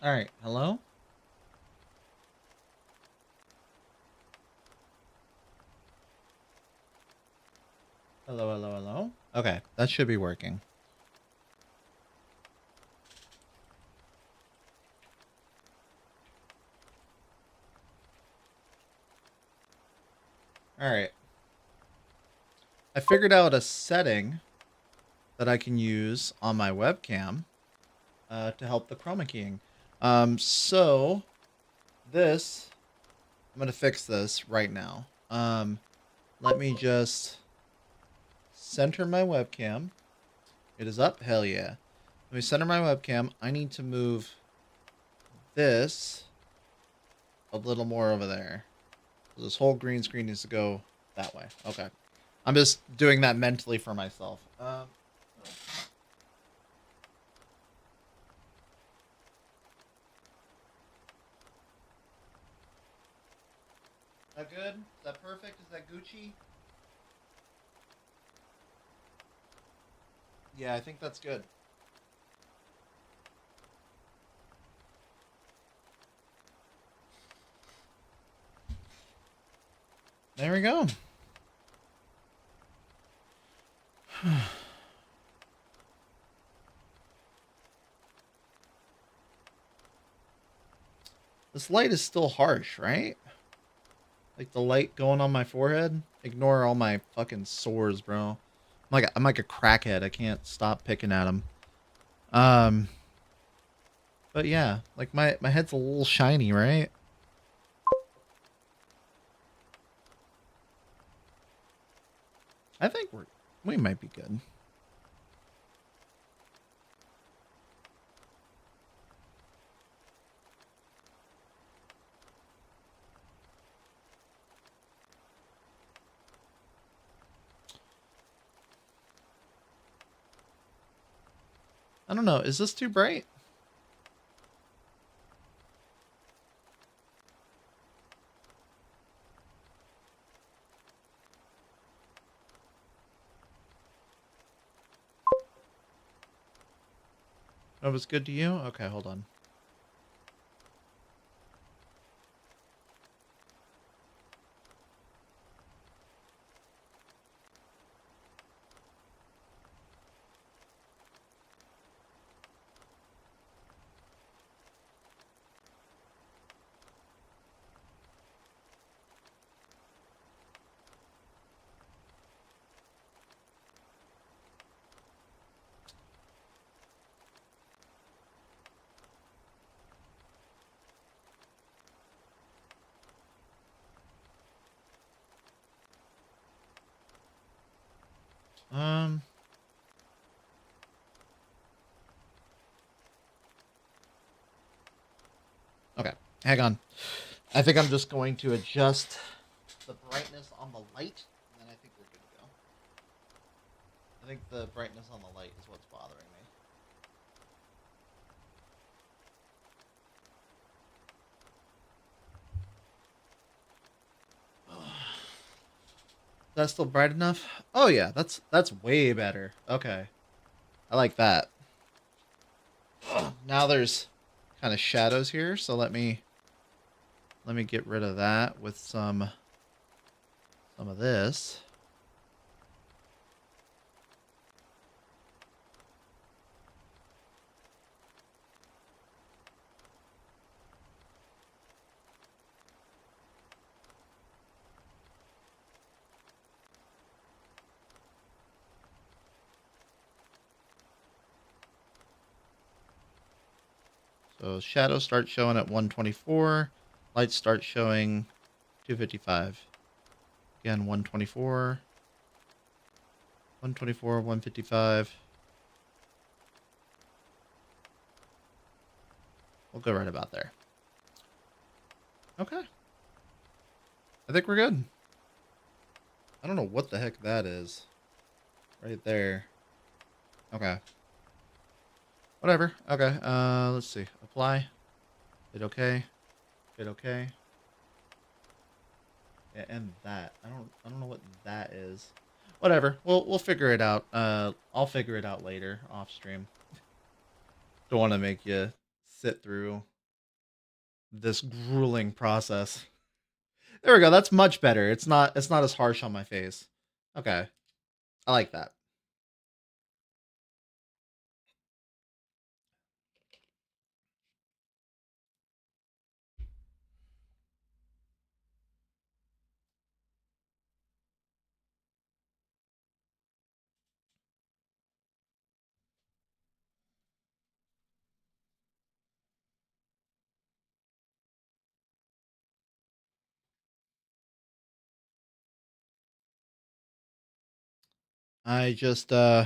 All right, hello? Hello, hello, hello. Okay, that should be working. All right. I figured out a setting that I can use on my webcam to help the chroma keying. So this, I'm gonna fix this right now. Let me just center my webcam. It is up, hell yeah. Let me center my webcam. I need to move this a little more over there. So this whole green screen needs to go that way. Okay. I'm just doing that mentally for myself. Is that good? Is that perfect? Is that Gucci? Yeah, I think that's good. There we go. This light is still harsh, right? Like the light going on my forehead. Ignore all my fucking sores, bro. I'm like a crackhead. I can't stop picking at them. Um, but yeah, like my head's a little shiny, right? I think we might be good. I don't know. Is this too bright? That was good to you? Okay, hold on. Um, okay, hang on. I think I'm just going to adjust the brightness on the light, and then I think we're good to go. I think the brightness on the light is what's bothering me. Is that still bright enough? Oh yeah, that's way better. Okay, I like that. Now there's kind of shadows here, so let me get rid of that with some of this. So shadows start showing at 124, lights start showing 255. Again, 124, 124, 155. We'll go right about there. Okay. I think we're good. I don't know what the heck that is. Right there. Okay. Whatever. Okay. Let's see. Apply. Hit okay. Hit okay. Yeah, and that. I don't know what that is. Whatever. We'll figure it out. I'll figure it out later off stream. Don't want to make you sit through this grueling process. There we go. That's much better. It's not as harsh on my face. Okay. I like that. I just yeah.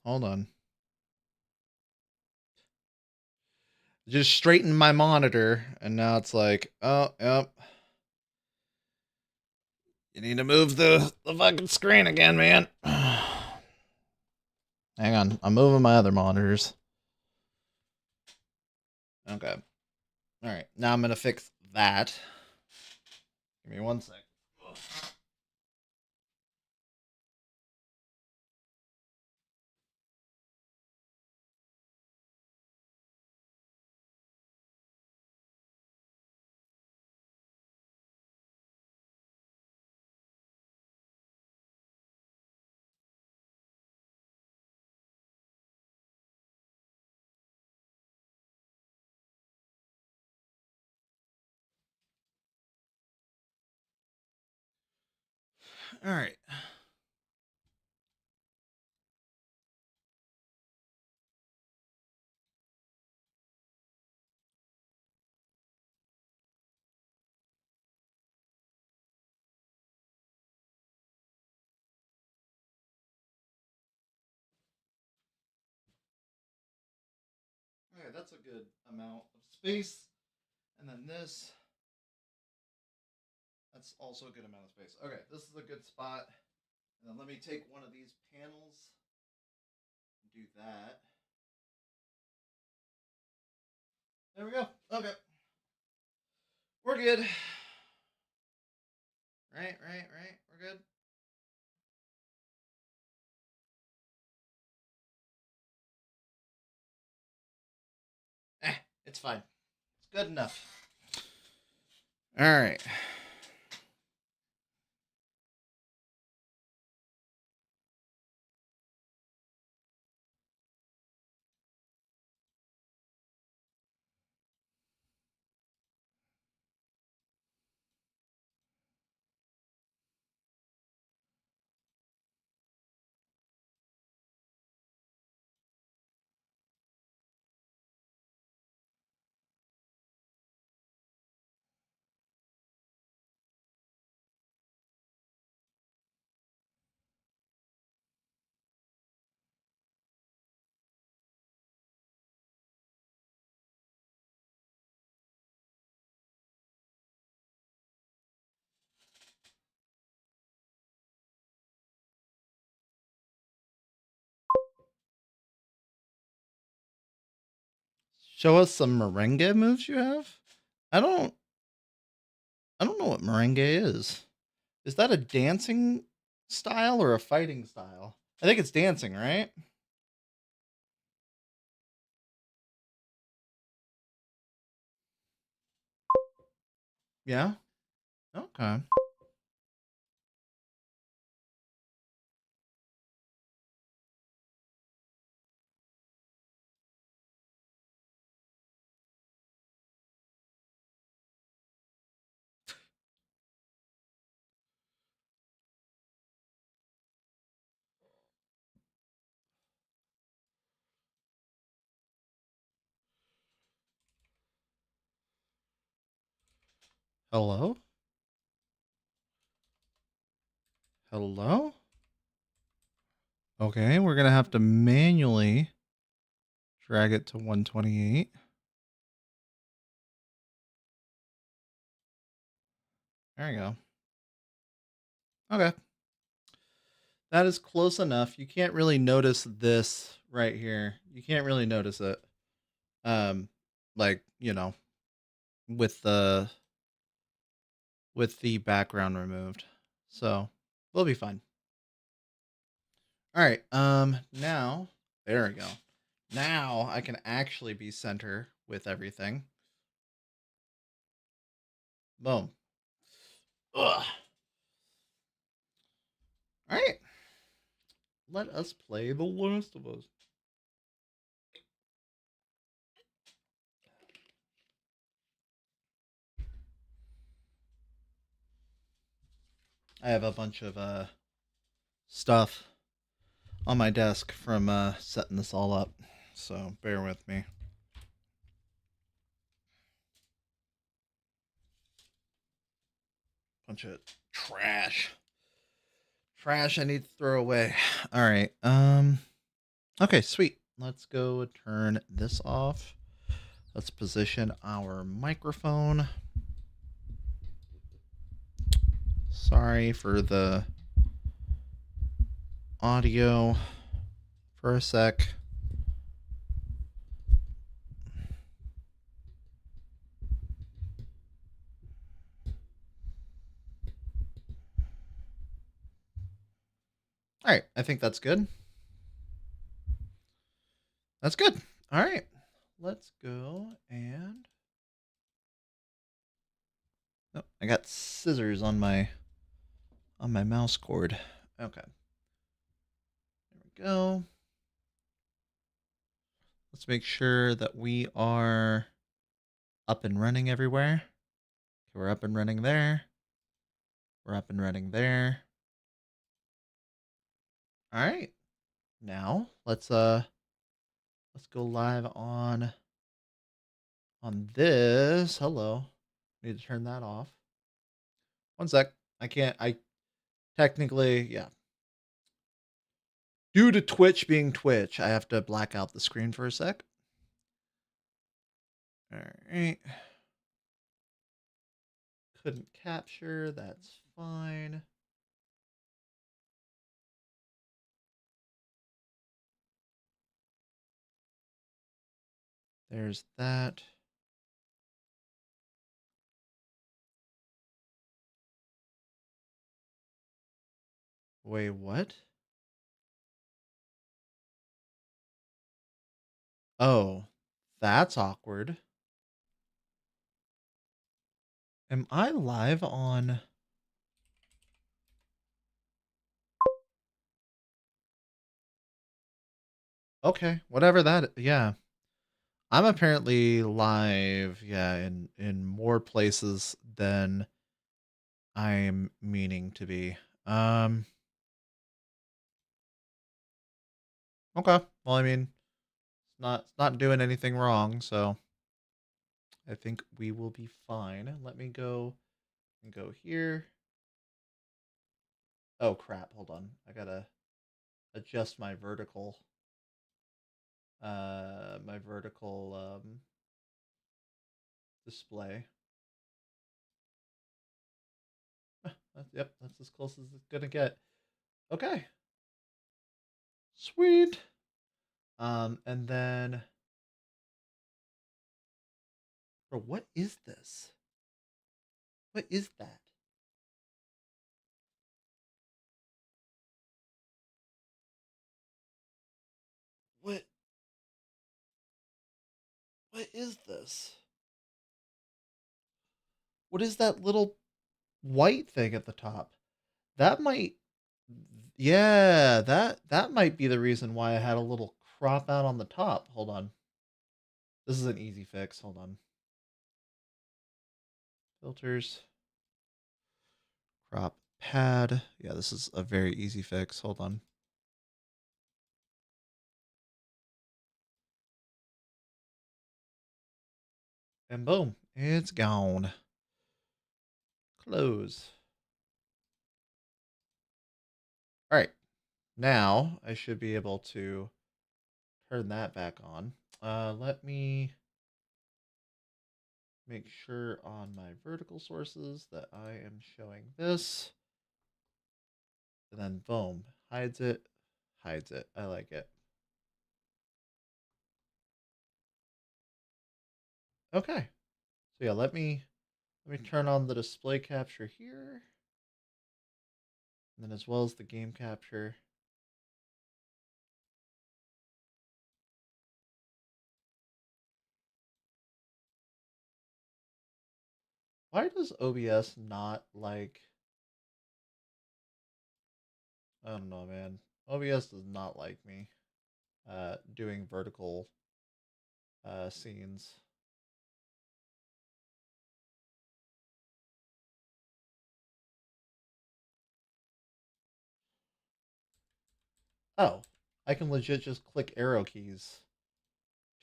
Hold on. Just straightened my monitor and now it's like, oh, yep. You need to move the fucking screen again, man. Hang on. I'm moving my other monitors. Okay. All right. Now I'm going to fix that. Give me 1 sec. All right. Okay, that's a good amount of space. And then this, that's also a good amount of space. Okay, this is a good spot. And then let me take one of these panels and do that. There we go. Okay. We're good. Right. We're good. It's fine. It's good enough. All right. Show us some merengue moves you have? I don't I don't know what merengue is. Is that a dancing style or a fighting style? I think it's dancing, right? Yeah. Okay. Hello? Hello? Okay, we're going to have to manually drag it to 128. There you go. Okay. That is close enough. You can't really notice this right here. You can't really notice it. Like, with the background removed. So, we'll be fine. All right. Now, there we go. Now I can actually be center with everything. Boom. Ugh. All right. Let us play The Last of Us. I have a bunch of stuff on my desk from setting this all up, so bear with me. Bunch of trash. Trash I need to throw away. All right. Okay, sweet. Let's go turn this off. Let's position our microphone. Sorry for the audio for a sec. All right, I think that's good. That's good. All right. Let's go and oh, I got scissors on my mouse cord. Okay. There we go. Let's make sure that we are up and running everywhere. Okay, we're up and running there. We're up and running there. All right. Now, let's go live on this. Hello. Need to turn that off. One sec. I technically, yeah. Due to Twitch being Twitch, I have to black out the screen for a sec. All right. Couldn't capture. That's fine. There's that. Wait, what? Oh, that's awkward. Am I live on? Okay, whatever that. Yeah, I'm apparently live. Yeah, in more places than I'm meaning to be. Okay. Well, I mean, it's not doing anything wrong, so I think we will be fine. Let me go and go here. Oh crap! Hold on. I gotta adjust my vertical. My vertical display. Yep, that's as close as it's gonna get. Okay. Sweet. And then, bro, what is this? What is that? What? What is this? What is that little white thing at the top? That might, yeah, that might be the reason why I had a little crop out on the top. Hold on. This is an easy fix. Hold on. Filters. Crop pad. Yeah, this is a very easy fix. Hold on. And boom, it's gone. Close. All right. Now I should be able to turn that back on. Let me make sure on my vertical sources that I am showing this. And then boom, hides it, hides it. I like it. Okay. So yeah, let me turn on the display capture here. And then as well as the game capture. Why does OBS not like... I don't know, man. OBS does not like me doing vertical scenes. Oh, I can legit just click arrow keys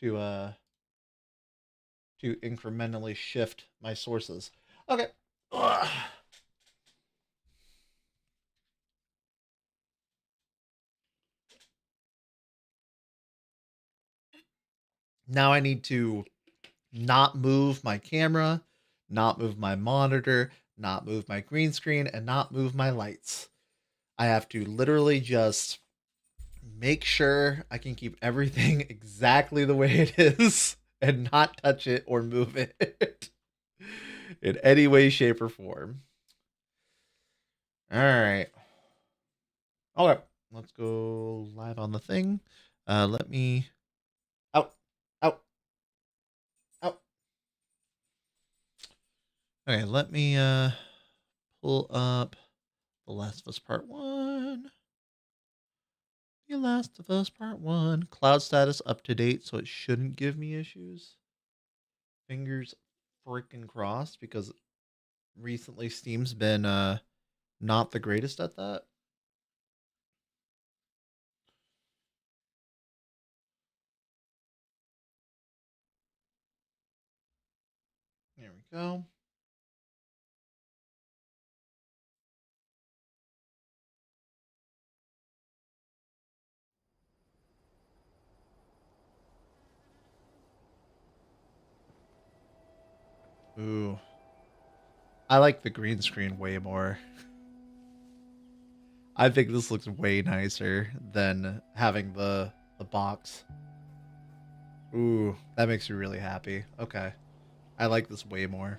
to incrementally shift my sources. Okay. Ugh. Now I need to not move my camera, not move my monitor, not move my green screen, and not move my lights. I have to literally just make sure I can keep everything exactly the way it is and not touch it or move it in any way, shape, or form. All right. Okay. Let's go live on the thing. Let me... Out. Out. Out. Okay, let me pull up The Last of Us Part 1. The Last of Us Part 1. Cloud status up to date, so it shouldn't give me issues. Fingers freaking crossed, because recently Steam's been not the greatest at that. There we go. Ooh. I like the green screen way more. I think this looks way nicer than having the box. Ooh, that makes me really happy. Okay. I like this way more.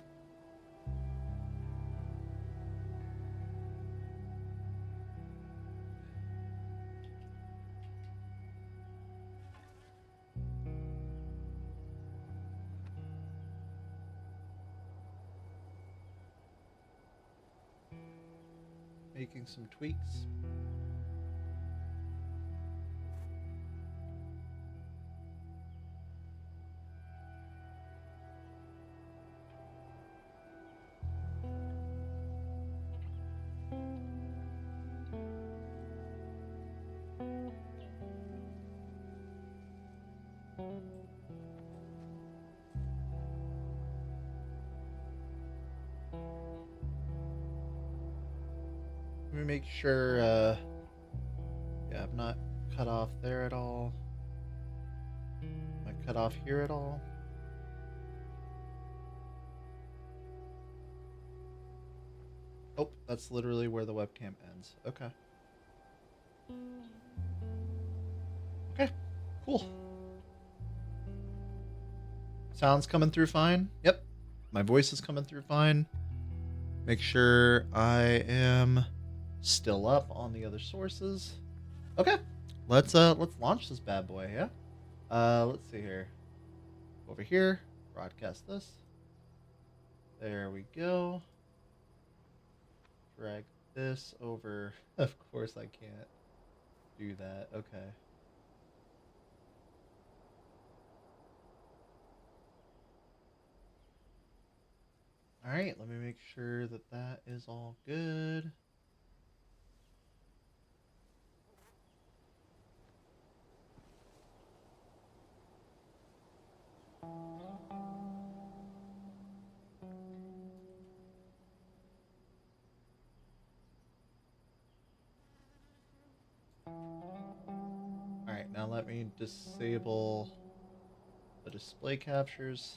Making some tweaks. Let me make sure, yeah, I'm not cut off there at all. Am I cut off here at all? Oh, that's literally where the webcam ends. Okay. Okay, cool. Sound's coming through fine. Yep. My voice is coming through fine. Make sure I am still up on the other sources. Okay. Let's launch this bad boy, yeah? Let's see here. Over here, broadcast this. There we go. Drag this over. Of course I can't do that. Okay. All right, let me make sure that that is all good. All right, now let me disable the display captures.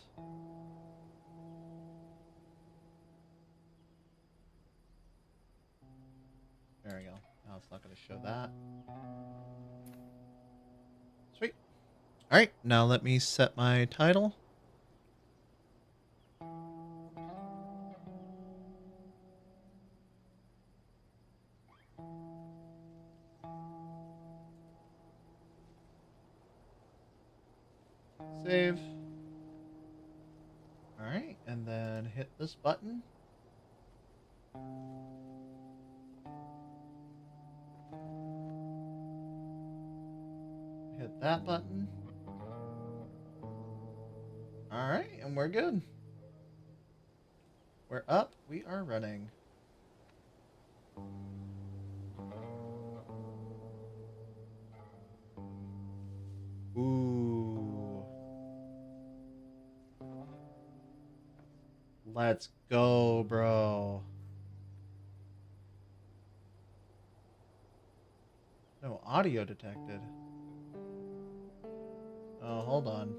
There we go. Now it's not going to show that. Sweet. All right, now let me set my title. Save. All right. and then hit this button. Hit that button. Alright, and we're good. We're up. We are running. Ooh. Let's go, bro. No audio detected. Oh, hold on.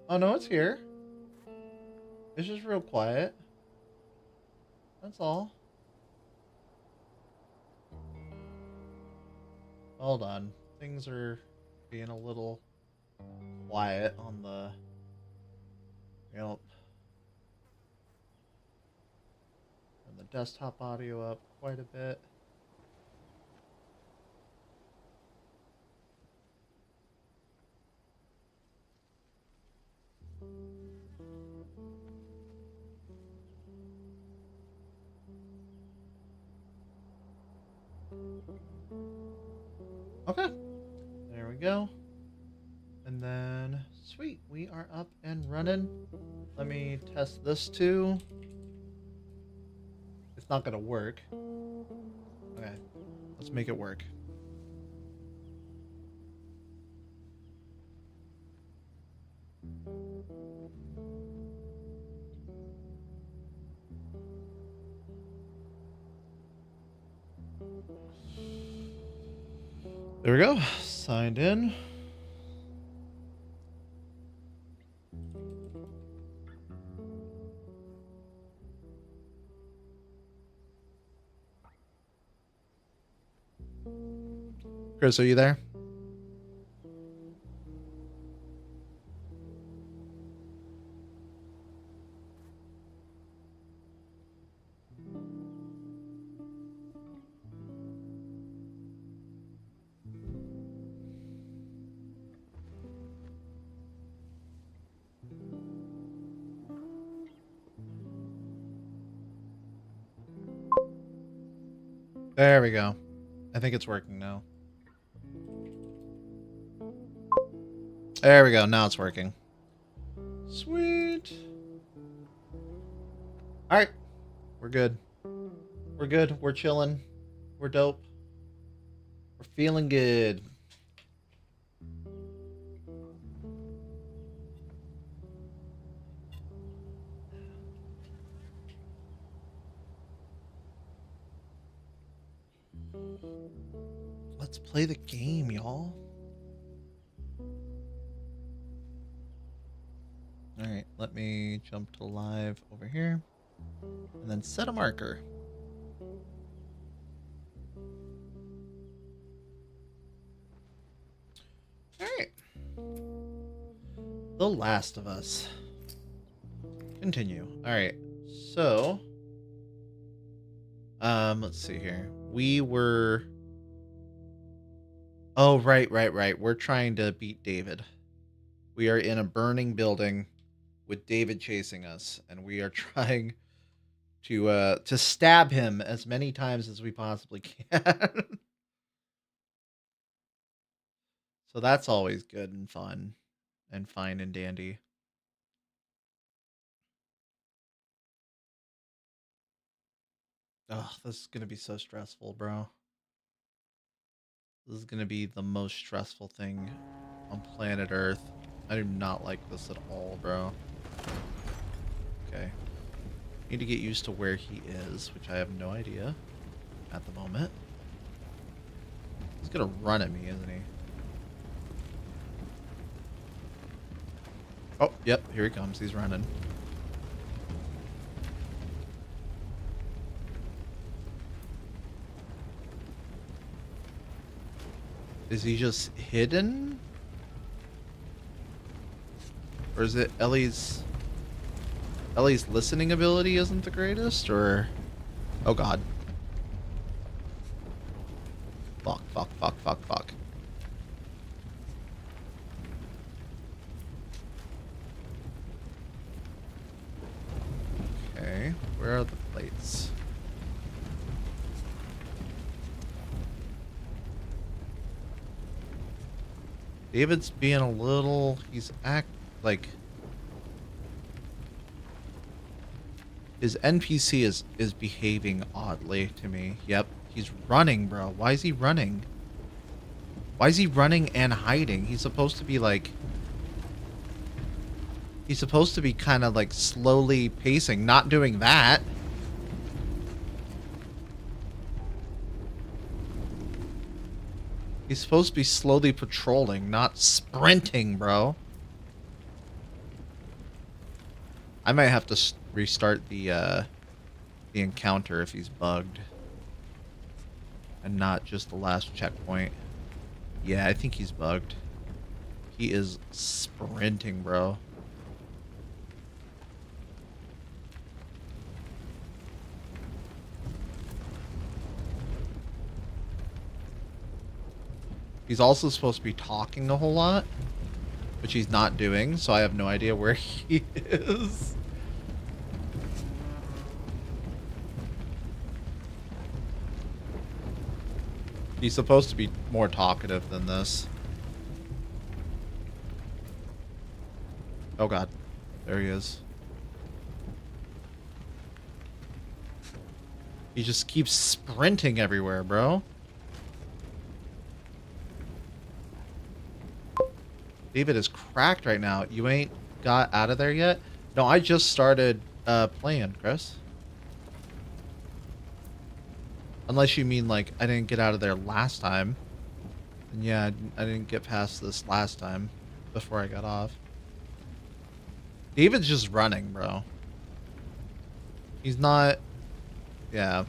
Oh, no, it's here. It's just real quiet. That's all. Hold on. Things are being a little quiet on the... Yep. And the desktop audio up quite a bit. Okay. There we go. And then, sweet, we are up and running. Let me test this too. It's not gonna work. Okay, let's make it work. There we go. Signed in. Chris, are you there? There we go. I think it's working now. There we go. Now it's working. Sweet. All right. We're good. We're good. We're chilling. We're dope. We're feeling good. Let's play the game, y'all. All right, let me jump to live over here and then set a marker. All right. The Last of Us. Continue. All right. So, let's see here. We were... Oh, right. We're trying to beat David. We are in a burning building with David chasing us, and we are trying to stab him as many times as we possibly can. So that's always good and fun and fine and dandy. Oh, this is gonna be so stressful, bro. This is gonna be the most stressful thing on planet Earth. I do not like this at all, bro. Okay. Need to get used to where he is, which I have no idea at the moment. He's gonna run at me, isn't he? Oh, yep, here he comes. He's running. Is he just hidden? Or is it Ellie's listening ability isn't the greatest, or... Oh god. Fuck. David's being a little... He's like... His NPC is behaving oddly to me. Yep. He's running, bro. Why is he running? Why is he running and hiding? He's supposed to be like... He's supposed to be kind of like slowly pacing, not doing that. He's supposed to be slowly patrolling, not sprinting, bro. I might have to restart the encounter if he's bugged. And not just the last checkpoint. Yeah, I think he's bugged. He is sprinting, bro. He's also supposed to be talking a whole lot, which he's not doing, so I have no idea where he is. He's supposed to be more talkative than this. Oh god. There he is. He just keeps sprinting everywhere, bro. David is cracked right now. You ain't got out of there yet? No, I just started playing, Chris. Unless you mean, like, I didn't get out of there last time. And yeah, I didn't get past this last time before I got off. David's just running, bro. He's not... Yeah.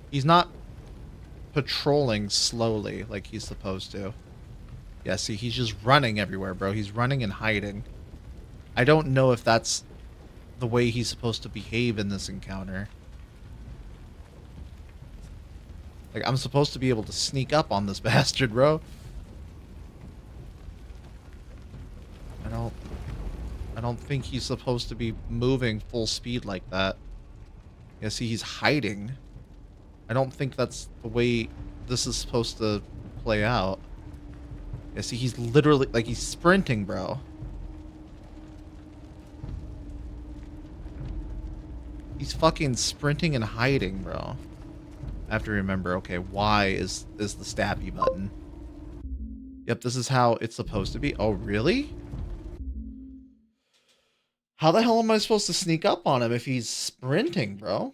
He's not patrolling slowly like he's supposed to. Yeah, see, he's just running everywhere, bro. He's running and hiding. I don't know if that's the way he's supposed to behave in this encounter. Like, I'm supposed to be able to sneak up on this bastard, bro. I don't think he's supposed to be moving full speed like that. Yeah, see, he's hiding. I don't think that's the way this is supposed to play out. Yeah, see, he's literally, like, he's sprinting, bro. He's fucking sprinting and hiding, bro. I have to remember, okay, Y is the stabby button. Yep, this is how it's supposed to be. Oh, really? How the hell am I supposed to sneak up on him if he's sprinting, bro?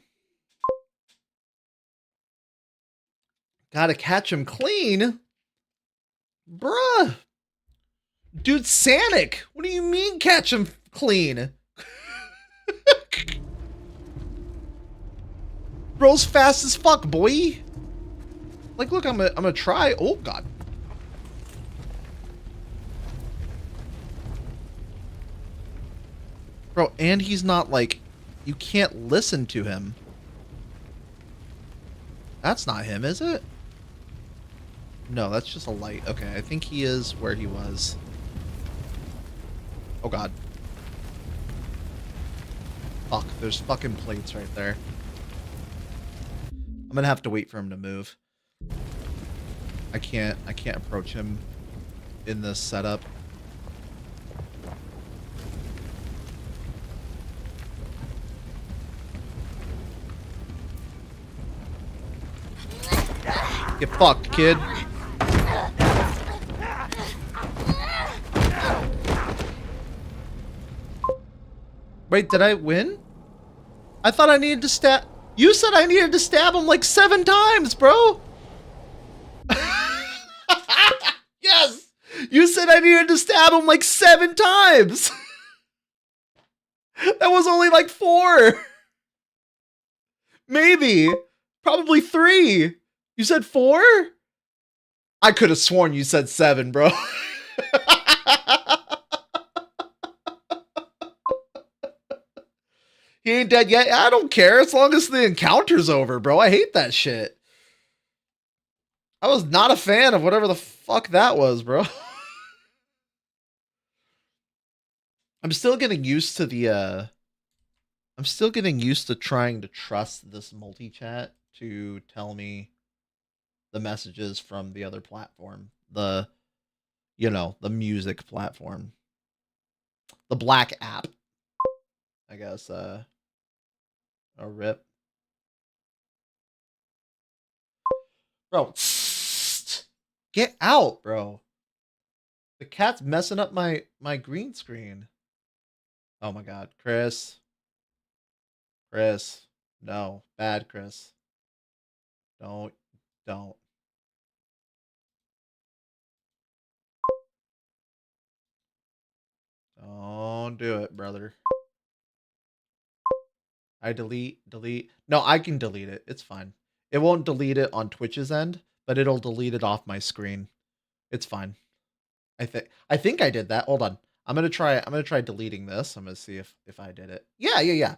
Gotta catch him clean. Bruh. Dude, Sanic. What do you mean catch him clean? Bro's fast as fuck, boy. Like, look, I'm gonna try. Oh, God. Bro, and he's not, like, you can't listen to him. That's not him, is it? No, that's just a light. Okay, I think he is where he was. Oh, God. Fuck, there's fucking plates right there. I'm gonna have to wait for him to move. I can't approach him in this setup. Get fucked, kid. Wait, did I win? I thought I needed to stab... You said I needed to stab him like 7 times, bro! Yes! You said I needed to stab him like 7 times! That was only like 4! Maybe. Probably 3. You said 4? I could have sworn you said 7, bro. He ain't dead yet. I don't care as long as the encounter's over, bro. I hate that shit. I was not a fan of whatever the fuck that was, bro. I'm still getting used to the I'm still getting used to trying to trust this multi-chat to tell me the messages from the other platform. The You know, the music platform. The black app. I guess, a rip. Bro, get out, bro. The cat's messing up my green screen. Oh my god, Chris. Chris. No, bad Chris. Don't. Don't do it, brother. I delete. No, I can delete it. It's fine. It won't delete it on Twitch's end, but it'll delete it off my screen. It's fine. I think I did that. Hold on. I'm gonna try deleting this. I'm gonna see if I did it. Yeah.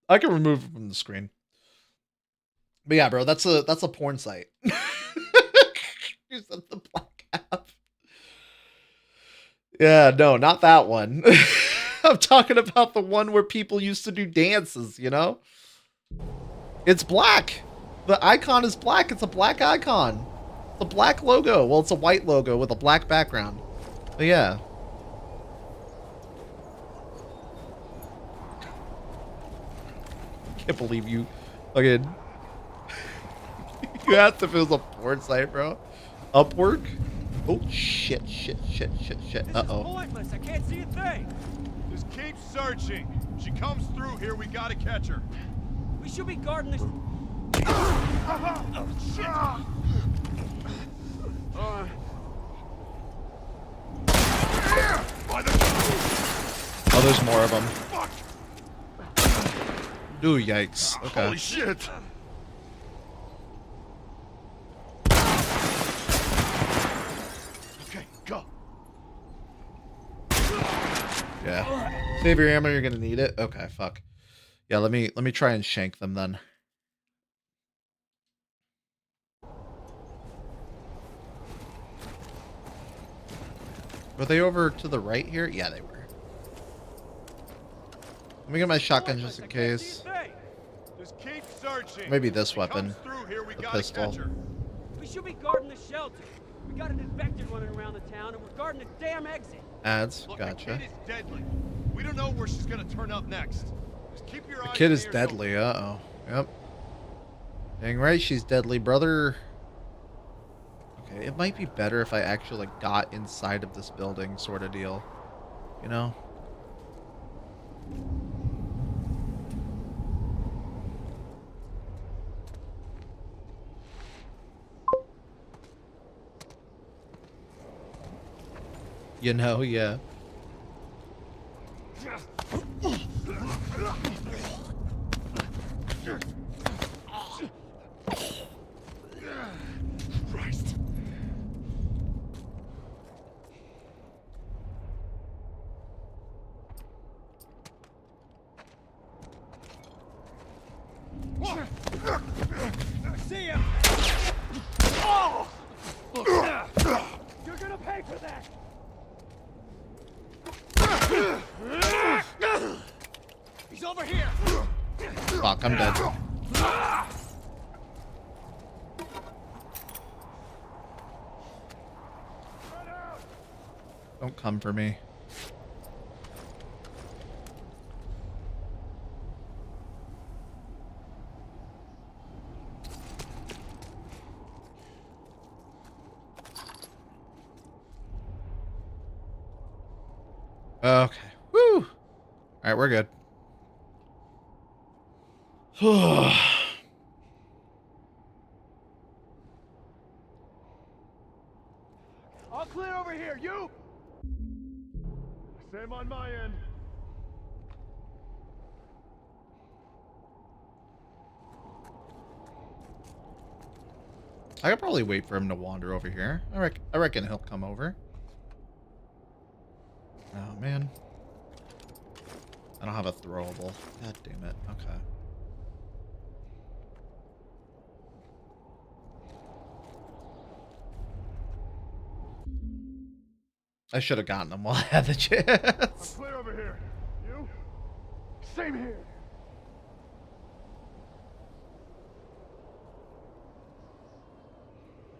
I can remove it from the screen. But yeah, bro, that's a porn site. Use the black app. Yeah, no, not that one. I'm talking about the one where people used to do dances, you know? It's black. The icon is black. It's a black icon. It's a black logo. Well, it's a white logo with a black background. But yeah. Can't believe you fucking... You asked if it was a porn site, bro. Upwork? Oh, shit. Uh-oh. I can't see a thing. Just keep searching. She comes through here, we gotta catch her. We should be guarding this. Oh, shit! Oh, there's more of them. Fuck! Ooh, yikes. Okay. Holy shit! Okay, go. Yeah. Save your ammo, you're gonna need it. Okay, fuck. Yeah, let me try and shank them then. Were they over to the right here? Yeah, they were. Let me get my shotgun just in case. Just keep searching. Maybe this She weapon. comes through here, we The gotta pistol. catch her. We should be guarding the shelter. We got an infected running around the town, and we're guarding the damn exit. Ads. Look, Gotcha. the kid is deadly. We don't know where she's gonna turn up next. Just keep your The eyes kid and is ears deadly. open. Uh-oh. Yep. Dang right, she's deadly, brother. Okay, it might be better if I actually like got inside of this building, sort of deal. You know? You know, yeah. Christ. See him! Oh! You're gonna pay for that! He's over here! Fuck, I'm dead. Don't come for me. Okay. Woo! Alright, we're good. All clear over here, you! Same on my end. I could probably wait for him to wander over here. I reckon he'll come over. Oh, man. I don't have a throwable. God damn it. Okay. I should have gotten him while I had the chance. Clear over here. You? Same here.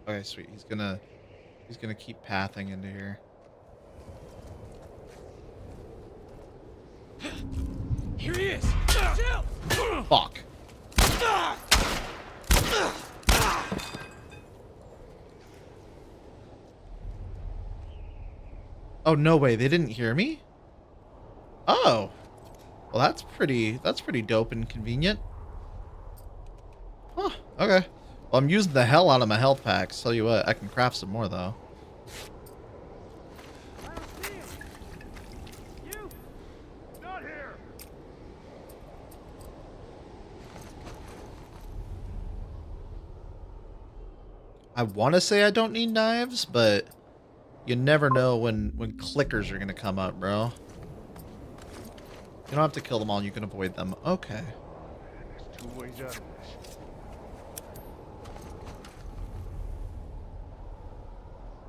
Okay, sweet. He's gonna keep pathing into here. Here he is. Chill. Fuck. Oh, no way. They didn't hear me? Oh. Well, that's pretty dope and convenient. Huh. Okay. Well, I'm using the hell out of my health packs. Tell you what, I can craft some more, though. I don't see him. You? Not here. I want to say I don't need knives, but you never know when clickers are going to come up, bro. You don't have to kill them all. You can avoid them. Okay. There's 2 ways out of this.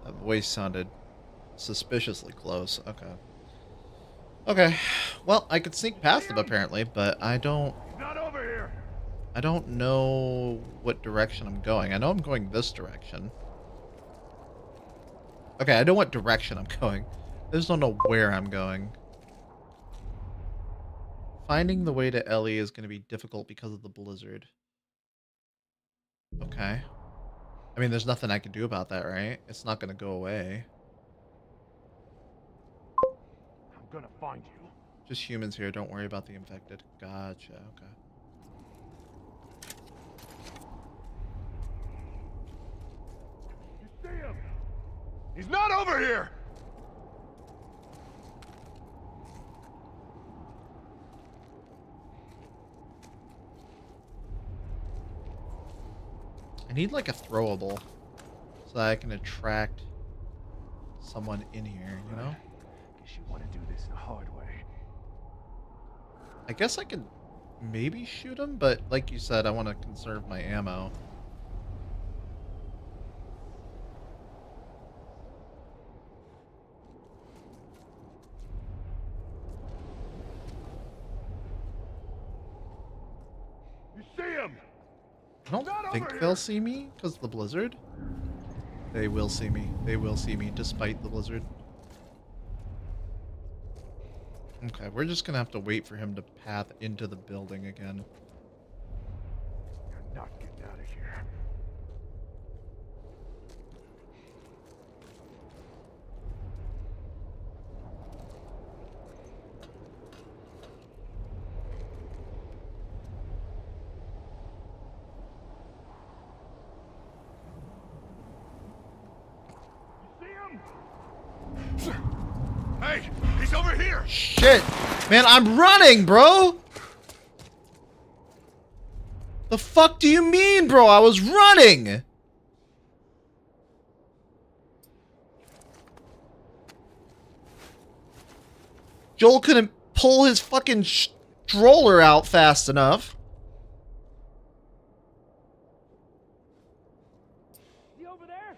That voice sounded suspiciously close. Okay. Okay. Well, I could sneak past them apparently, but I don't He's not over here. know what direction I'm going. I know I'm going this direction. Okay, I know what direction I'm going. I just don't know where I'm going. Finding the way to Ellie is going to be difficult because of the blizzard. Okay. I mean, there's nothing I can do about that, right? It's not going to go away. I'm gonna find you. Just humans here. Don't worry about the infected. Gotcha. Okay. You see him? He's not over here. I need like a throwable so that I can attract someone in here, you know? Guess you want to do this the hard way. I guess I could maybe shoot him, but like you said, I want to conserve my ammo. You see him? I don't think they'll see me because of the blizzard. They will see me. They will see me despite the blizzard. Okay, we're just going to have to wait for him to path into the building again. You're not getting out of here. You see him? Hey, he's over here. Shit! Man, I'm running, bro! The fuck do you mean, bro? I was running! Joel couldn't pull his fucking stroller out fast enough. Is he over there?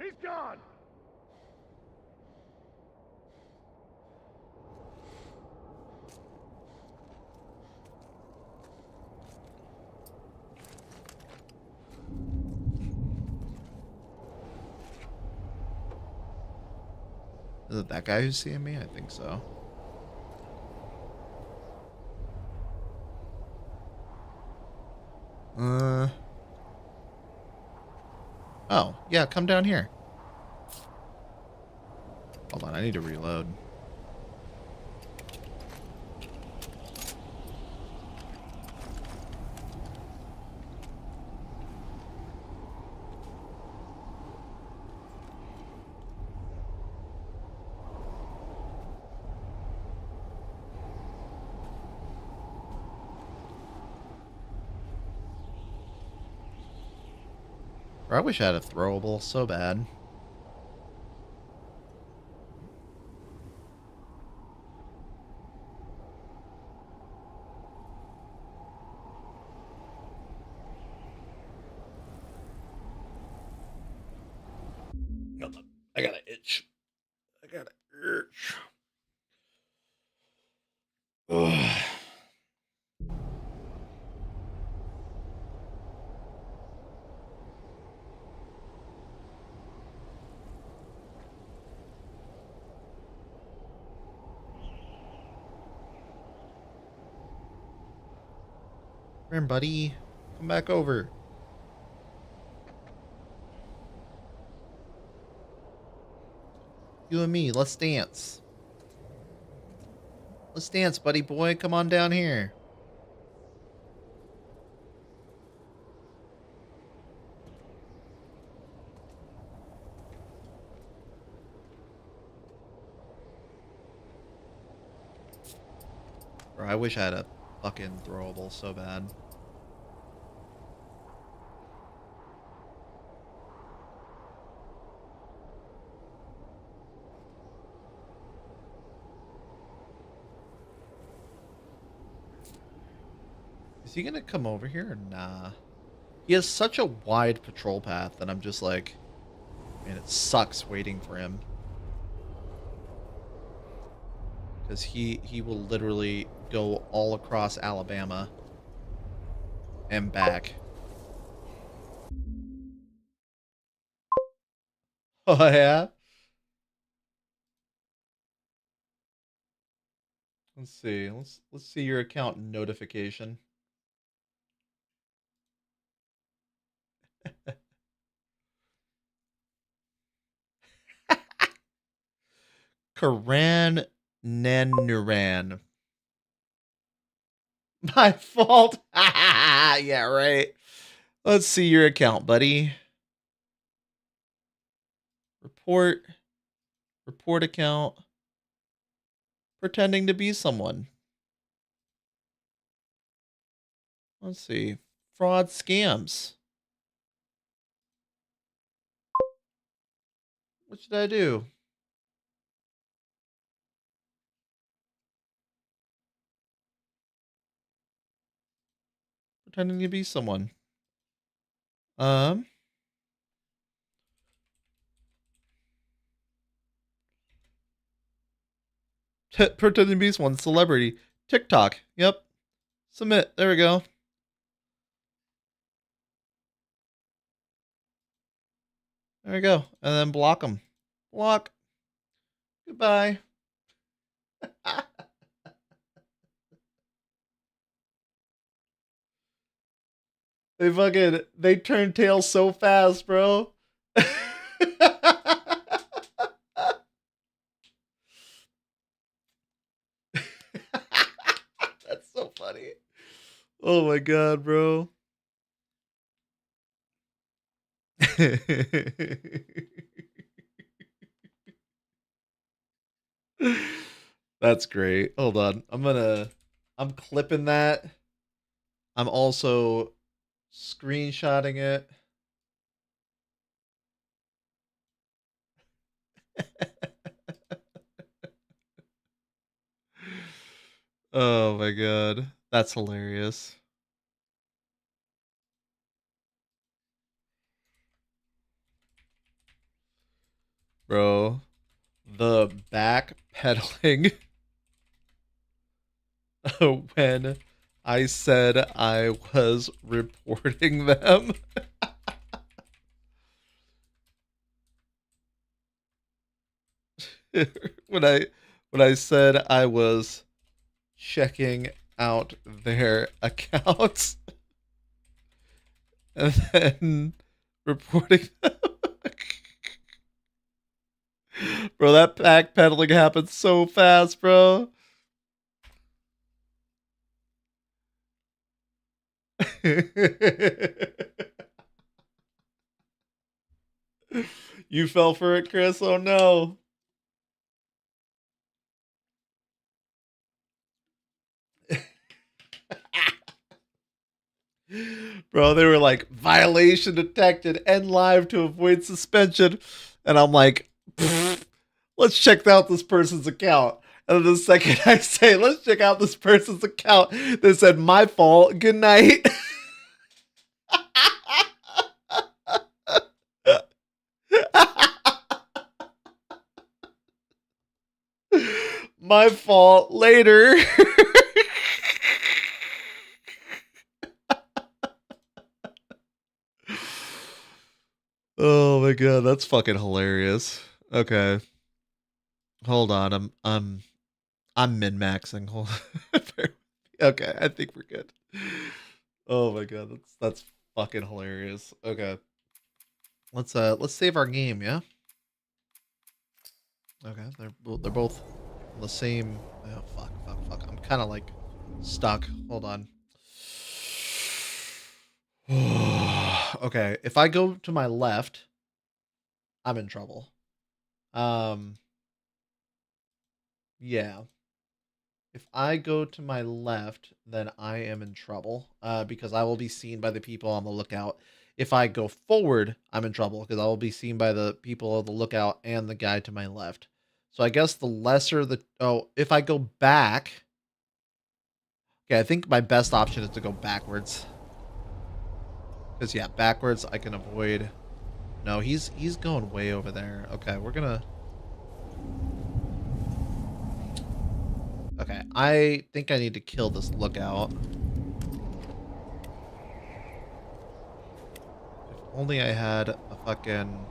He's gone. Is it that guy who's seeing me? I think so. Oh, yeah, come down here. Hold on, I need to reload. I wish I had a throwable so bad. Hold on. I got an itch. I got an itch. Ugh. Come here, buddy. Come back over. You and me, let's dance. Let's dance, buddy boy. Come on down here. Bro, I wish I had a fucking throwable so bad. Is he gonna come over here or nah? He has such a wide patrol path that I'm just like, man, it sucks waiting for him. Because he will literally go all across Alabama and back. Oh yeah? Let's see. Let's see your account notification. Karan Nanuran. My fault. Yeah, right. Let's see your account, buddy. Report. Report account. Pretending to be someone. Let's see. Fraud scams. What should I do? Pretending to be someone. Pretending to be someone. Celebrity. TikTok. Yep. Submit. There we go. There we go. And then block them. Block. Goodbye. They turn tails so fast, bro. That's so funny. Oh my god, bro. That's great. Hold on. I'm clipping that. I'm also screenshotting it. Oh my god. That's hilarious. Bro, the backpedaling when I said I was reporting them. when I said I was checking out their accounts and then reporting them. Bro, that backpedaling happened so fast, bro. You fell for it, Chris? Oh no. Bro, they were like, violation detected, end live to avoid suspension. And I'm like, let's check out this person's account. And then the second I say, let's check out this person's account, they said, my fault, good night. My fault, later. Oh my god, that's fucking hilarious. Okay. Hold on, I'm min-maxing. Hold on. Okay, I think we're good. Oh my god, that's fucking hilarious. Okay. Let's save our game, yeah? Okay, they're both on the same. Oh fuck. I'm kind of like stuck. Hold on. Okay, if I go to my left, I'm in trouble. Yeah. If I go to my left, then I am in trouble because I will be seen by the people on the lookout. If I go forward, I'm in trouble because I will be seen by the people on the lookout and the guy to my left. So I guess the lesser the... Oh, if I go back... Okay, I think my best option is to go backwards. Because, yeah, backwards I can avoid... No, he's going way over there. Okay, we're gonna... Okay, I think I need to kill this lookout. If only I had a fucking...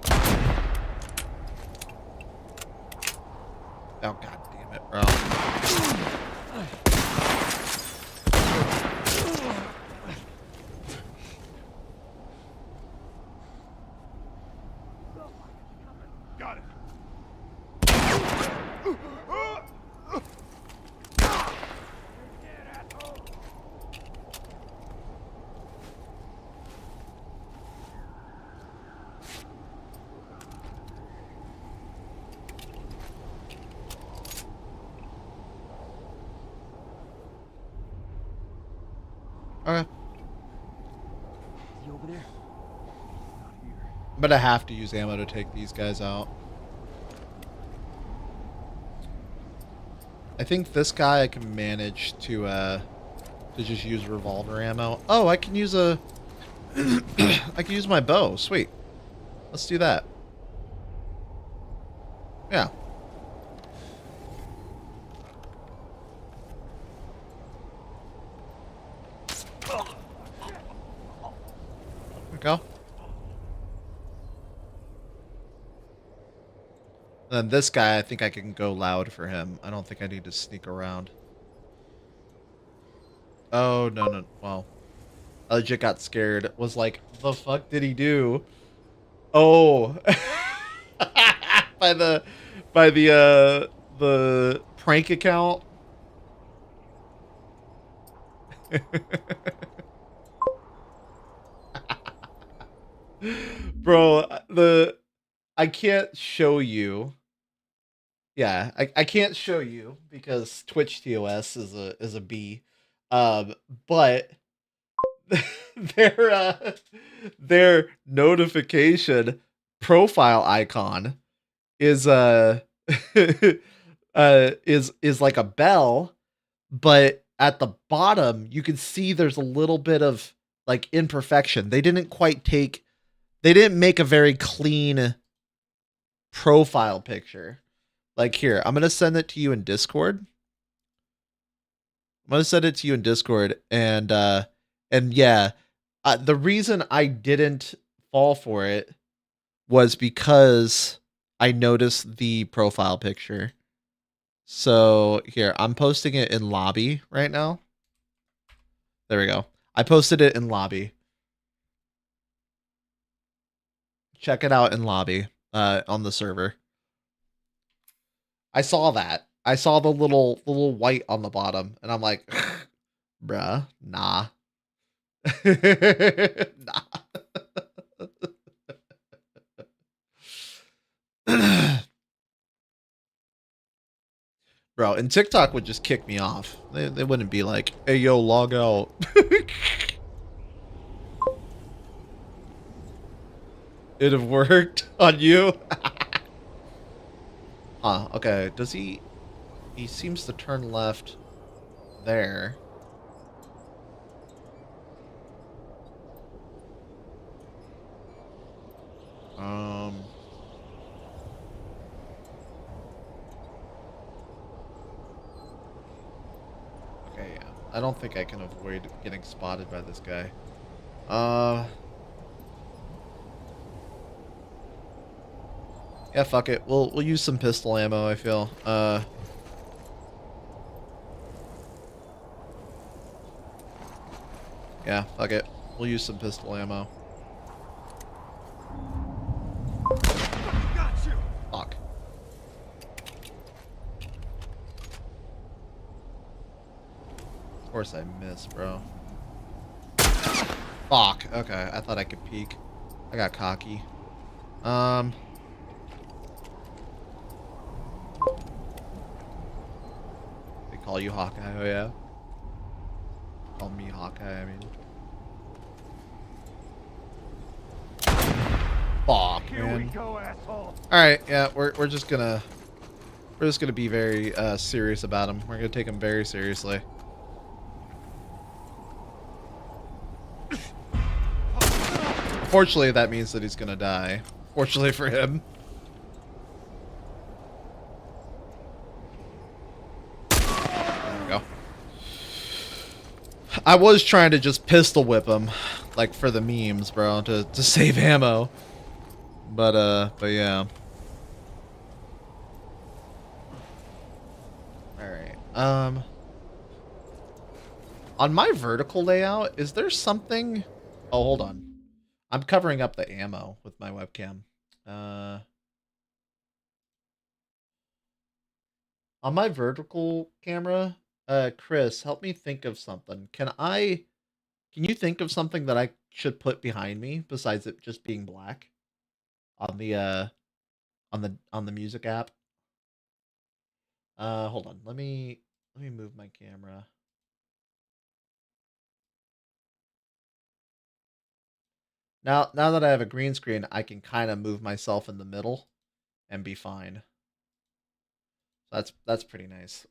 Oh, god damn it, bro. Got it. Okay. Is he over there? Not here. I'm gonna have to use ammo to take these guys out. I think this guy I can manage to just use revolver ammo. Oh, I can use a... I can use my bow. Sweet. Let's do that. Yeah. There we go. Then this guy, I think I can go loud for him. I don't think I need to sneak around. Oh, no. Well, I legit got scared. Was like, the fuck did he do? Oh. by the prank account. Bro, I can't show you. Yeah, I can't show you because Twitch TOS is a B. But their notification profile icon is is like a bell, but at the bottom you can see there's a little bit of like imperfection. They didn't make a very clean profile picture. Like here, I'm gonna send it to you in Discord. And yeah, the reason I didn't fall for it was because I noticed the profile picture. So here, I'm posting it in lobby right now. There we go. I posted it in lobby. Check it out in lobby on the server. I saw that. I saw the little white on the bottom, and I'm like, bruh, nah. Nah. Bro, and TikTok would just kick me off. They wouldn't be like, hey, yo, log out. It'd have worked on you. Huh, okay. Does he... He seems to turn left there. Okay, yeah. I don't think I can avoid getting spotted by this guy. Yeah, fuck it. We'll use some pistol ammo, I feel. Yeah, fuck it. We'll use some pistol ammo. Got you. Fuck. Of course I missed, bro. Fuck. Okay, I thought I could peek. I got cocky. They call you Hawkeye, oh yeah? Call me Hawkeye, I mean. Fuck, Here we man. go, asshole. Alright, yeah, we're just gonna be very serious about him. We're gonna take him very seriously. Fortunately, that means that he's gonna die. Fortunately for him. There we go. I was trying to just pistol whip him, like for the memes, bro, to save ammo. But yeah. Alright, on my vertical layout, is there something... Oh, hold on. I'm covering up the ammo with my webcam. On my vertical camera, Chris, help me think of something. Can you think of something that I should put behind me besides it just being black on the music app? Hold on. Let me move my camera. Now that I have a green screen, I can kind of move myself in the middle and be fine. That's pretty nice.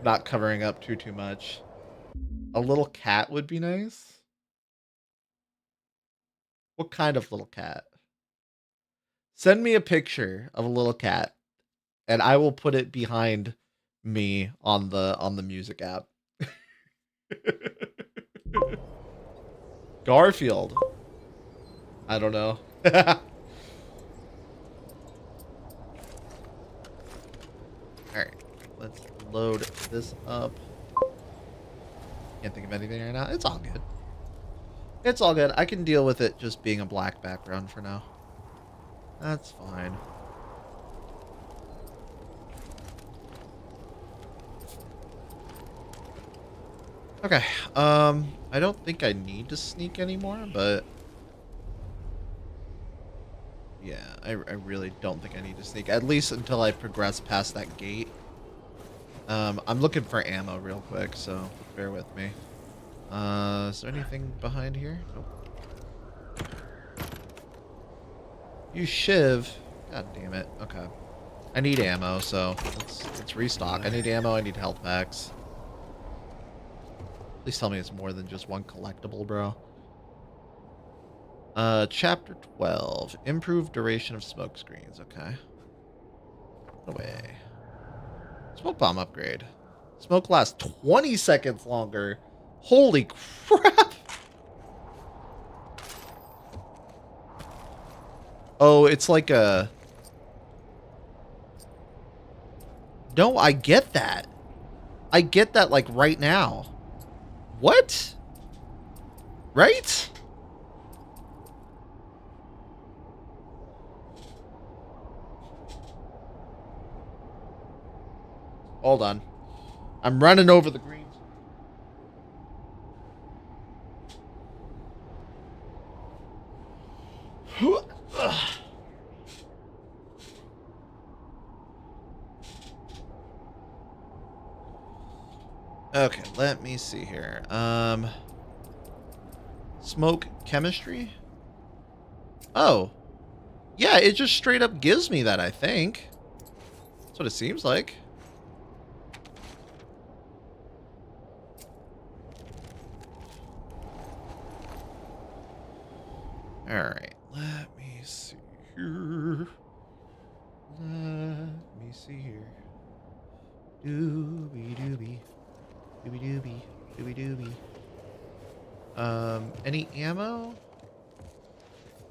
Not covering up too much. A little cat would be nice. What kind of little cat? Send me a picture of a little cat and I will put it behind me on the music app. Garfield. I don't know. Alright, let's load this up. Can't think of anything right now. It's all good. It's all good. I can deal with it just being a black background for now. That's fine. Okay, I don't think I need to sneak anymore, but yeah, I really don't think I need to sneak, at least until I progress past that gate. I'm looking for ammo real quick, so bear with me. Is there anything behind here? Nope. You shiv. God damn it. Okay. I need ammo, so let's restock. I need ammo, I need health packs. Please tell me it's more than just one collectible, bro. Chapter 12. Improved duration of smoke screens. Okay. Put away. Smoke bomb upgrade. Smoke lasts 20 seconds longer. Holy crap! Oh, it's like a... No, I get that. I get that, like, right now. What? Right? Hold on. I'm running over the greens. Okay, let me see here. Smoke chemistry? Oh. Yeah, it just straight up gives me that, I think. That's what it seems like. Alright, let me see here. Let me see here. Doobie doobie. Doobie doobie. Doobie doobie. Any ammo?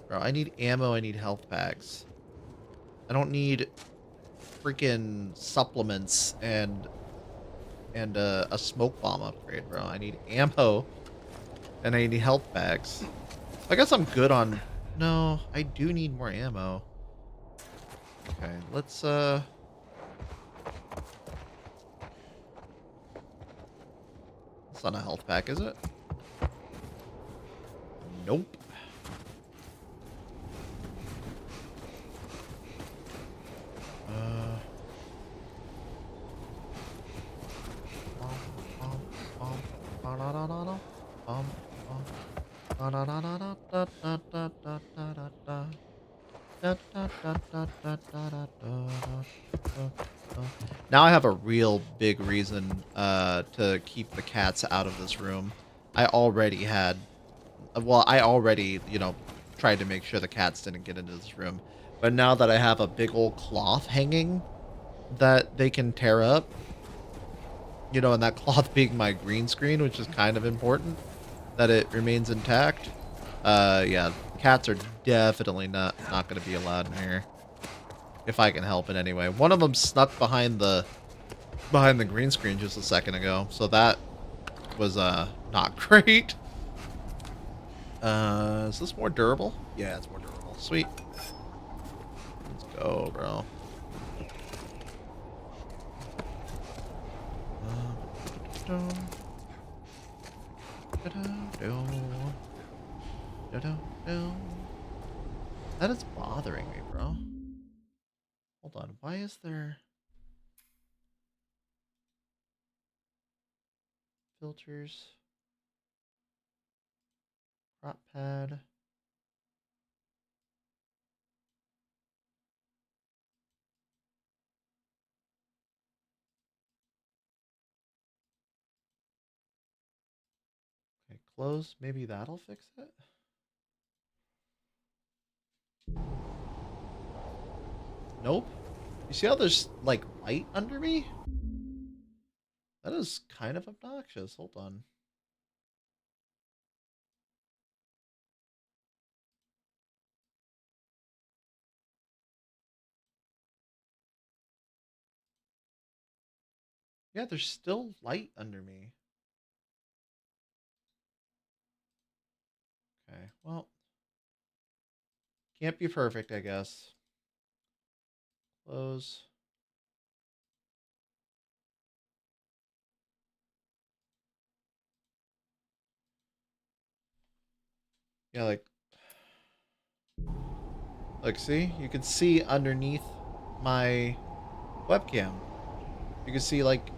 Bro, I need ammo, I need health packs. I don't need freaking supplements and and a smoke bomb upgrade, bro. I need ammo, and I need health bags. I guess I'm good on... No, I do need more ammo. Okay, let's, That's not a health pack, is it? Nope. Now I have a real big reason to keep the cats out of this room. I already had, well, I already, you know, tried to make sure the cats didn't get into this room. But now that I have a big old cloth hanging that they can tear up, you know, and that cloth being my green screen, which is kind of important that it remains intact. Yeah, cats are definitely not going to be allowed in here. If I can help it anyway. One of them snuck behind the green screen just a second ago, so that was not great. Is this more durable? Yeah, it's more durable. Sweet. Let's go, bro. That is bothering me, bro. Hold on, why is there filters, crop pad? Okay, close. Maybe that'll fix it. Nope. You see how there's like light under me? That is kind of obnoxious. Hold on. Yeah, there's still light under me. Okay, well, can't be perfect, I guess. Close. Yeah, like, see? You can see underneath my webcam. You can see, like,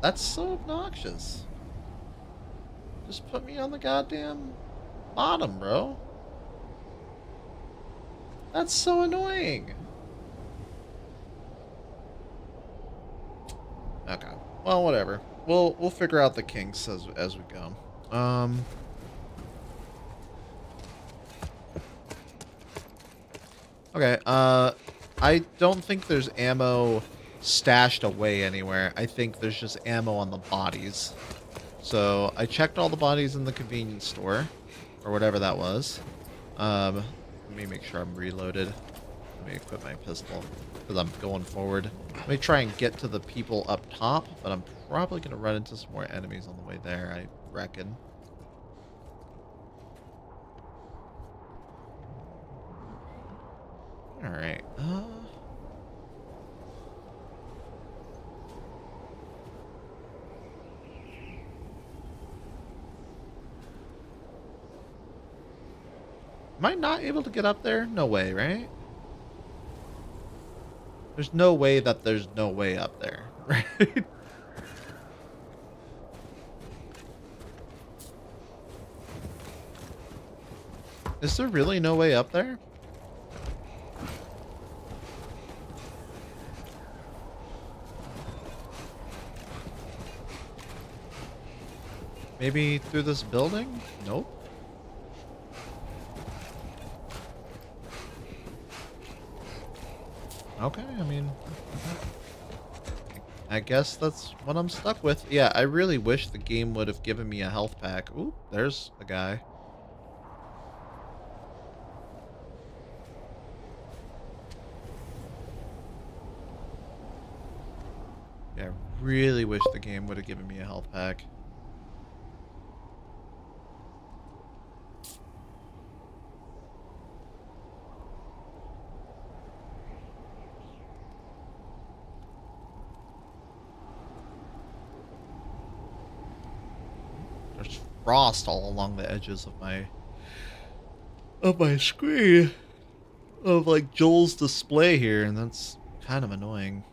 that's so obnoxious. Just put me on the goddamn bottom, bro. That's so annoying. Okay. Well, whatever. We'll figure out the kinks as we go. Okay. I don't think there's ammo stashed away anywhere. I think there's just ammo on the bodies. So I checked all the bodies in the convenience store, or whatever that was. Let me make sure I'm reloaded. Let me equip my pistol because I'm going forward. Let me try and get to the people up top, but I'm probably going to run into some more enemies on the way there, I reckon. Alright. Am I not able to get up there? No way, right? There's no way that there's no way up there, right? Is there really no way up there? Maybe through this building? Nope. Okay, I mean, I guess that's what I'm stuck with. Yeah, I really wish the game would have given me a health pack. Ooh, there's a guy. Okay, I really wish the game would have given me a health pack. There's frost all along the edges of my screen of like Joel's display here, and that's kind of annoying.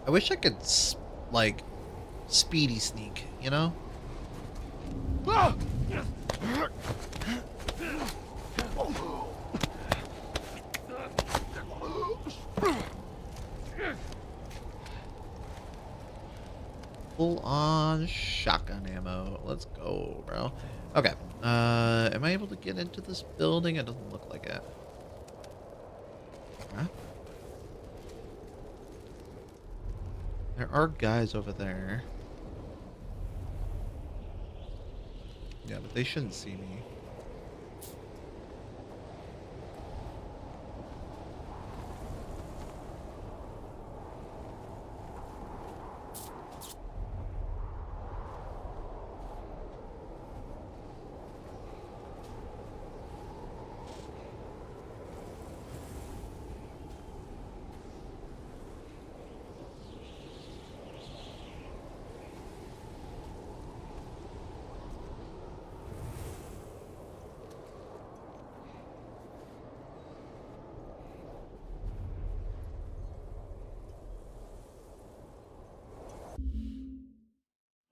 I wish I could like speedy sneak, you know? Full on shotgun ammo. Let's go, bro. Okay. Am I able to get into this building? It doesn't look like it. Huh? There are guys over there. Yeah, but they shouldn't see me.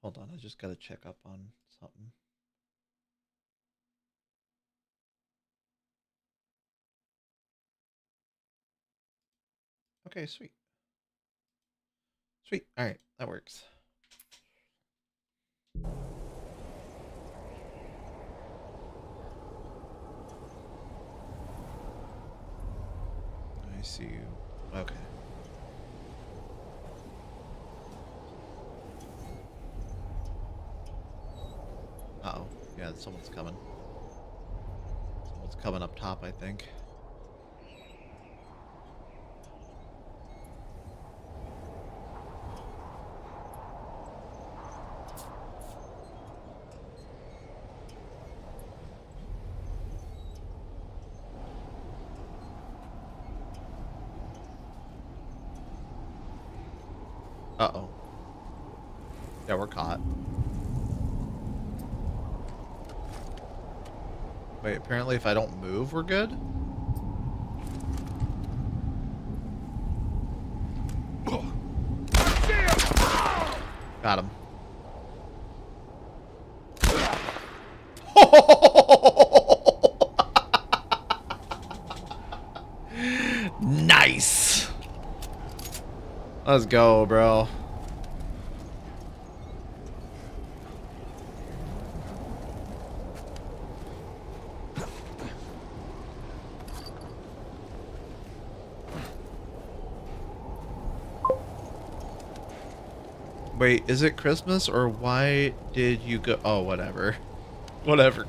Hold on, I just gotta check up on something. Okay, sweet. Sweet. Alright, that works. I see you. Okay. Uh-oh. Yeah, someone's coming. Someone's coming up top, I think. Uh-oh. Yeah, we're caught. Wait, apparently if I don't move, we're good? Got him. Nice! Let's go, bro. Wait, is it Christmas or why did you go? Oh, whatever. Whatever.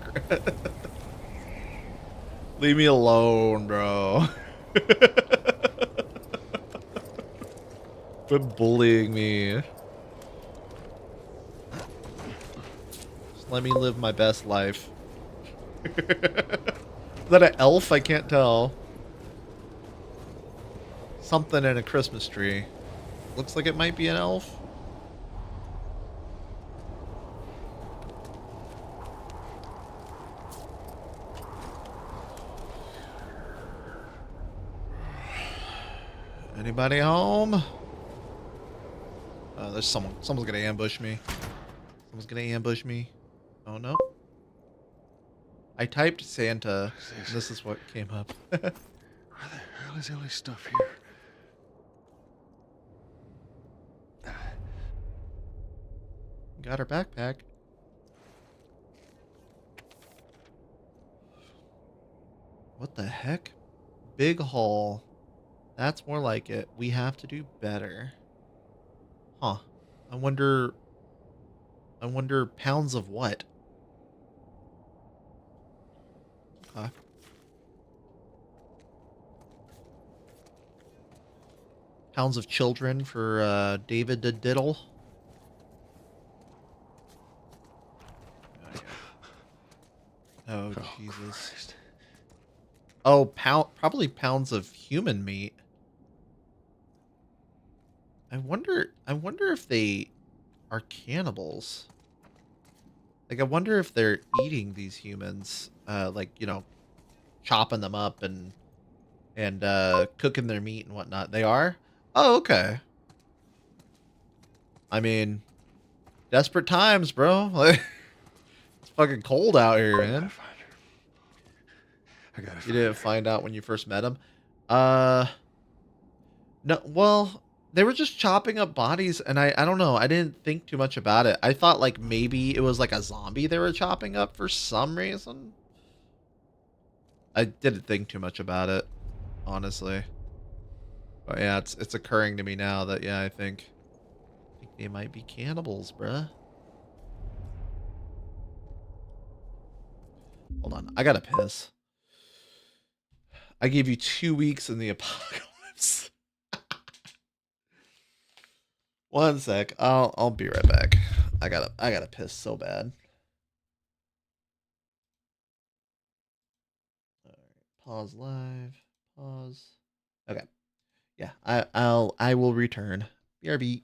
Leave me alone, bro. Quit bullying me. Just let me live my best life. Is that an elf? I can't tell. Something in a Christmas tree. Looks like it might be an elf. Anybody home? There's someone. Someone's gonna ambush me. Someone's gonna ambush me. Oh no. I typed Santa. And this is what came up. Where the hell is all this stuff here? Got her backpack. What the heck? Big haul. That's more like it. We have to do better. Huh. I wonder pounds of what? Okay. Pounds of children for David the Diddle. Oh, Oh, Jesus. Christ. Oh, probably pounds of human meat. I wonder if they are cannibals. Like, I wonder if they're eating these humans, like, chopping them up and cooking their meat and whatnot. They are? Oh, okay. I mean, desperate times, bro. Like, it's fucking cold out here, I gotta man. find her. I gotta You find didn't her. find out when you first met him? Uh, no, well, they were just chopping up bodies, and I don't know. I didn't think too much about it. I thought, like, maybe it was like a zombie they were chopping up for some reason. I didn't think too much about it, honestly. But yeah, it's occurring to me now that, yeah, I think they might be cannibals, bruh. Hold on, I gotta piss. I gave you 2 weeks in the apocalypse. One sec, I'll be right back. I gotta piss so bad. All right, pause live. Pause. Okay. Yeah, I will return. BRB.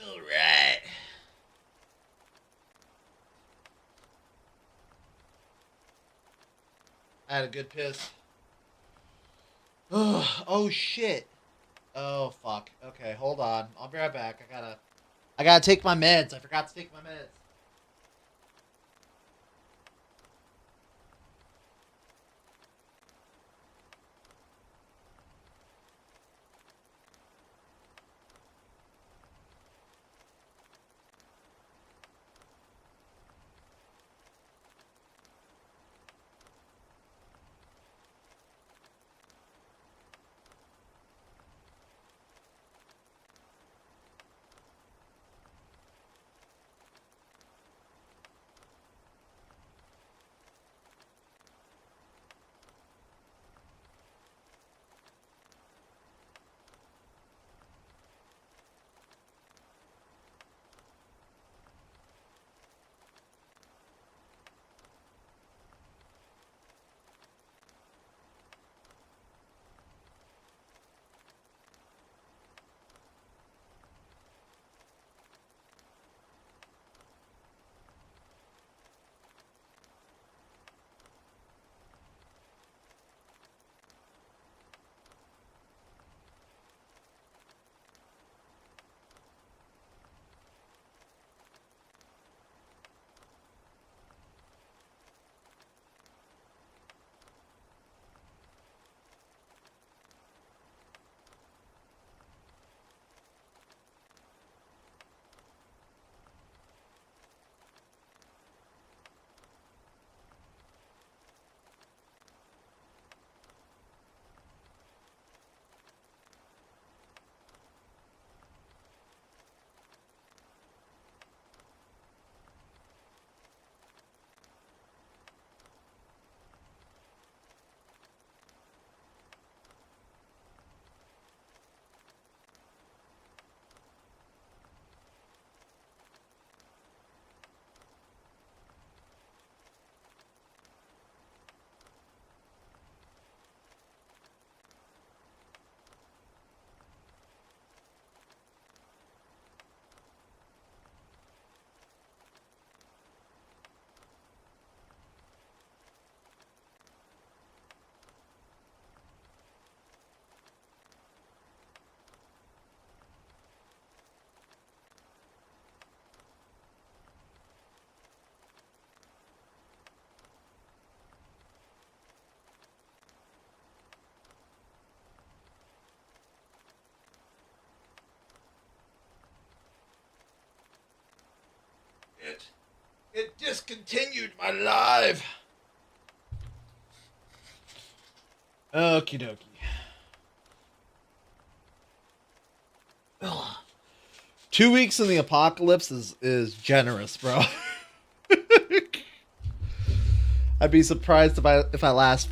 All right. I had a good piss. Oh shit. Oh fuck. Okay, hold on. I'll be right back. I gotta take my meds. I forgot to take my meds. It discontinued my live. Okie dokie. Ugh. 2 weeks in the apocalypse is generous, bro. I'd be surprised if I last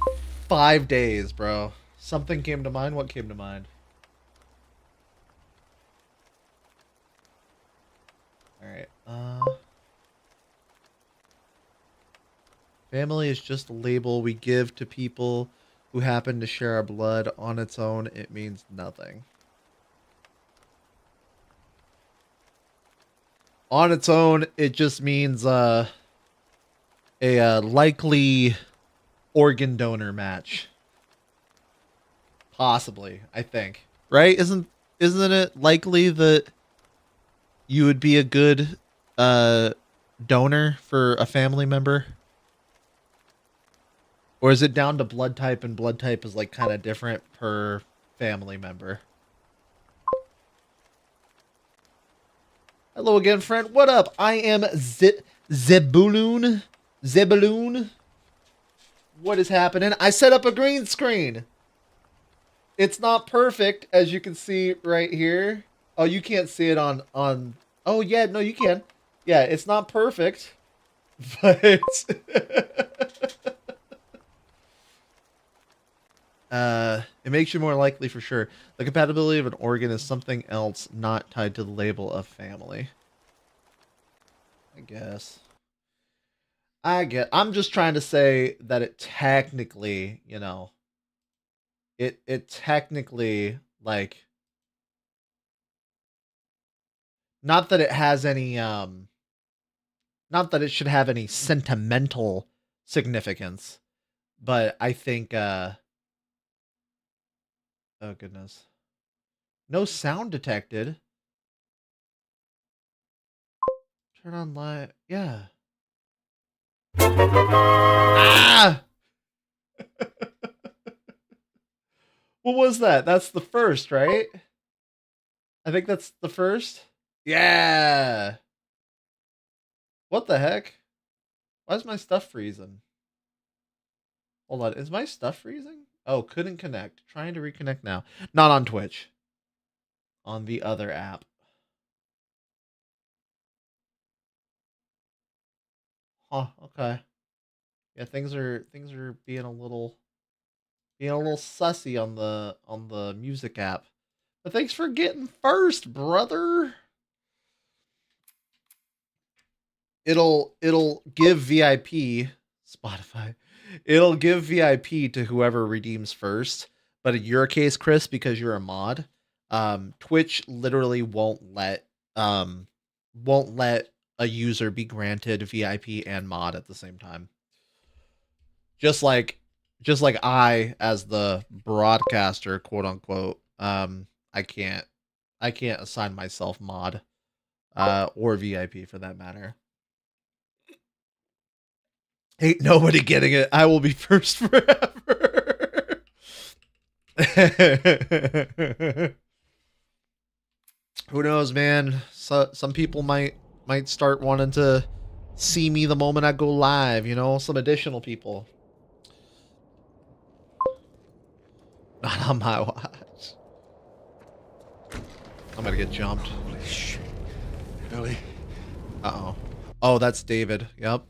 5 days, bro. Something came to mind. What came to mind? All right. Family is just a label we give to people who happen to share our blood. On its own, it means nothing. On its own, it just means a likely organ donor match. Possibly, I think. Right? Isn't it likely that you would be a good donor for a family member? Or is it down to blood type, and blood type is like kind of different per family member? Hello again, friend. What up? I am Zebulun. Zebulun. What is happening? I set up a green screen. It's not perfect, as you can see right here. Oh, you can't see it on... Oh, yeah, no, you can. Yeah, it's not perfect, but... it makes you more likely for sure. The compatibility of an organ is something else not tied to the label of family. I guess. I'm just trying to say that it technically, you know, it technically, like, Not that it has any not that it should have any sentimental significance, but I think oh goodness. No sound detected. Turn on light. Yeah. Ah! What was that? That's the first, right? I think that's the first. Yeah. What the heck? Why is my stuff freezing? Hold on. Is my stuff freezing? Oh, couldn't connect. Trying to reconnect now. Not on Twitch. On the other app. Huh, okay. Yeah, things are being a little sussy on the music app. But thanks for getting first, brother. It'll give VIP Spotify. It'll give VIP to whoever redeems first. But in your case, Chris, because you're a mod, Twitch literally won't let a user be granted VIP and mod at the same time. Just like I, as the broadcaster, quote unquote, I can't assign myself mod or VIP for that matter. Ain't nobody getting it. I will be first forever. Who knows, man? Some people might start wanting to see me the moment I go live, you know, some additional people. Not on my watch. I'm gonna get jumped. Holy shit. Ellie. Uh-oh. Oh, that's David. Yep.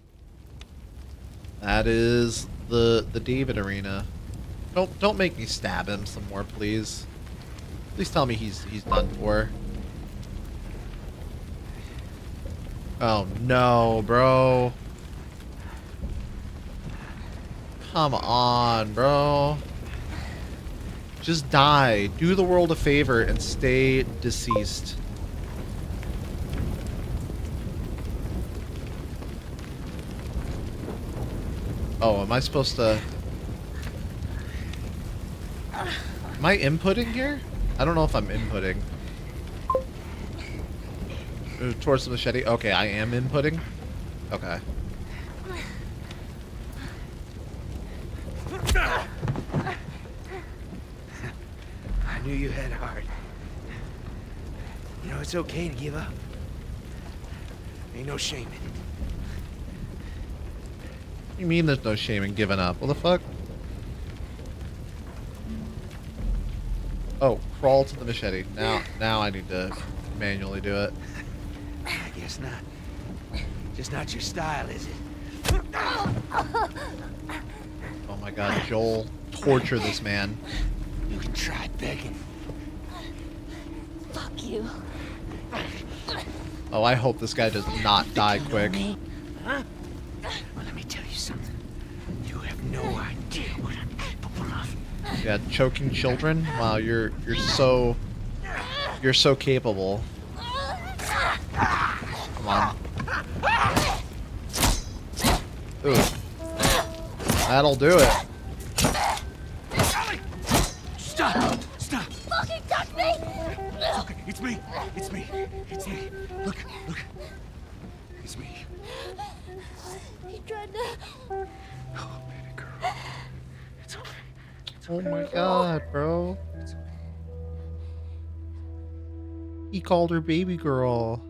That is the David arena. Don't make me stab him some more, please. Please tell me he's done for. Oh no, bro. Come on, bro. Just die. Do the world a favor and stay deceased. Oh, am I supposed to... Am I inputting here? I don't know if I'm inputting. Towards the machete? Okay, I am inputting. Okay. I knew you had heart. You know, it's okay to give up. Ain't no shame in it. What do you mean there's no shame in giving up? What the fuck? Oh, crawl to the machete. Now I need to manually do it. I guess not. Just not your style, is it? Oh my god, Joel, torture this man. You can try begging. Fuck you. Oh, I hope this guy does not die quick. Huh? Well, let me tell you something. You have no idea what I'm capable of. Yeah, choking children? Wow, you're so capable. Come on. Ooh. That'll do it. Stop! Stop! Fucking touch me! It's okay. It's me. It's me. It's me. Look. It's me. He tried to... Oh, baby girl. It's okay. Oh my god, bro. He called her baby girl.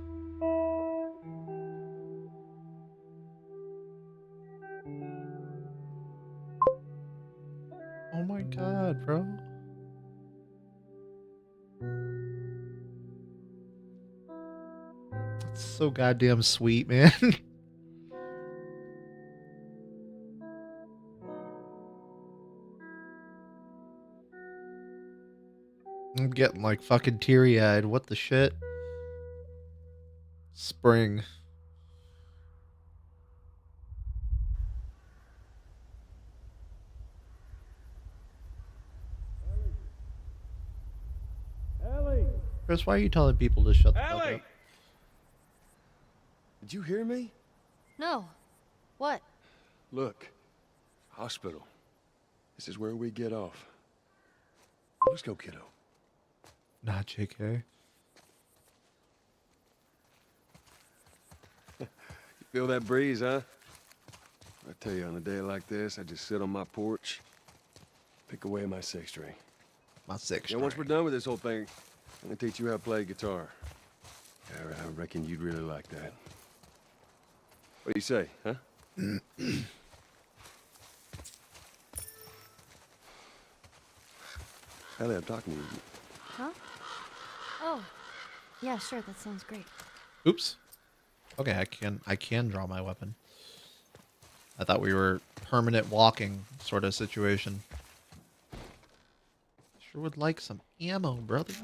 Oh my god, bro. That's so goddamn sweet, man. I'm getting like fucking teary-eyed. What the shit? Spring. Ellie! Chris, why are you telling people to shut the fuck Ellie! up? Did you hear me? No. What? Look. Hospital. This is where we get off. Let's go, kiddo. Not JK. Feel that breeze, huh? I tell you, on a day like this, I just sit on my porch, pick away at my six string. My six. Yeah, once we're done with this whole thing, I'm gonna teach you how to play guitar. Yeah, I reckon you'd really like that. What do you say, huh? Ellie, I'm talking to you. Huh? Oh. Yeah, sure. That sounds great. Oops. Okay, I can draw my weapon. I thought we were permanent walking sort of situation. Sure would like some ammo, brother.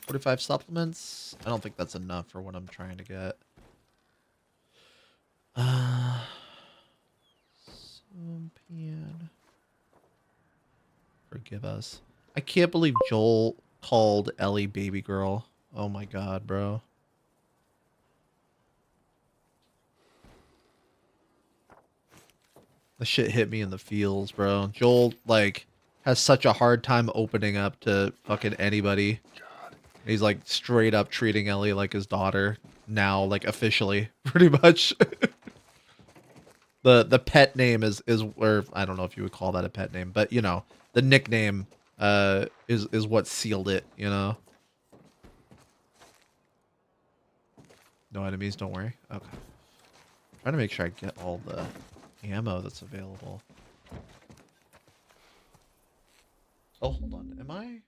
45 supplements. I don't think that's enough for what I'm trying to get. Sampian. Forgive us. I can't believe Joel called Ellie baby girl. Oh my god, bro. The shit hit me in the feels, bro. Joel, like, has such a hard time opening up to fucking anybody. He's, like, straight up treating Ellie like his daughter. Now, like, officially, pretty much. The pet name is, or I don't know if you would call that a pet name, but, you know, the nickname, is what sealed it, you know? No enemies, don't worry. Okay. Trying to make sure I get all the ammo that's available. Oh, hold on. Am I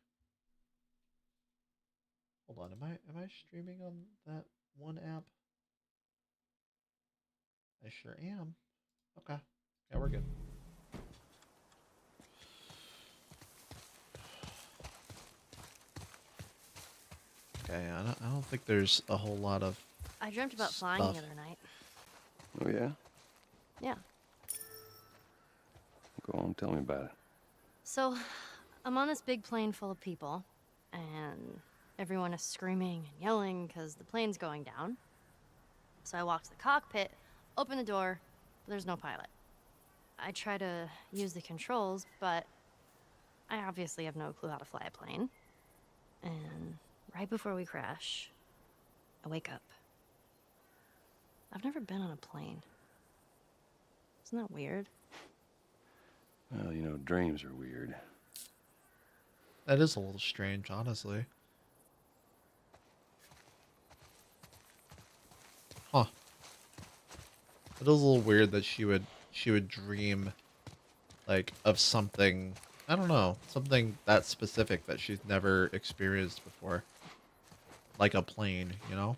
streaming on that one app? I sure am. Okay. Yeah, we're good. Okay, I don't think there's a whole lot of I dreamt about flying stuff. the other night. Oh, yeah? Yeah. Go on, tell me about it. So, I'm on this big plane full of people, and everyone is screaming and yelling because the plane's going down. So I walk to the cockpit, open the door, but there's no pilot. I try to use the controls, but I obviously have no clue how to fly a plane. And right before we crash, I wake up. I've never been on a plane. Isn't that weird? Well, you know, dreams are weird. That is a little strange, honestly. Huh. It is a little weird that she would dream like of something, I don't know, something that specific that she's never experienced before. Like a plane, you know?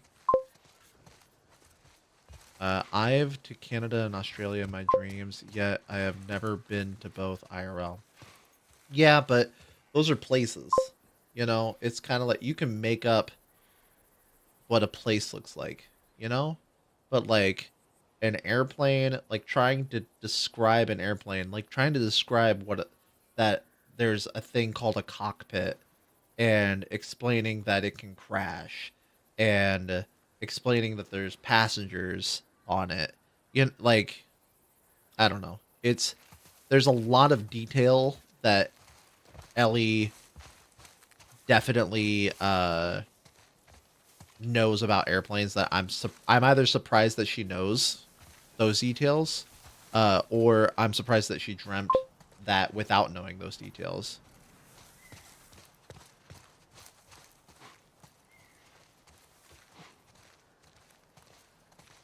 I've to Canada and Australia in my dreams, yet I have never been to both IRL. Yeah, but those are places. You know, it's kind of like you can make up what a place looks like, you know? But like an airplane, like trying to describe an airplane, like trying to describe that there's a thing called a cockpit and explaining that it can crash and explaining that there's passengers on it. You know, like, I don't know. There's a lot of detail that Ellie definitely knows about airplanes that I'm either surprised that she knows those details, or I'm surprised that she dreamt that without knowing those details.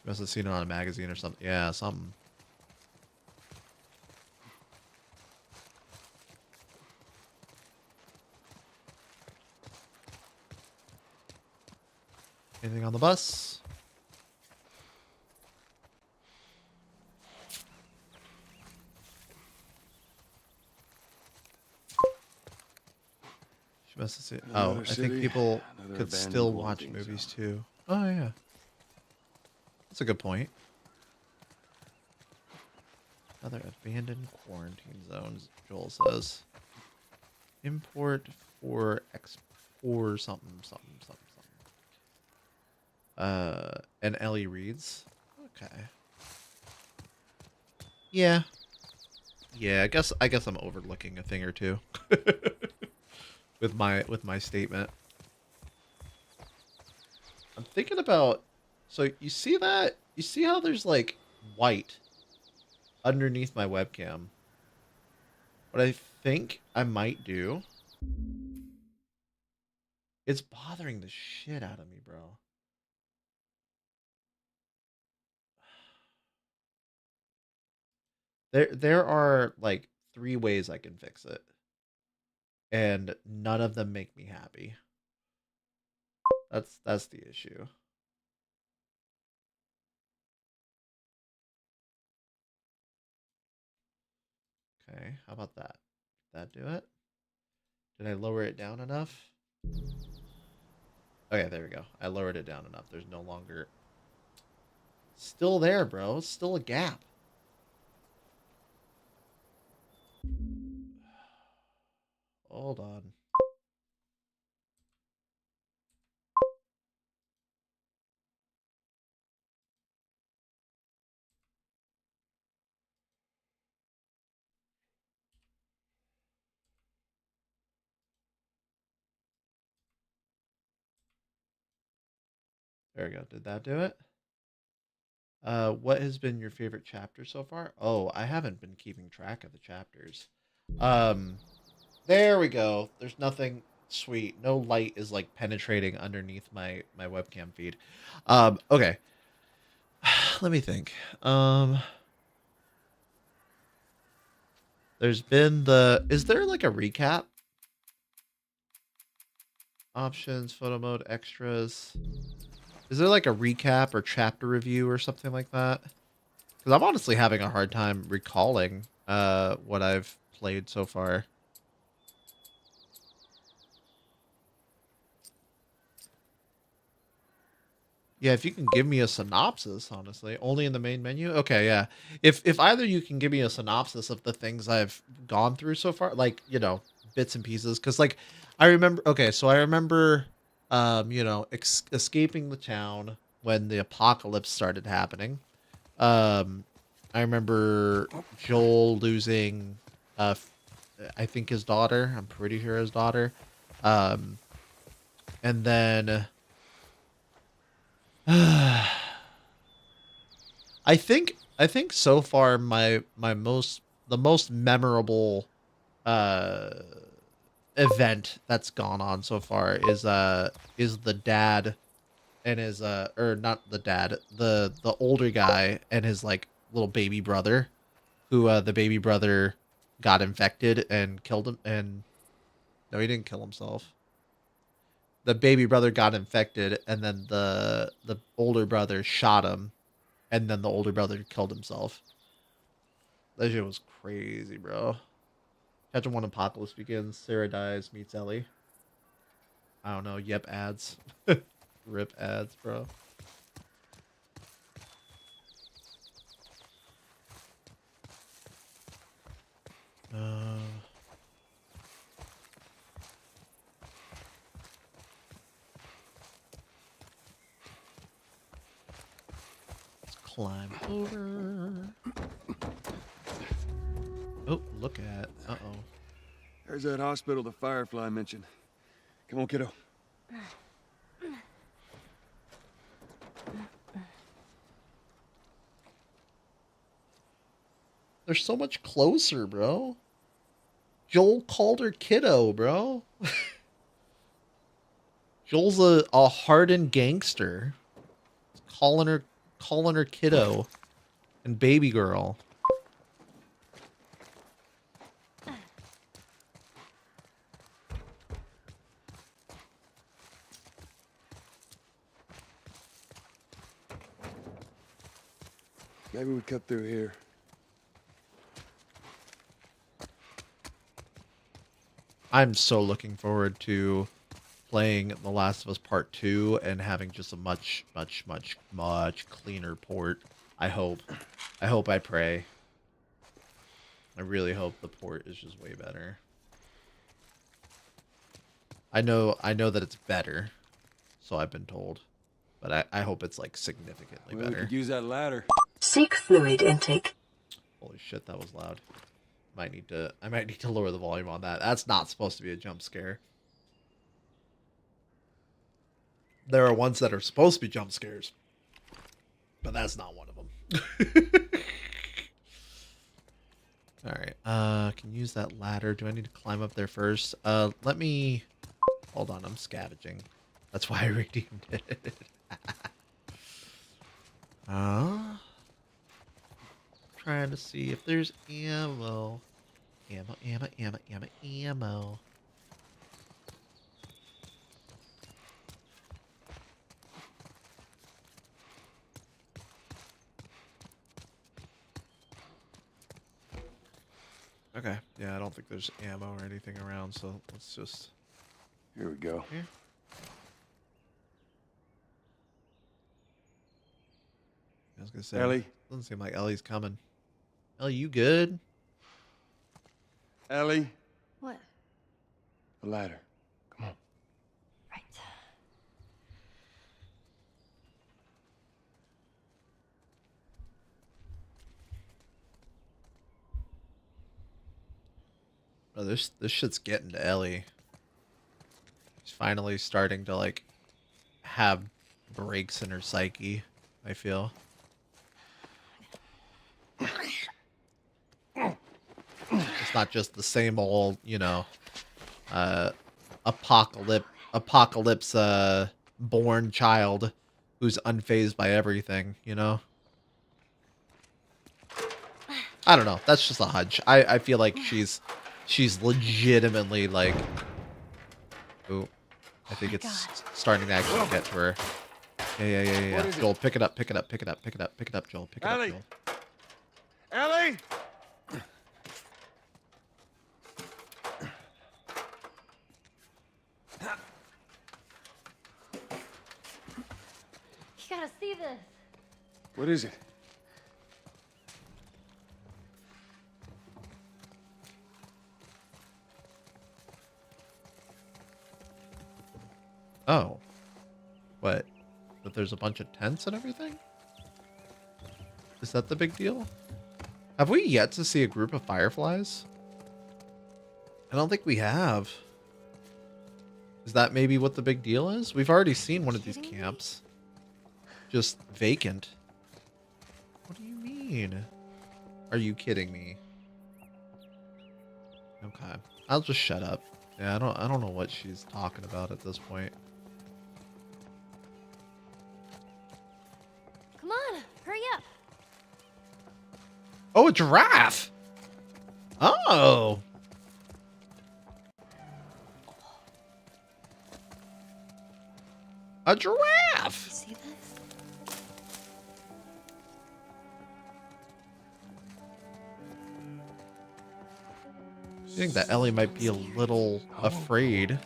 Must have seen it on a magazine or something. Yeah, something. Anything on the bus? She must have seen. Oh, Another I think city, people another could abandoned still watch wanting movies zone. too. Oh yeah, that's a good point. Another abandoned quarantine zones, Joel says. Import for export something. And Ellie reads. Okay. Yeah. Yeah, I guess I'm overlooking a thing or two with my statement. I'm thinking about, so you see that? You see how there's like white underneath my webcam? What I think I might do, it's bothering the shit out of me, bro. There are like 3 ways I can fix it, and none of them make me happy. That's the issue. Okay, how about that? Did that do it? Did I lower it down enough? Okay, there we go. I lowered it down enough. There's no longer... Still there, bro. It's still a gap. Hold on. There we go. Did that do it? What has been your favorite chapter so far? Oh, I haven't been keeping track of the chapters. There we go. There's nothing sweet. No light is like penetrating underneath my webcam feed. Okay. Let me think. There's been is there like a recap? Options, photo mode, extras. Is there like a recap or chapter review or something like that? Because I'm honestly having a hard time recalling what I've played so far. Yeah, if you can give me a synopsis, honestly, only in the main menu. Okay, yeah. If either you can give me a synopsis of the things I've gone through so far, like, you know, bits and pieces, because like I remember. Okay, so I remember, you know, escaping the town when the apocalypse started happening. I remember Joel losing, I think his daughter. I'm pretty sure his daughter. And then. I think so far the most memorable uh event that's gone on so far is the dad and his or not the dad, the older guy and his like little baby brother, who the baby brother got infected and killed him. And no, he didn't kill himself. The baby brother got infected, and then the older brother shot him, and then the older brother killed himself. That shit was crazy, bro. Chapter 1, Apocalypse begins. Sarah dies, meets Ellie. I don't know. Yep, ads. Rip ads, bro. Let's climb over. Oh, look at. Uh-oh. There's that hospital the Firefly mentioned. Come on, kiddo. They're so much closer, bro. Joel called her kiddo, bro. Joel's a hardened gangster. He's calling her kiddo and baby girl. Maybe we cut through here. I'm so looking forward to playing The Last of Us Part 2 and having just a much cleaner port. I hope. I pray. I really hope the port is just way better. I know that it's better, so I've been told. But I hope it's like significantly Well, we better. could use that ladder. Seek fluid intake. Holy shit, that was loud. I might need to lower the volume on that. That's not supposed to be a jump scare. There are ones that are supposed to be jump scares, but that's not one of them. All right, can use that ladder. Do I need to climb up there first? Let me, hold on, I'm scavenging. That's why I redeemed it. Trying to see if there's ammo. Ammo. Okay, yeah, I don't think there's ammo or anything around, so let's just... Here we go. Here. I was gonna say, Ellie? doesn't seem like Ellie's coming. Ellie, you good? Ellie, What? the ladder. Come on. Right. Oh, this shit's getting to Ellie. She's finally starting to like have breaks in her psyche, I feel. It's not just the same old, you know, apocalypse born child who's unfazed by everything, you know? I don't know. That's just a hunch. I feel like she's legitimately like, ooh, I think it's starting to actually get to her. Yeah. What is it? Joel, pick it up, Joel. Pick it up, Ellie! Joel. Ellie! You gotta see this. What is it? Oh. What? That there's a bunch of tents and everything? Is that the big deal? Have we yet to see a group of fireflies? I don't think we have. Is that maybe what the big deal is? We've already seen one of these Kidding me? camps. Just vacant. What do you mean? Are you kidding me? Okay. I'll just shut up. Yeah, I don't know what she's talking about at this point. Come on, hurry up. Oh, a giraffe! Oh! A You giraffe! see this? I think that Ellie might be a little afraid.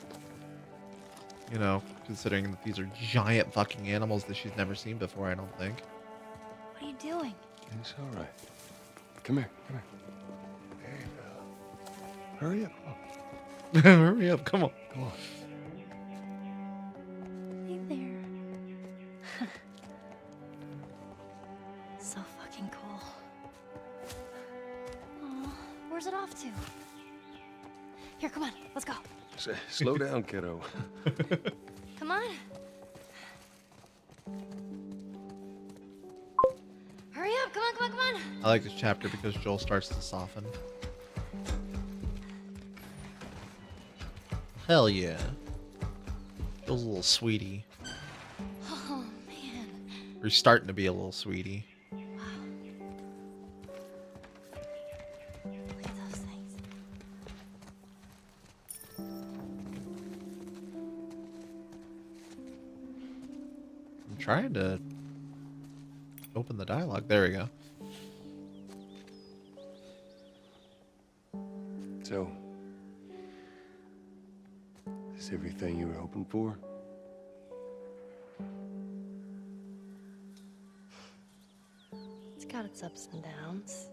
You know, considering that these are giant fucking animals that she's never seen before, I don't think. What are you doing? It's all right. Come here. There you go. Hurry up. Come on. Hurry up, come on. Come on. Hey there. So fucking cool. Aw, where's it off to? Here, come on, let's go. Slow down, kiddo. Come on. Hurry up, come on. I like this chapter because Joel starts to soften. Hell yeah. Joel's a little sweetie. Oh, man. Or he's starting to be a little sweetie. Look at those things. I'm trying to open the dialogue. There we go. So, is everything you were hoping for? It's got its ups and downs,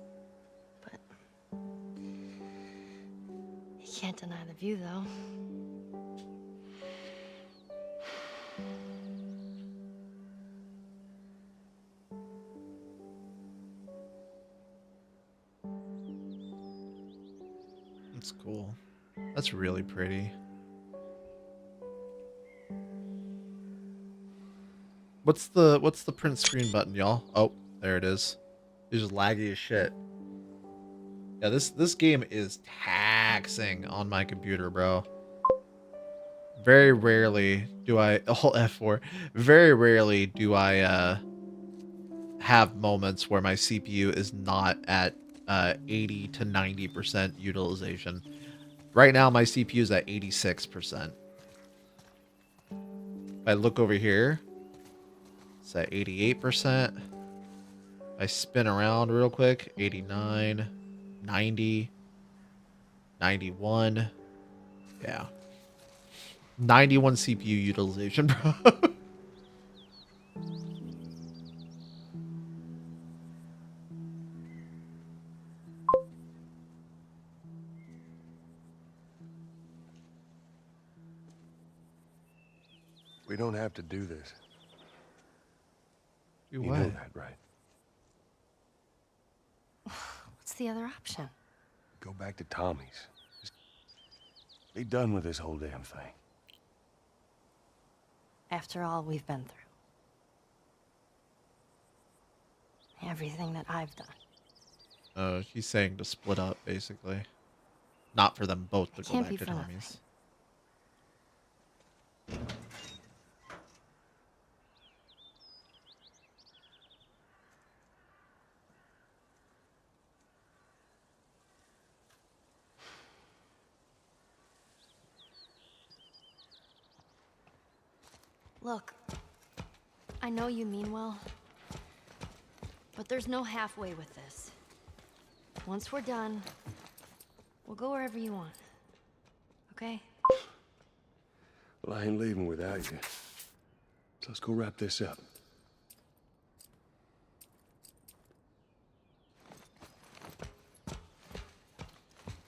but you can't deny the view, though. That's cool. That's really pretty. What's the print screen button, y'all? Oh, there it is. It's just laggy as shit. Yeah, this game is taxing on my computer, bro. Very rarely do I Alt F4. Very rarely do I have moments where my CPU is not at 80 to 90% utilization. Right now my CPU is at 86%. If I look over here, it's at 88%. If I spin around real quick, 89, 90, 91. Yeah. 91 CPU utilization, bro. We don't have to do this. Do You what? know that, right? What's the other option? Go back to Tommy's. Just be done with this whole damn thing. After all we've been through. Everything that I've done. He's saying to split up, basically. Not for them both to It go can't back be to for nothing. Tommy's. Look, I know you mean well, but there's no halfway with this. Once we're done, we'll go wherever you want. Okay? Well, I ain't leaving without you. So let's go wrap this up.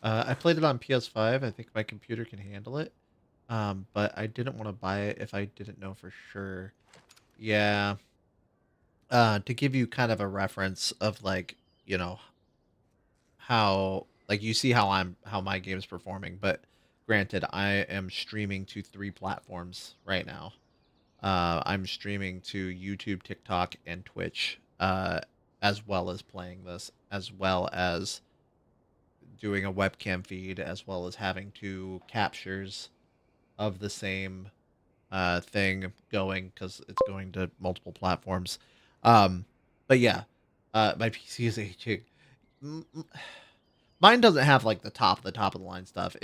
I played it on PS5. I think my computer can handle it. But I didn't want to buy it if I didn't know for sure. Yeah. To give you kind of a reference of like, you know, how like you see how my game's performing, but granted, I am streaming to 3 platforms right now. I'm streaming to YouTube, TikTok, and Twitch, as well as playing this, as well as doing a webcam feed, as well as having 2 captures of the same thing going because it's going to multiple platforms. But yeah, my PC is aging. Mine doesn't have like the top of the line stuff.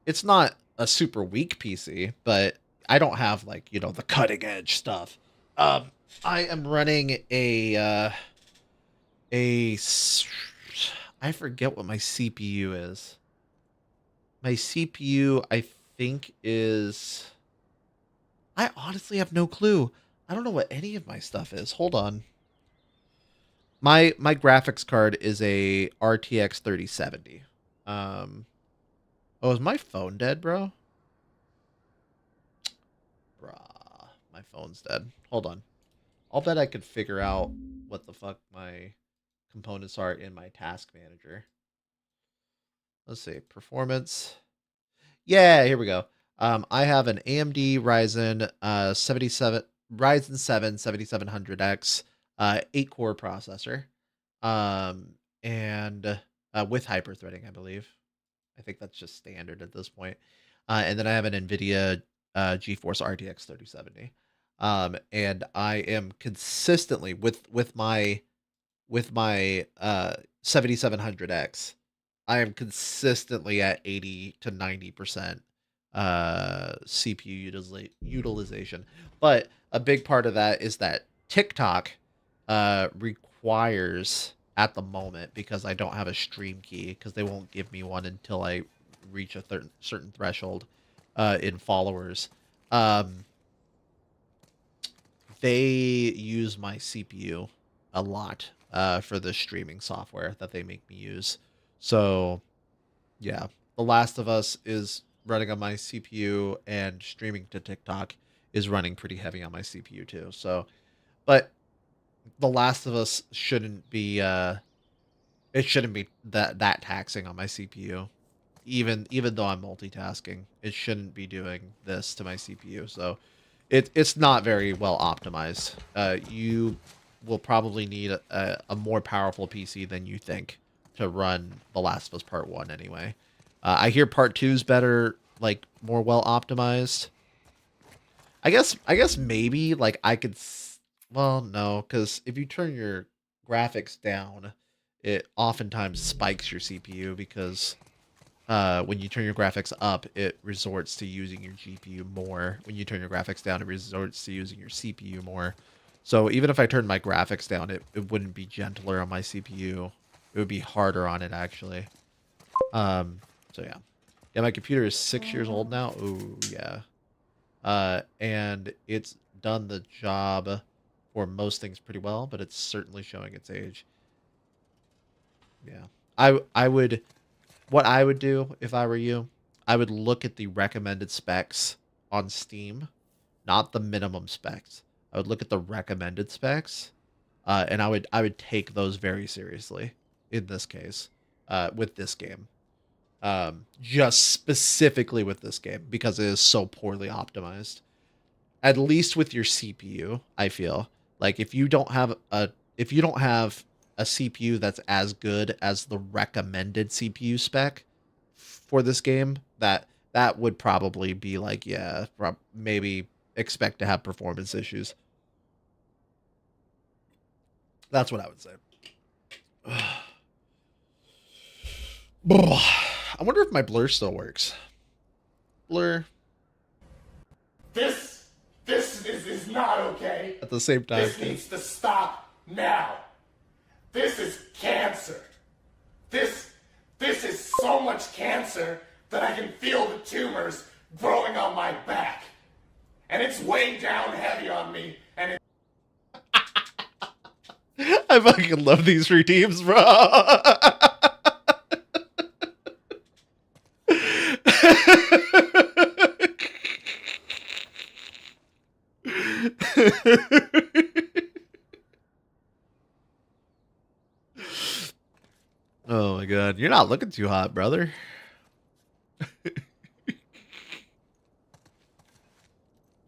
It's not a super weak PC, but I don't have like, you know, the cutting edge stuff. I am running I forget what my CPU is. My CPU, I think, is... I honestly have no clue. I don't know what any of my stuff is. Hold on. My graphics card is a RTX 3070. Oh, is my phone dead, bro? Bruh, my phone's dead. Hold on. I'll bet I could figure out what the fuck my components are in my task manager. Let's see. Performance. Yeah, here we go. I have an AMD Ryzen 7 7700X 8-core processor, and with hyperthreading, I believe. I think that's just standard at this point. And then I have an NVIDIA GeForce RTX 3070. And I am consistently with my 7700X, I am consistently at 80 to 90% CPU utilization. But a big part of that is that TikTok requires at the moment, because I don't have a stream key, because they won't give me one until I reach a certain threshold in followers. They use my CPU a lot for the streaming software that they make me use. So, yeah, The Last of Us is running on my CPU, and streaming to TikTok is running pretty heavy on my CPU too. So, but The Last of Us shouldn't be it shouldn't be that taxing on my CPU. even though I'm multitasking, it shouldn't be doing this to my CPU. So it's not very well optimized. You will probably need a more powerful PC than you think to run The Last of Us Part 1 anyway. I hear Part 2 is better, like more well optimized. I guess maybe like I could well, no, cuz if you turn your graphics down, it oftentimes spikes your CPU because when you turn your graphics up, it resorts to using your GPU more. When you turn your graphics down, it resorts to using your CPU more. So even if I turned my graphics down, it wouldn't be gentler on my CPU. It would be harder on it, actually. So yeah. Yeah, my computer is 6 years old now. Ooh, yeah. And it's done the job for most things pretty well, but it's certainly showing its age. Yeah. I would... What I would do if I were you, I would look at the recommended specs on Steam, not the minimum specs. I would look at the recommended specs, and I would take those very seriously in this case, with this game. Just specifically with this game because it is so poorly optimized. At least with your CPU, I feel like if you don't have a CPU that's as good as the recommended CPU spec for this game, that would probably be like, yeah, maybe expect to have performance issues. That's what I would say. I wonder if my blur still works. Blur. This is not okay. At the same time. This needs to stop now. This is cancer. This is so much cancer that I can feel the tumors growing on my back. And it's weighing down heavy on me, and I fucking love these redeems, bro. Oh my god, you're not looking too hot, brother.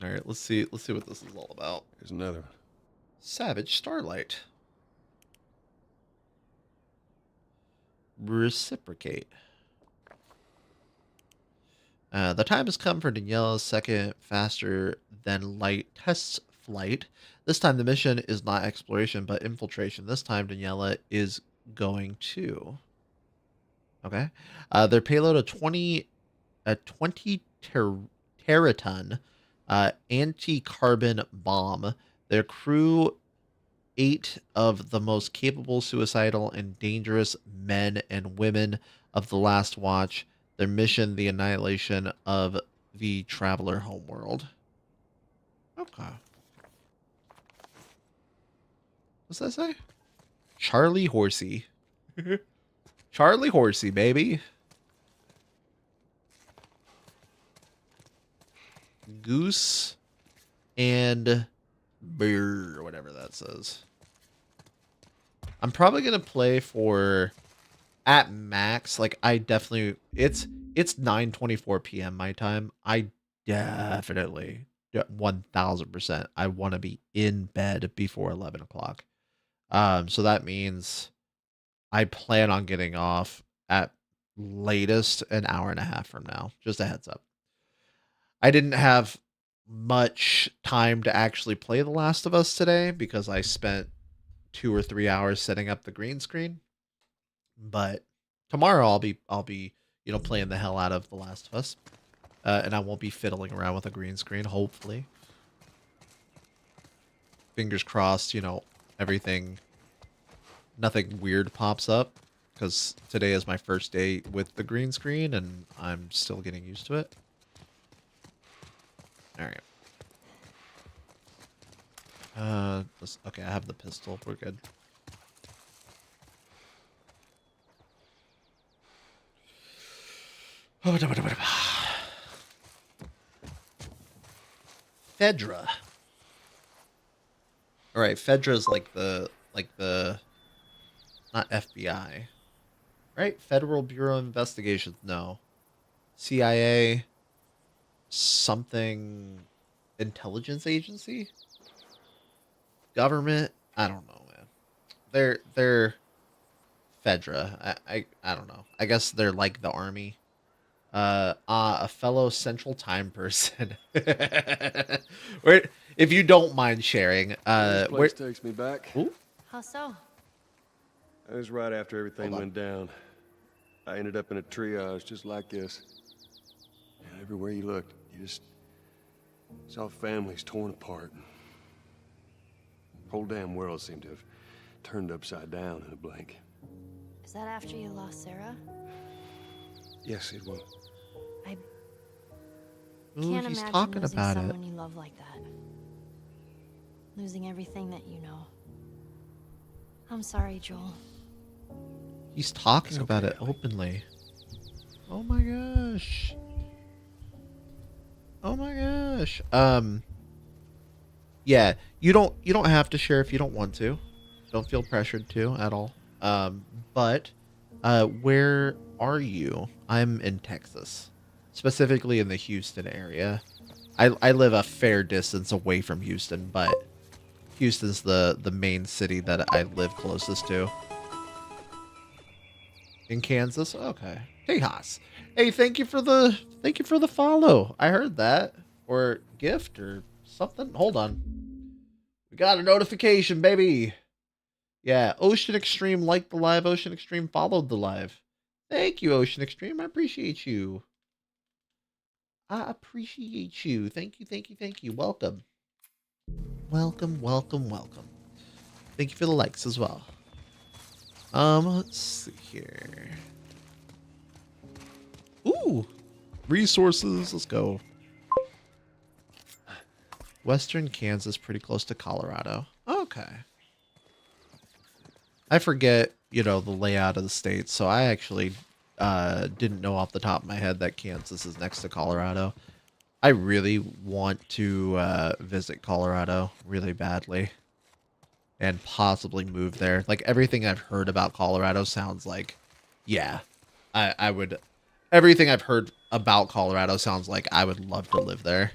All right, let's see what this is all about. Here's another one. Savage Starlight. Reciprocate. The time has come for Daniela's second faster than light test flight. This time the mission is not exploration but infiltration. This time Daniela is going to. Okay. Their payload a 20 teraton anti-carbon bomb. Their crew 8 of the most capable, suicidal, and dangerous men and women of the Last Watch. Their mission, the annihilation of the Traveler homeworld. Okay. What's that say? Charlie Horsey. Charlie Horsey, baby. Goose and beer, or whatever that says. I'm probably gonna play for at max. Like I definitely, it's 9:24 p.m. my time. I definitely 1000%. I want to be in bed before 11 o'clock. So that means I plan on getting off at latest an hour and a half from now. Just a heads up. I didn't have much time to actually play The Last of Us today because I spent 2 or 3 hours setting up the green screen. But tomorrow I'll be playing the hell out of The Last of Us, and I won't be fiddling around with a green screen. Hopefully, fingers crossed. Nothing weird pops up because today is my first day with the green screen and I'm still getting used to it. All right. Okay, I have the pistol. We're good. Fedra. All right, Fedra's like the not FBI. Right? Federal Bureau of Investigations. No. CIA. Something. Intelligence agency? Government? I don't know, man. They're Fedra. I don't know. I guess they're like the army. A fellow Central Time person. Where, if you don't mind sharing, This where? place takes me back. Ooh, How so? That was right after everything Hold on. went down. I ended up in a triage just like this. And everywhere you looked, you just saw families torn apart. The whole damn world seemed to have turned upside down in a blink. Is that after you lost Sarah? Yes, it was. I Ooh, can't he's imagine talking losing about it. someone you love like that. Losing everything that you know. I'm sorry, Joel. He's talking It's about okay, it Ellie. openly. Oh my gosh. Oh my gosh. Yeah, you don't have to share if you don't want to. Don't feel pressured to at all. But where are you? I'm in Texas. Specifically in the Houston area. I live a fair distance away from Houston, but Houston's the main city that I live closest to. In Kansas? Okay. Tejas. Hey, thank you for the follow. I heard that. Or gift or something. Hold on. We got a notification, baby. Yeah, Ocean Extreme liked the live. Ocean Extreme followed the live. Thank you, Ocean Extreme. I appreciate you. I appreciate you. Thank you, thank you, thank you. Welcome. Welcome, welcome, welcome. Thank you for the likes as well. Let's see here. Ooh, resources. Let's go. Western Kansas, pretty close to Colorado. Okay. I forget, the layout of the state, so I actually didn't know off the top of my head that Kansas is next to Colorado. I really want to visit Colorado really badly. And possibly move there. Like, everything I've heard about Colorado sounds like, yeah, I would. Everything I've heard about Colorado sounds like I would love to live there.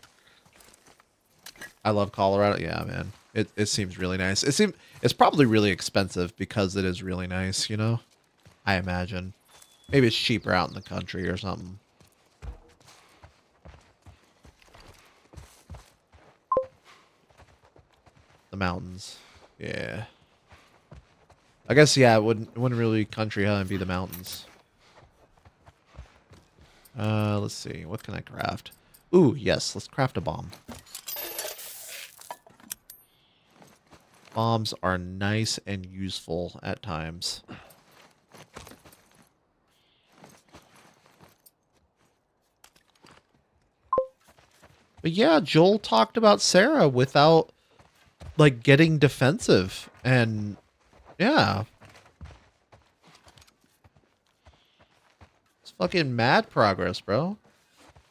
I love Colorado. Yeah, man. It seems really nice. It's probably really expensive because it is really nice, I imagine. Maybe it's cheaper out in the country or something. The mountains. Yeah. I guess, yeah, it wouldn't really country, huh? It'd be the mountains. Let's see. What can I craft? Ooh, yes. Let's craft a bomb. Bombs are nice and useful at times. But yeah, Joel talked about Sarah without, like, getting defensive. And, yeah. It's fucking mad progress, bro.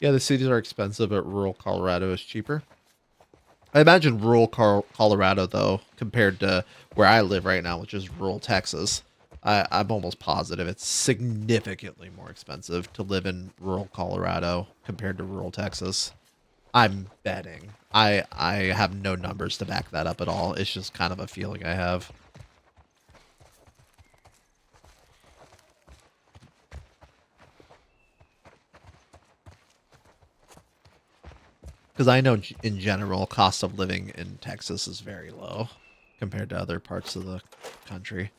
Yeah, the cities are expensive, but rural Colorado is cheaper. I imagine rural Colorado, though, compared to where I live right now, which is rural Texas, I'm almost positive it's significantly more expensive to live in rural Colorado compared to rural Texas. I'm betting. I have no numbers to back that up at all. It's just kind of a feeling I have. Because I know in general, cost of living in Texas is very low compared to other parts of the country.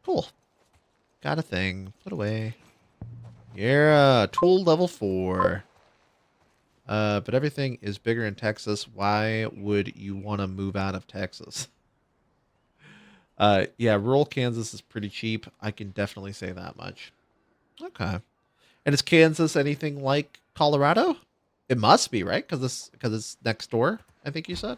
Cool. Got a thing. Put away. Yeah, tool level 4. But everything is bigger in Texas. Why would you want to move out of Texas? Yeah, rural Kansas is pretty cheap. I can definitely say that much. Okay. And is Kansas anything like Colorado? It must be, right? Because it's next door, I think you said.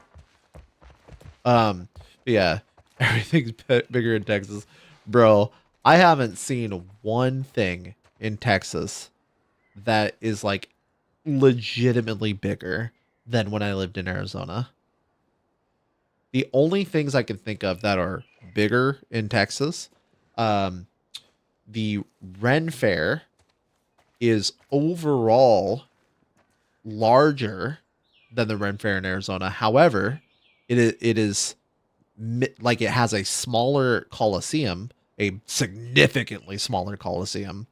Yeah, everything's bigger in Texas. Bro, I haven't seen one thing in Texas that is like legitimately bigger than when I lived in Arizona. The only things I can think of that are bigger in Texas, the Ren Fair is overall larger than the Ren Fair in Arizona. However, it is like it has a smaller coliseum, a significantly smaller coliseum,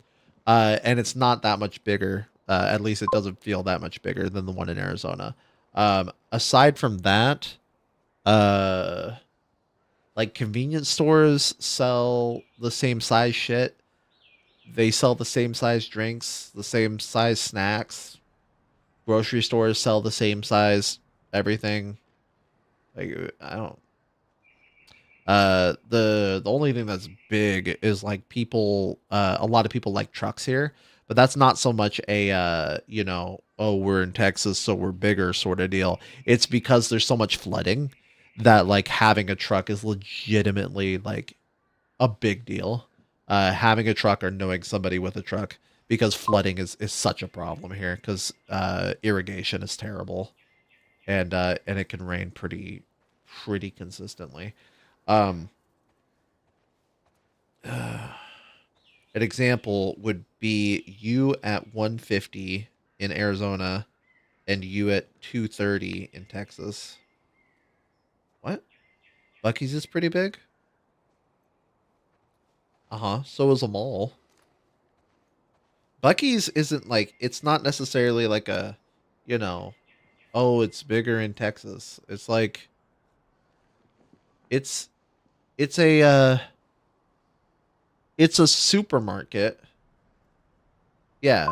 and it's not that much bigger. At least it doesn't feel that much bigger than the one in Arizona. Aside from that, like convenience stores sell the same size shit. They sell the same size drinks, the same size snacks. Grocery stores sell the same size everything. Like I don't. The only thing that's big is like people. A lot of people like trucks here, but that's not so much a oh, we're in Texas, so we're bigger sort of deal. It's because there's so much flooding that like having a truck is legitimately like a big deal. Having a truck or knowing somebody with a truck, because flooding is such a problem here because irrigation is terrible, and it can rain pretty consistently. An example would be you at 150 in Arizona and you at 230 in Texas. What? Buc-ee's is pretty big? So is a mall. Buc-ee's isn't like, it's not necessarily like a, oh, it's bigger in Texas. It's like, it's a supermarket. Yeah.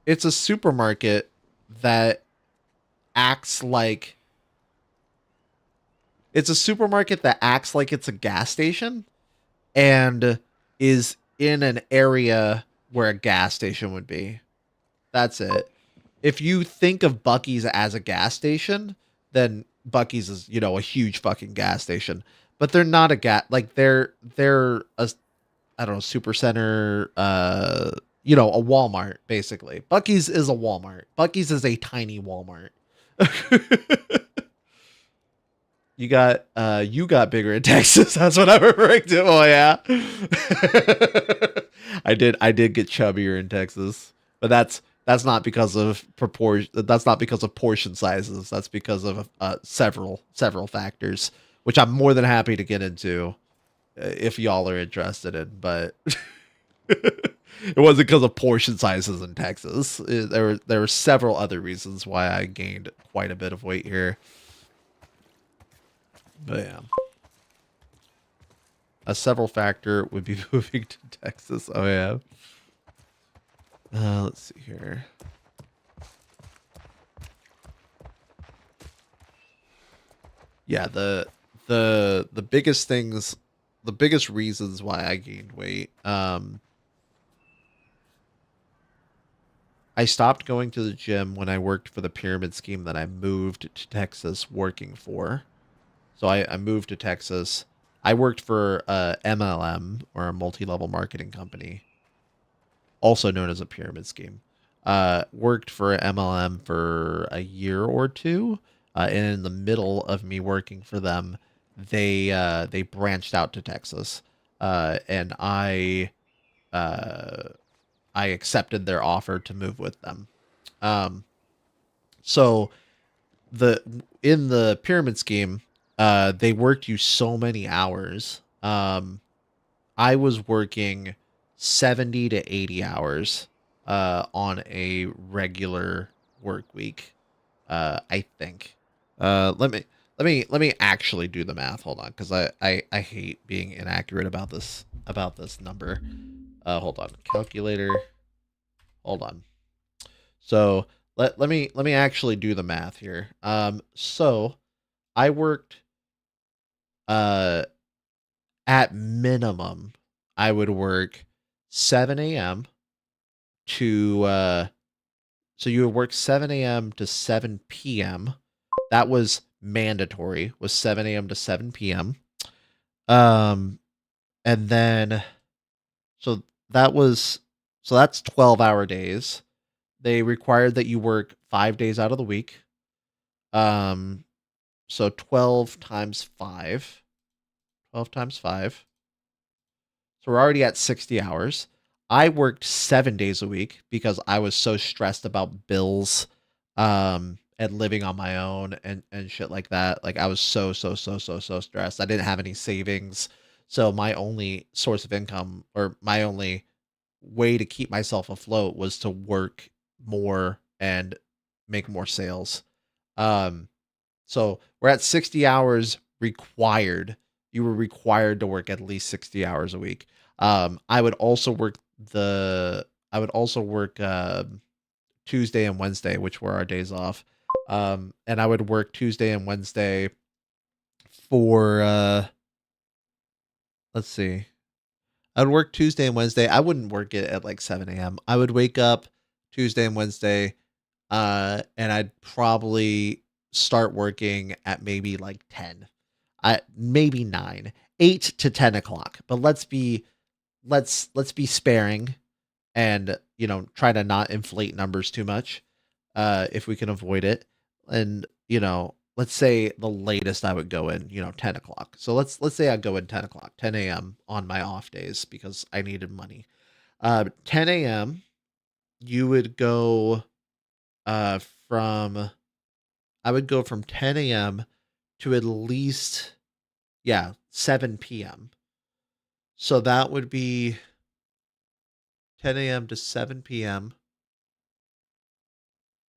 It's a supermarket that acts like it's a gas station and is in an area where a gas station would be. That's it. If you think of Buc-ee's as a gas station, then Buc-ee's is, a huge fucking gas station. But they're not a like they're a, I don't know, super center, a Walmart basically. Buc-ee's is a Walmart. Buc-ee's is a tiny Walmart. You got bigger in Texas. That's what I'm referring to. Oh yeah. I did get chubbier in Texas, but that's not because of proportion. That's not because of portion sizes. That's because of several factors, which I'm more than happy to get into if y'all are interested in. But it wasn't because of portion sizes in Texas. There were several other reasons why I gained quite a bit of weight here. But yeah. A several factor would be moving to Texas. Oh yeah. Let's see here. Yeah, the biggest things, the biggest reasons why I gained weight. I stopped going to the gym when I worked for the pyramid scheme that I moved to Texas working for. So I moved to Texas. I worked for MLM, or a multi-level marketing company, also known as a pyramid scheme. Worked for MLM for a year or two, and in the middle of me working for them, they branched out to Texas, and I accepted their offer to move with them. So in the pyramid scheme, they worked you so many hours. I was working 70 to 80 hours on a regular work week. I think. Let me actually do the math. Hold on, because I hate being inaccurate about this number. Hold on, calculator. Hold on. So let me actually do the math here. So I worked at minimum I would work 7 a.m. to so you would work 7 a.m. to 7 p.m. That was mandatory, was 7 a.m. to 7 p.m. And then so that's 12-hour days. They required that you work 5 days out of the week. So 12 times 5. 12 times 5. So we're already at 60 hours. I worked 7 days a week because I was so stressed about bills and living on my own and shit like that. Like I was so stressed. I didn't have any savings. So my only source of income, or my only way to keep myself afloat, was to work more and make more sales. So we're at 60 hours required. You were required to work at least 60 hours a week. I would also work Tuesday and Wednesday, which were our days off. And I would work Tuesday and Wednesday for let's see. I would work Tuesday and Wednesday. I wouldn't work it at like 7 a.m. I would wake up Tuesday and Wednesday, and I'd probably start working at maybe like 10. Maybe 9. 8 to 10 o'clock. But let's be sparing and, try to not inflate numbers too much, if we can avoid it. And, let's say the latest I would go in, 10 o'clock. So let's say I go in 10 o'clock, 10 a.m. on my off days because I needed money. 10 a.m. you would go from 10 a.m. to at least 7 p.m. So that would be 10 a.m. to 7 p.m.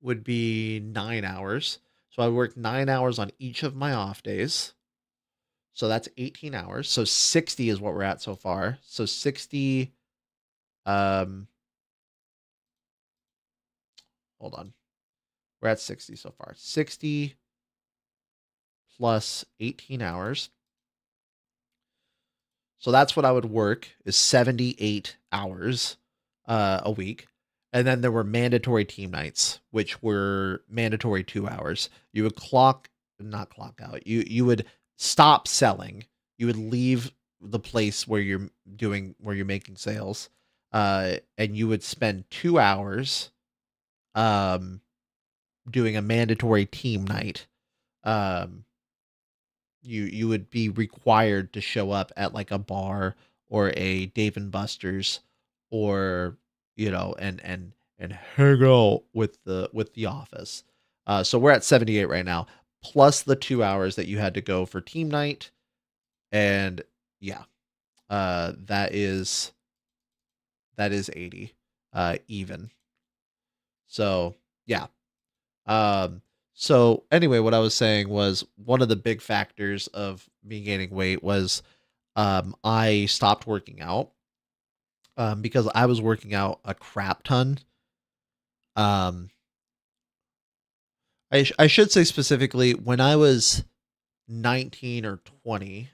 would be 9 hours. So I work 9 hours on each of my off days. So that's 18 hours. So 60 is what we're at so far. So 60, hold on. We're at 60 so far. 60 plus 18 hours. So that's what I would work, is 78 hours a week. And then there were mandatory team nights, which were mandatory 2 hours. You would not clock out. You would stop selling. You would leave the place where you're making sales. And you would spend 2 hours doing a mandatory team night. You would be required to show up at like a bar or a Dave and Buster's, or and hang out with the office. So we're at 78 right now, plus the 2 hours that you had to go for team night, and that is 80 even. So yeah. So anyway, what I was saying was, one of the big factors of me gaining weight was I stopped working out because I was working out a crap ton. I should say specifically, when I was 19 or 20,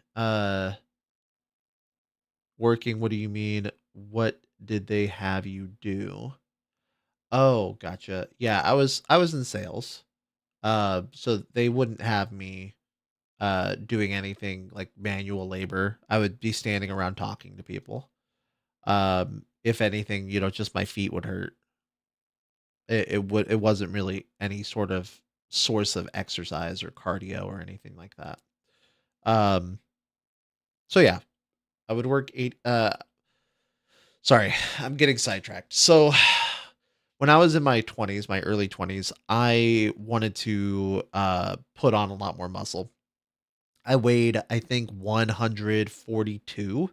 working, what do you mean? What did they have you do? Oh, gotcha. Yeah, I was in sales. So they wouldn't have me doing anything like manual labor. I would be standing around talking to people. If anything, just my feet would hurt. It wasn't really any sort of source of exercise or cardio or anything like that. So yeah, I would work 8. Sorry, I'm getting sidetracked. So when I was in my 20s, my early 20s, I wanted to put on a lot more muscle. I weighed, I think, 142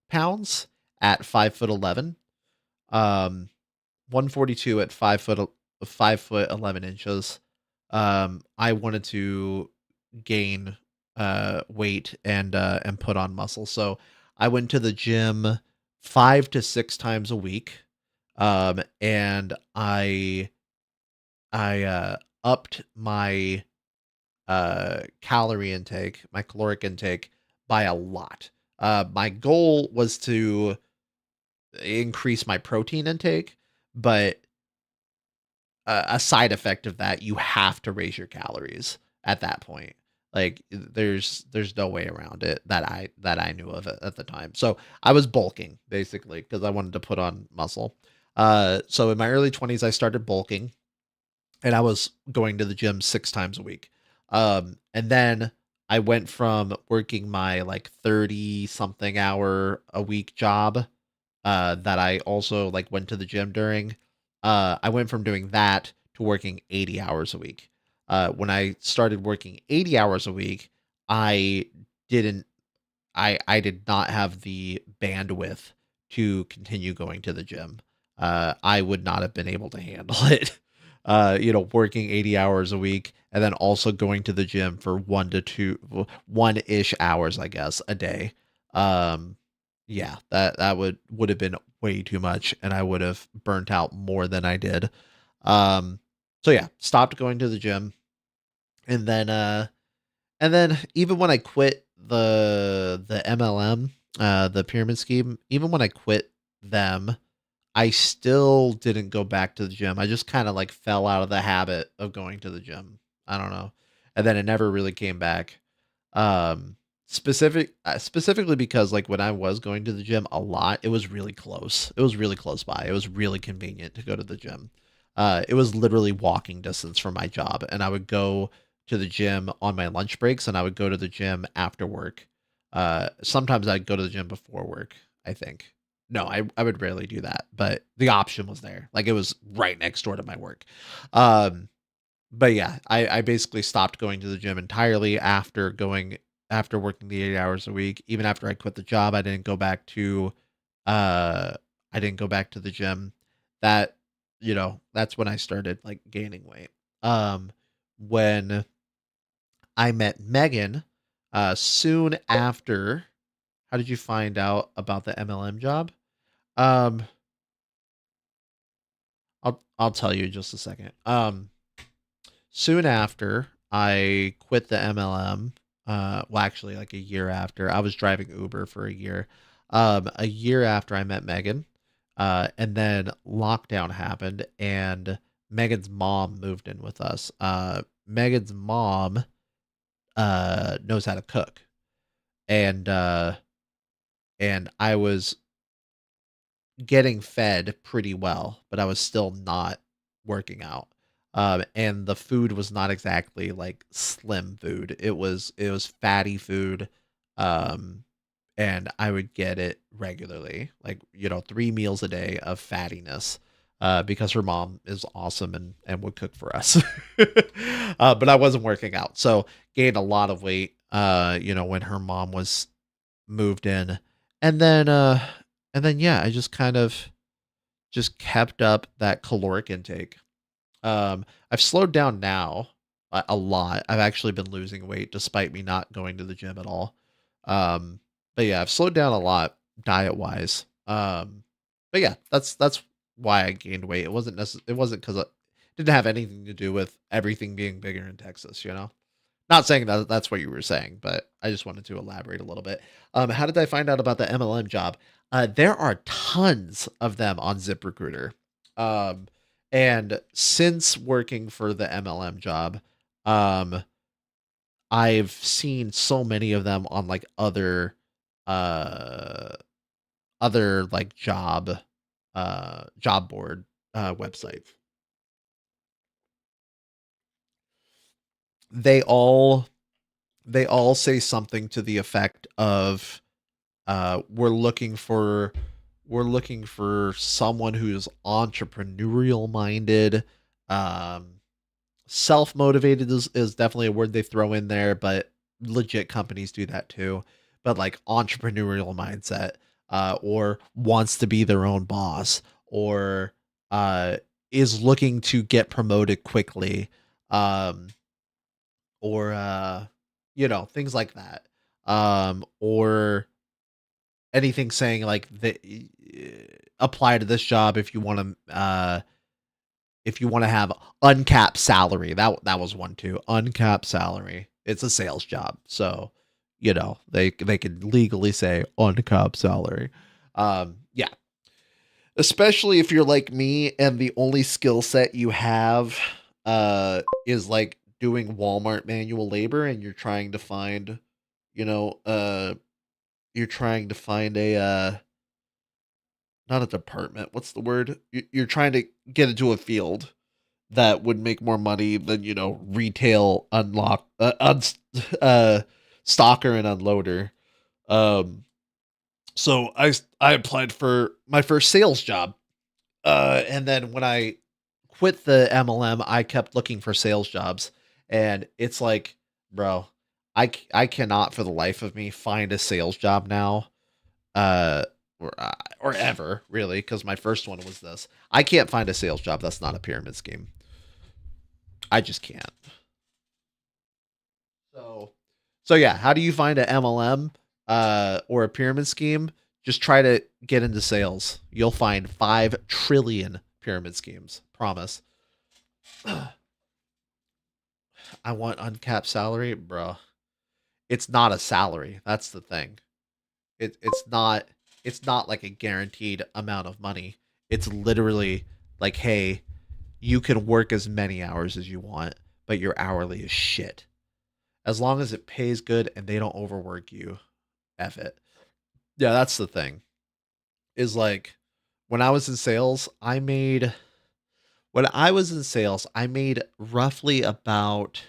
pounds at 5'11". 142 at 5 foot 11 inches. I wanted to gain weight and put on muscle. So I went to the gym 5 to 6 times a week. And I upped my calorie intake, my caloric intake, by a lot. My goal was to increase my protein intake, but a side effect of that, you have to raise your calories at that point. Like there's no way around it that I knew of it at the time. So I was bulking basically because I wanted to put on muscle. So in my early 20s, I started bulking, and I was going to the gym 6 times a week. And then I went from working my like 30 something hour a week job that I also like went to the gym during. I went from doing that to working 80 hours a week. When I started working 80 hours a week, I didn't I did not have the bandwidth to continue going to the gym. I would not have been able to handle it. Working 80 hours a week and then also going to the gym for 1 ish hours, I guess, a day. Yeah, that would have been way too much, and I would have burnt out more than I did. So yeah, stopped going to the gym, and then even when I quit the MLM, the pyramid scheme, even when I quit them, I still didn't go back to the gym. I just kind of like fell out of the habit of going to the gym. I don't know. And then it never really came back. Specifically because like when I was going to the gym a lot, it was really close. It was really close by. It was really convenient to go to the gym. It was literally walking distance from my job, and I would go to the gym on my lunch breaks, and I would go to the gym after work. Sometimes I'd go to the gym before work, I think. No, I would rarely do that, but the option was there. Like it was right next door to my work. But yeah, I basically stopped going to the gym entirely after working the 8 hours a week. Even after I quit the job, I didn't go back to the gym. That that's when I started like gaining weight. When I met Megan, soon after. How did you find out about the MLM job? Um, I'll tell you in just a second. Soon after I quit the MLM, well, actually, like a year after, I was driving Uber for a year. A year after I met Megan, and then lockdown happened, and Megan's mom moved in with us. Megan's mom knows how to cook, and I was getting fed pretty well, but I was still not working out. And the food was not exactly like slim food. It was fatty food. Um, and I would get it regularly, like 3 meals a day of fattiness. Because her mom is awesome and would cook for us. But I wasn't working out, so gained a lot of weight. When her mom was moved in, and then yeah, I just kind of just kept up that caloric intake. I've slowed down now a lot. I've actually been losing weight despite me not going to the gym at all. But yeah, I've slowed down a lot diet wise. But yeah, that's why I gained weight. It wasn't because it didn't have anything to do with everything being bigger in Texas. Not saying that that's what you were saying, but I just wanted to elaborate a little bit. How did I find out about the MLM job? There are tons of them on ZipRecruiter. And since working for the MLM job, um, I've seen so many of them on like uh, other like job board websites. They all they all say something to the effect of we're looking for someone who's entrepreneurial minded. um Self-motivated is definitely a word they throw in there, but legit companies do that too. But like entrepreneurial mindset, or wants to be their own boss, or uh is looking to get promoted quickly, um or things like that. Or anything saying like apply to this job if you want to have uncapped salary. That was one too. Uncapped salary. It's a sales job, so they could legally say uncapped salary. Yeah, especially if you're like me and the only skill set you have is like doing Walmart manual labor, and you know uh you're trying to find a not a department. What's the word? You're trying to get into a field that would make more money than, you know, retail stocker and unloader. So I applied for my first sales job. And then when I quit the MLM, I kept looking for sales jobs, and it's like, bro, I cannot for the life of me find a sales job now, or ever really, because my first one was this. I can't find a sales job that's not a pyramid scheme. I just can't. So yeah, how do you find an MLM or a pyramid scheme? Just try to get into sales. You'll find 5 trillion pyramid schemes. Promise. I want uncapped salary, bro. It's not a salary. That's the thing. It's not like a guaranteed amount of money. It's literally like, hey, you can work as many hours as you want, but your hourly is shit. As long as it pays good and they don't overwork you, F it. Yeah, that's the thing. Is like, when I was in sales, I made roughly about,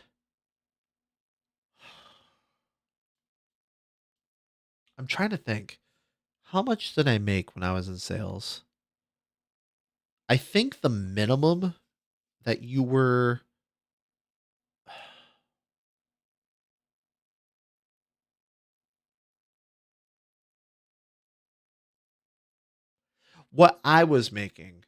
I'm trying to think, how much did I make when I was in sales? I think the minimum that you were, what I was making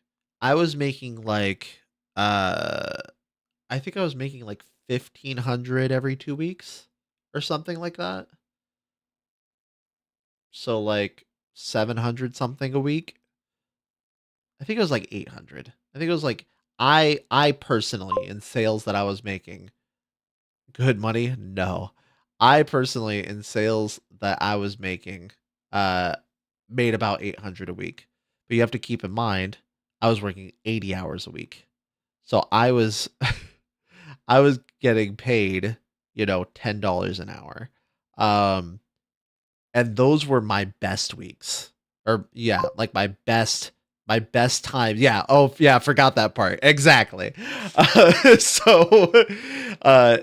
like, I think I was making like 1,500 every 2 weeks or something like that. So like 700 something a week. I think it was like 800. I think it was like, I personally, in sales that I was making good money. No, I personally, in sales that I was making, made about 800 a week. But you have to keep in mind, I was working 80 hours a week. So I was I was getting paid, you know, $10 an hour. And those were my best weeks. Or yeah, like my best time. Yeah. Oh, yeah, I forgot that part. Exactly. So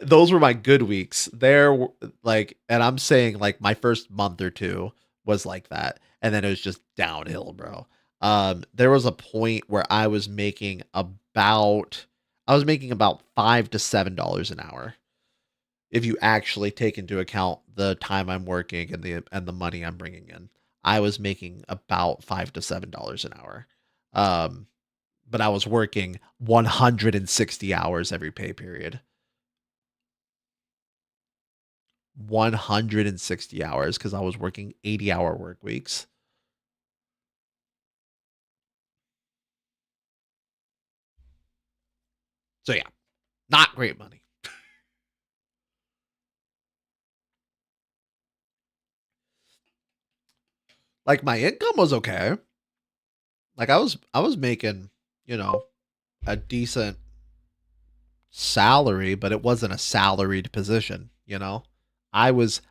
those were my good weeks. There, like, and I'm saying like my first month or two was like that, and then it was just downhill, bro. There was a point where I was making about $5 to $7 an hour, if you actually take into account the time I'm working and the money I'm bringing in. I was making about $5 to $7 an hour. But I was working 160 hours every pay period. 160 hours, because I was working 80-hour work weeks. So yeah, not great money. Like, my income was okay. Like, I was making, you know, a decent salary, but it wasn't a salaried position, you know? I was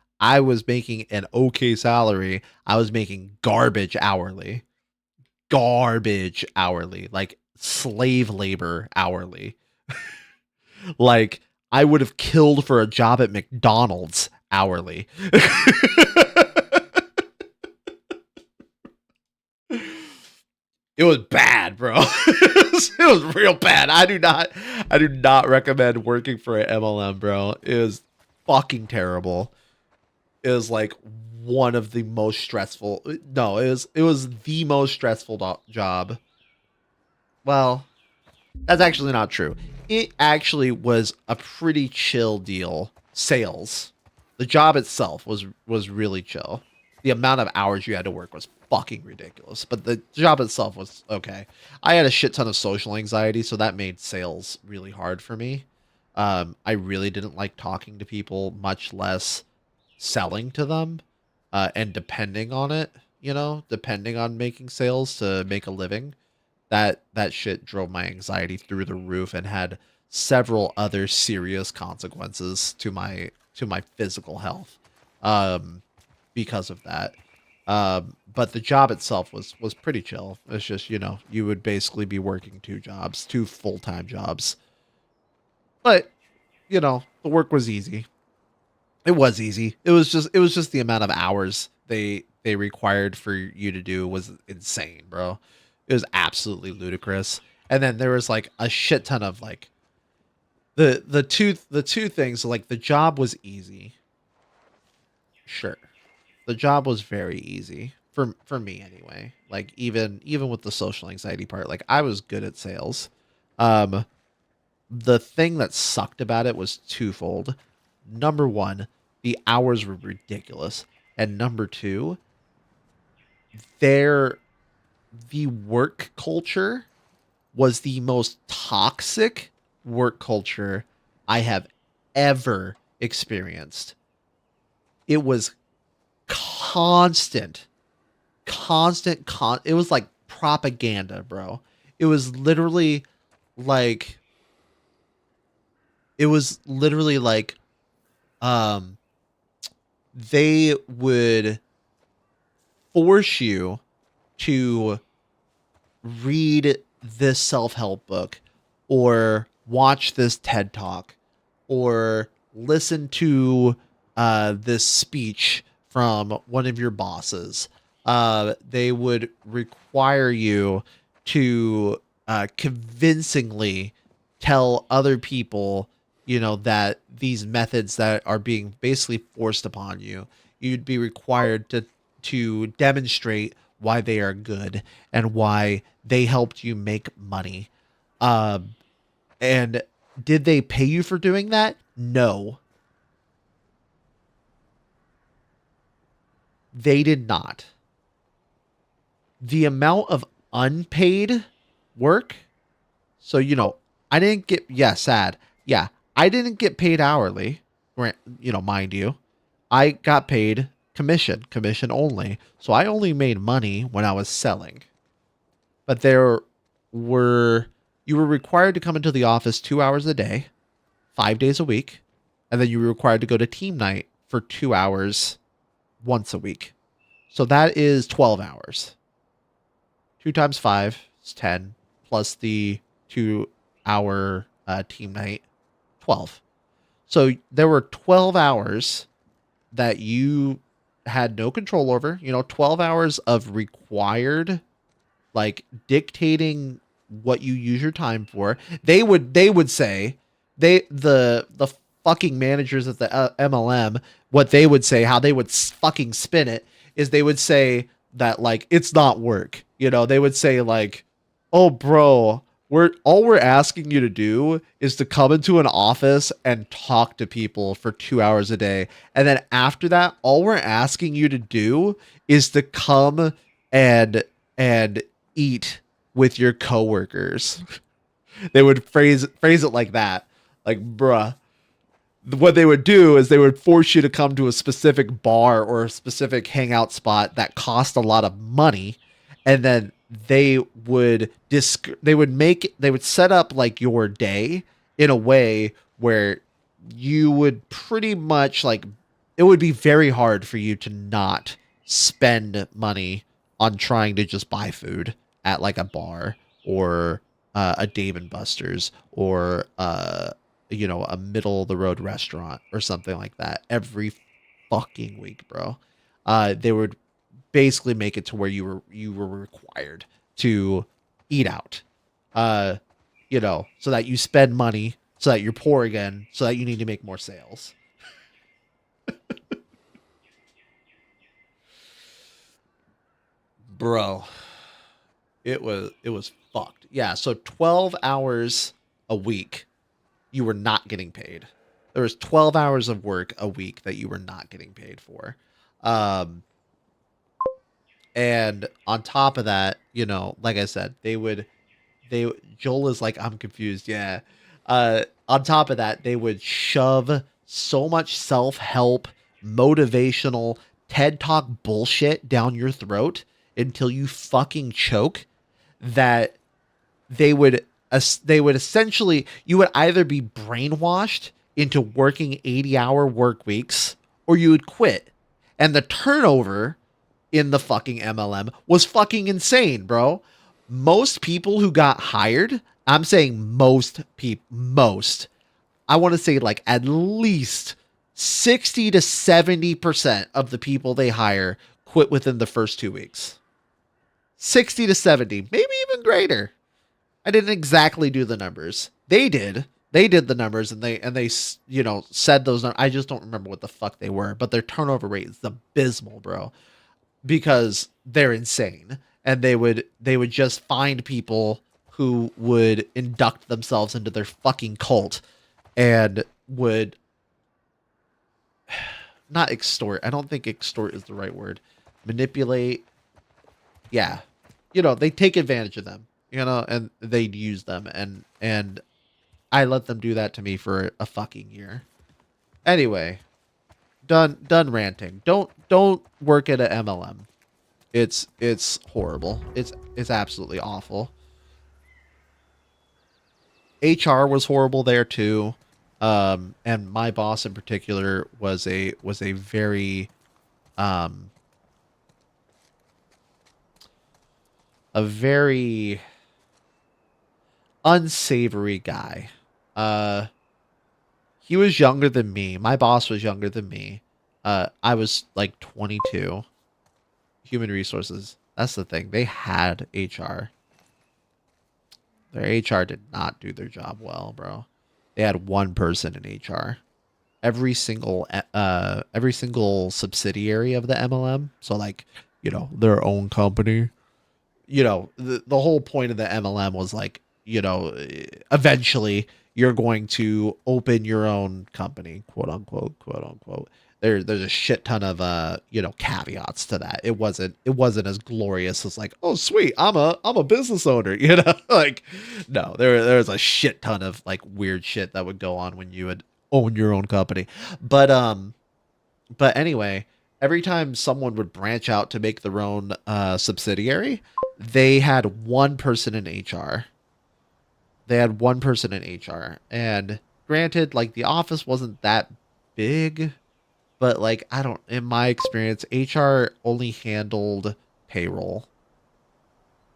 making an okay salary. I was making garbage hourly. Garbage hourly, like slave labor hourly. Like, I would have killed for a job at McDonald's hourly. It was bad, bro. It was real bad. I do not recommend working for an MLM, bro. It was fucking terrible. It was like one of the most stressful. No, it was the most stressful job. Well, that's actually not true. It actually was a pretty chill deal. Sales. The job itself was really chill. The amount of hours you had to work was fucking ridiculous, but the job itself was okay. I had a shit ton of social anxiety, so that made sales really hard for me. I really didn't like talking to people, much less selling to them, and depending on it, you know, depending on making sales to make a living. That shit drove my anxiety through the roof and had several other serious consequences to my physical health. Because of that. But the job itself was pretty chill. It's just, you know, you would basically be working 2 full-time jobs. But, you know, the work was easy. It was easy. It was just the amount of hours they required for you to do was insane, bro. It was absolutely ludicrous. And then there was like a shit ton of like the two things, like the job was easy. Sure. The job was very easy for me anyway. Like even with the social anxiety part, like I was good at sales. The thing that sucked about it was twofold. Number one, the hours were ridiculous. And number two, the work culture was the most toxic work culture I have ever experienced. It was constant. It was like propaganda, bro. It was literally like they would force you to read this self-help book or watch this TED Talk or listen to this speech from one of your bosses. They would require you to convincingly tell other people, you know, that these methods that are being basically forced upon you, you'd be required to demonstrate why they are good and why they helped you make money. And did they pay you for doing that? No. They did not. The amount of unpaid work. So, you know, I didn't get, sad. Yeah, I didn't get paid hourly, you know, mind you. I got paid commission only. So I only made money when I was selling. But you were required to come into the office 2 hours a day, 5 days a week. And then you were required to go to team night for 2 hours once a week. So that is 12 hours. 2 times 5 is 10, plus the 2 hour team night, 12. So there were 12 hours that you had no control over, you know, 12 hours of required, like dictating what you use your time for. They would say, the fucking managers at the MLM, what they would say, how they would fucking spin it, is they would say that, like, it's not work. You know, they would say, like, oh, bro, all we're asking you to do is to come into an office and talk to people for 2 hours a day. And then after that, all we're asking you to do is to come and eat with your coworkers. They would phrase it like that. Like, bruh. What they would do is they would force you to come to a specific bar or a specific hangout spot that cost a lot of money, and then they would set up like your day in a way where you would pretty much, like, it would be very hard for you to not spend money on trying to just buy food at like a bar or a Dave and Buster's or you know, a middle of the road restaurant or something like that every fucking week, bro. They would basically make it to where you were required to eat out, you know, so that you spend money, so that you're poor again, so that you need to make more sales. Bro, it was fucked. Yeah, so 12 hours a week you were not getting paid. There was 12 hours of work a week that you were not getting paid for. And on top of that, you know, like I said, Joel is like, I'm confused. Yeah. On top of that, they would shove so much self-help, motivational TED Talk bullshit down your throat until you fucking choke, that they would essentially, you would either be brainwashed into working 80-hour work weeks or you would quit. And the turnover in the fucking MLM was fucking insane, bro. Most people who got hired, I'm saying most, I want to say like at least 60 to 70% of the people they hire quit within the first 2 weeks. 60 to 70, maybe even greater. I didn't exactly do the numbers. They did. They did the numbers and they said those numbers. I just don't remember what the fuck they were, but their turnover rate is abysmal, bro. Because they're insane. And they would just find people who would induct themselves into their fucking cult and would not extort. I don't think extort is the right word. Manipulate. Yeah. They take advantage of them, and they'd use them. And I let them do that to me for a fucking year. Anyway, done ranting. Don't work at a MLM. It's horrible. It's absolutely awful. HR was horrible there too. And my boss in particular was a very unsavory guy. He was younger than me. My boss was younger than me. I was like 22. Human resources. That's the thing. They had HR. Their HR did not do their job well, bro. They had one person in HR. Every single subsidiary of the MLM. So like, their own company. The whole point of the MLM was like, eventually you're going to open your own company, quote unquote. There's a shit ton of caveats to that. It wasn't as glorious as like, oh sweet, I'm a business owner, like no, there was a shit ton of like weird shit that would go on when you would own your own company. But anyway, every time someone would branch out to make their own subsidiary, they had one person in HR. And granted, like the office wasn't that big. But like, in my experience, HR only handled payroll.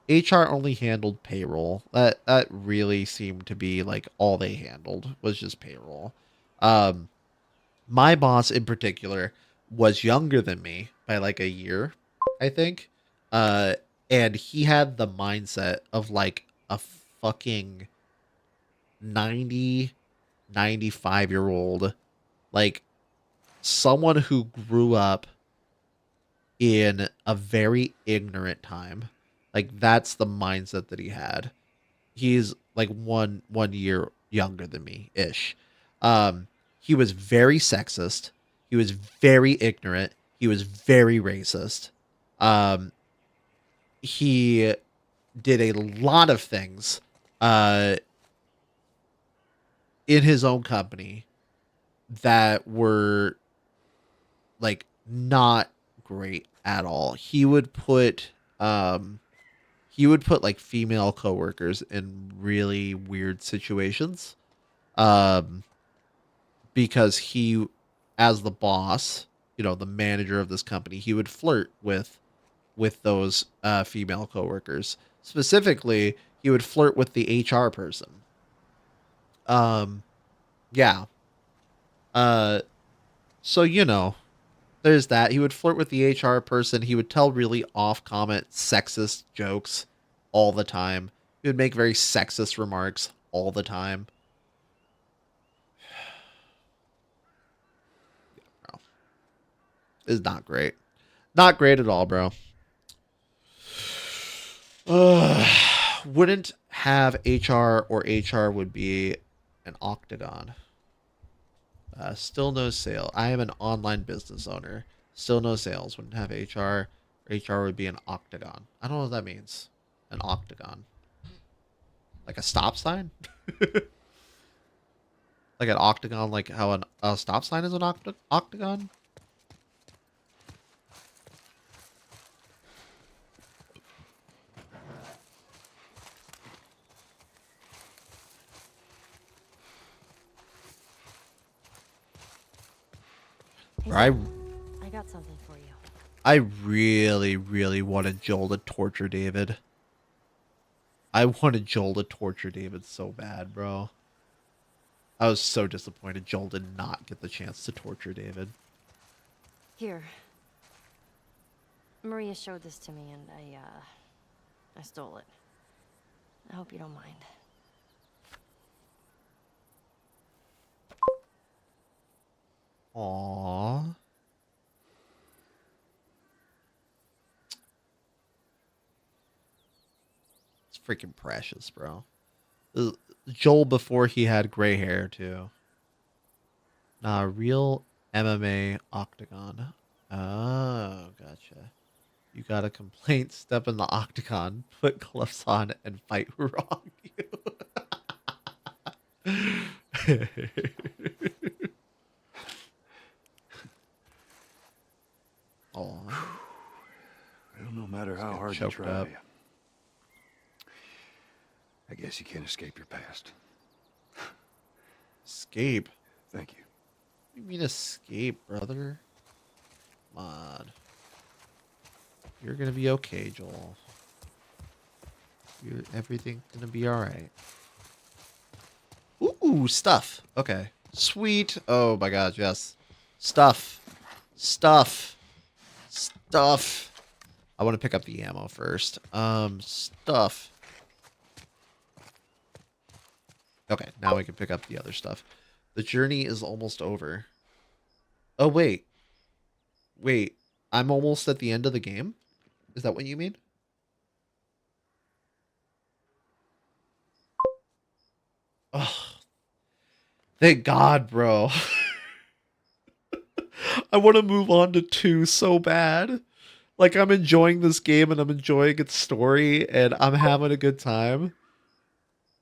That really seemed to be like all they handled was just payroll. My boss in particular was younger than me by like a year, I think. And he had the mindset of like a fucking 95-year-old, like someone who grew up in a very ignorant time. Like that's the mindset that he had. He's like one year younger than me ish. He was very sexist. He was very ignorant. He was very racist. He did a lot of things in his own company that were like not great at all. He would put like female coworkers in really weird situations. Because he, as the boss, the manager of this company, he would flirt with those female coworkers. Specifically, he would flirt with the HR person. Yeah. So, there's that. He would flirt with the HR person. He would tell really off-comment sexist jokes all the time. He would make very sexist remarks all the time. Bro. It's not great. Not great at all, bro. Wouldn't have HR, or HR would be an octagon. Still no sale. I am an online business owner. Still no sales. Wouldn't have HR. HR would be an octagon. I don't know what that means. An octagon. Like a stop sign? Like an octagon, like how a stop sign is an octagon? I got something for you. I really, really wanted Joel to torture David. I wanted Joel to torture David so bad, bro. I was so disappointed Joel did not get the chance to torture David. Here. Maria showed this to me and I stole it. I hope you don't mind. Aww. It's freaking precious, bro. Joel before he had gray hair, too. Nah, real MMA octagon. Oh, gotcha. You got a complaint, step in the octagon, put gloves on, and fight who wronged you. Oh, Well, no matter how hard you choked try, up. I guess you can't escape your past. Escape? Thank you. What do you mean escape, brother? Come on. You're gonna be okay, Joel. Everything's gonna be alright. Ooh, stuff. Okay. Sweet. Oh my god, yes. Stuff. Stuff. Stuff. I want to pick up the ammo first. Stuff. Okay, now we can pick up the other stuff. The journey is almost over. Oh, wait. Wait. I'm almost at the end of the game? Is that what you mean? Oh. Thank God, bro. I want to move on to 2 so bad. Like, I'm enjoying this game and I'm enjoying its story and I'm having a good time.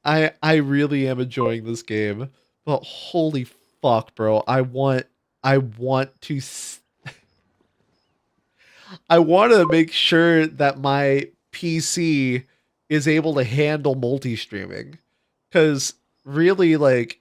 I really am enjoying this game. But holy fuck, bro. I want to I want to make sure that my PC is able to handle multi-streaming. Cuz really, like,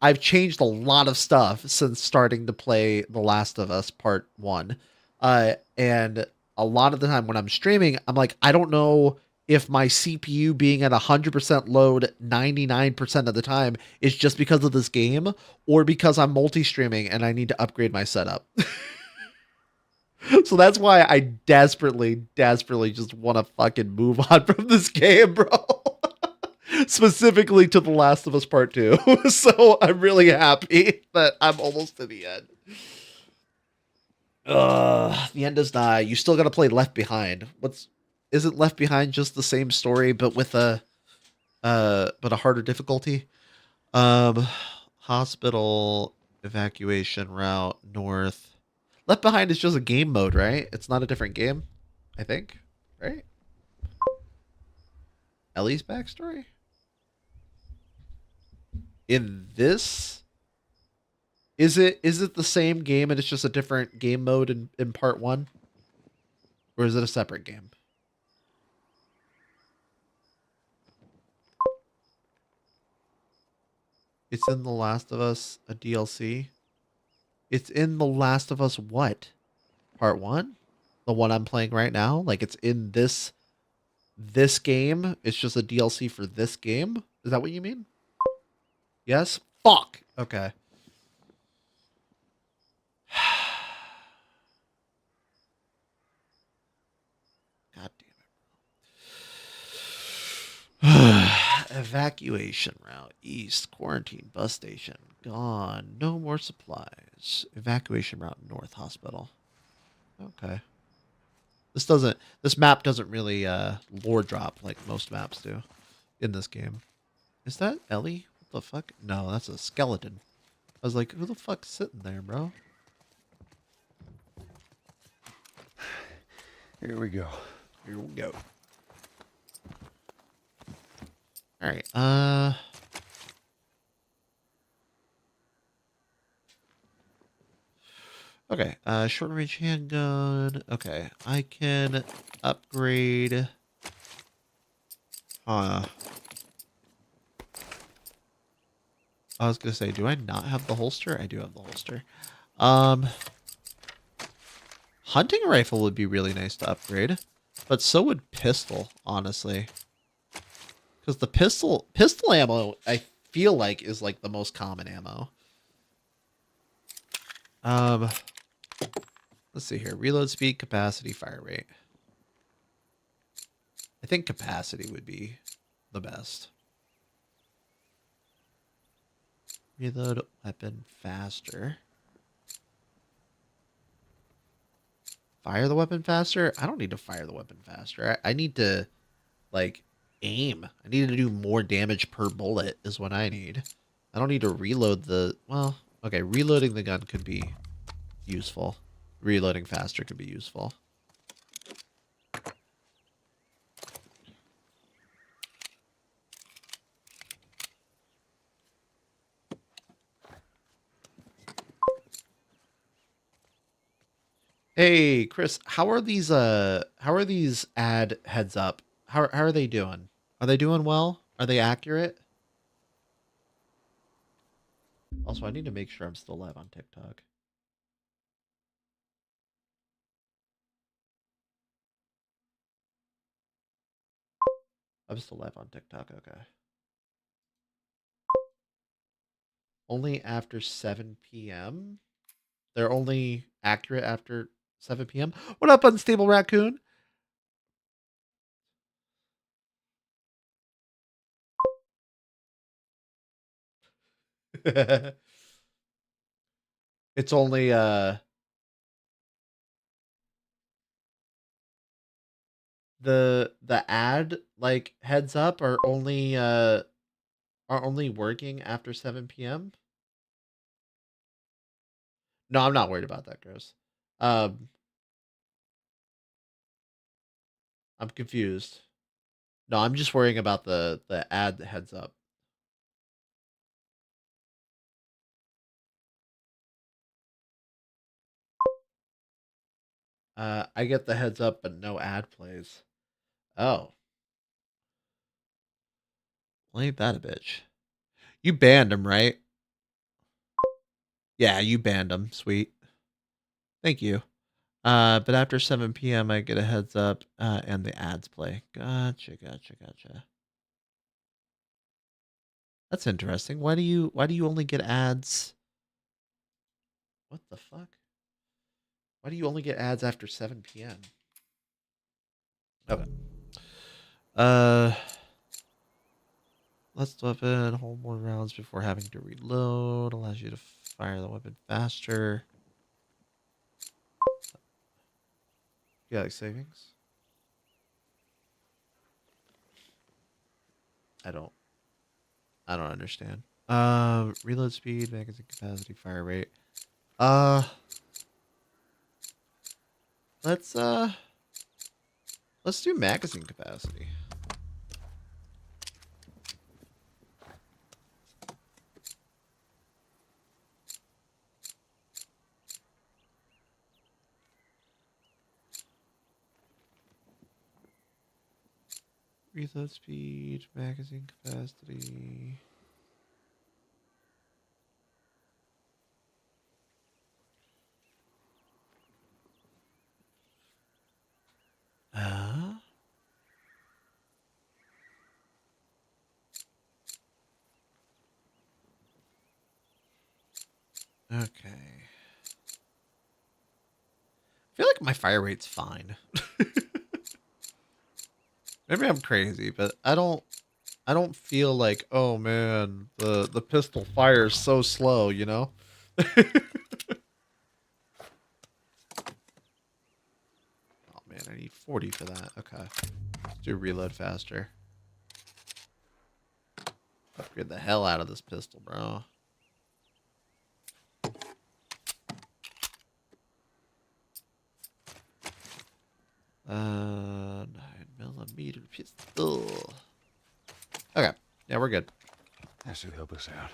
I've changed a lot of stuff since starting to play The Last of Us Part 1. And a lot of the time when I'm streaming, I'm like, I don't know if my CPU being at 100% load 99% of the time is just because of this game or because I'm multi-streaming and I need to upgrade my setup. So that's why I desperately just want to fucking move on from this game, bro. Specifically to The Last of Us Part 2. So I'm really happy that I'm almost to the end. The end is nigh. You still gotta play Left Behind. Isn't Left Behind just the same story but with a harder difficulty? Hospital evacuation route north. Left Behind is just a game mode, right? It's not a different game, I think, right? Ellie's backstory? In this? Is it the same game and it's just a different game mode in part 1? Or is it a separate game? It's in The Last of Us, a DLC. It's in The Last of Us what? Part 1? The one I'm playing right now? Like it's in this game? It's just a DLC for this game? Is that what you mean? Yes? Fuck! Okay. God damn it. Evacuation route east. Quarantine bus station. Gone. No more supplies. Evacuation route north hospital. Okay. This map doesn't really lore drop like most maps do in this game. Is that Ellie? What the fuck? No, that's a skeleton. I was like, who the fuck's sitting there, bro? Here we go. Here we go. Alright, okay, short range handgun. Okay, I can upgrade. I was gonna say, do I not have the holster? I do have the holster. Hunting rifle would be really nice to upgrade, but so would pistol, honestly. Because the pistol ammo, I feel like is like the most common ammo. Let's see here. Reload speed, capacity, fire rate. I think capacity would be the best. Reload weapon faster. Fire the weapon faster? I don't need to fire the weapon faster. I need to, like, aim. I need to do more damage per bullet is what I need. I don't need to reload the... Well, okay, reloading the gun could be useful. Reloading faster could be useful. Hey, Chris, how are these ad heads up? How are they doing? Are they doing well? Are they accurate? Also, I need to make sure I'm still live on TikTok. I'm still live on TikTok, okay. Only after 7 p.m.? They're only accurate after 7 p.m.? What up, Unstable Raccoon? It's only the ad like heads up are only working after 7 p.m. No, I'm not worried about that, Chris. I'm confused. No, I'm just worrying about the ad that heads up. I get the heads up, but no ad plays. Oh. Well, ain't that a bitch? You banned him, right? Yeah, you banned him. Sweet. Thank you. But after 7 p.m., I get a heads up, and the ads play. Gotcha. That's interesting. Why do you only get ads? What the fuck? Why do you only get ads after 7 p.m.? Okay. Let's weapon, hold more rounds before having to reload, allows you to fire the weapon faster. Yeah, like savings? I don't understand. Reload speed, magazine capacity, fire rate. Let's do magazine capacity. Reload speed, magazine capacity. Okay. I feel like my fire rate's fine. Maybe I'm crazy, but I don't feel like, oh man, the pistol fires so slow, you know? Oh man, I need 40 for that. Okay. Let's do reload faster. Upgrade the hell out of this pistol, bro. Uh, 9mm pistol. Okay. Yeah, we're good. That should help us out.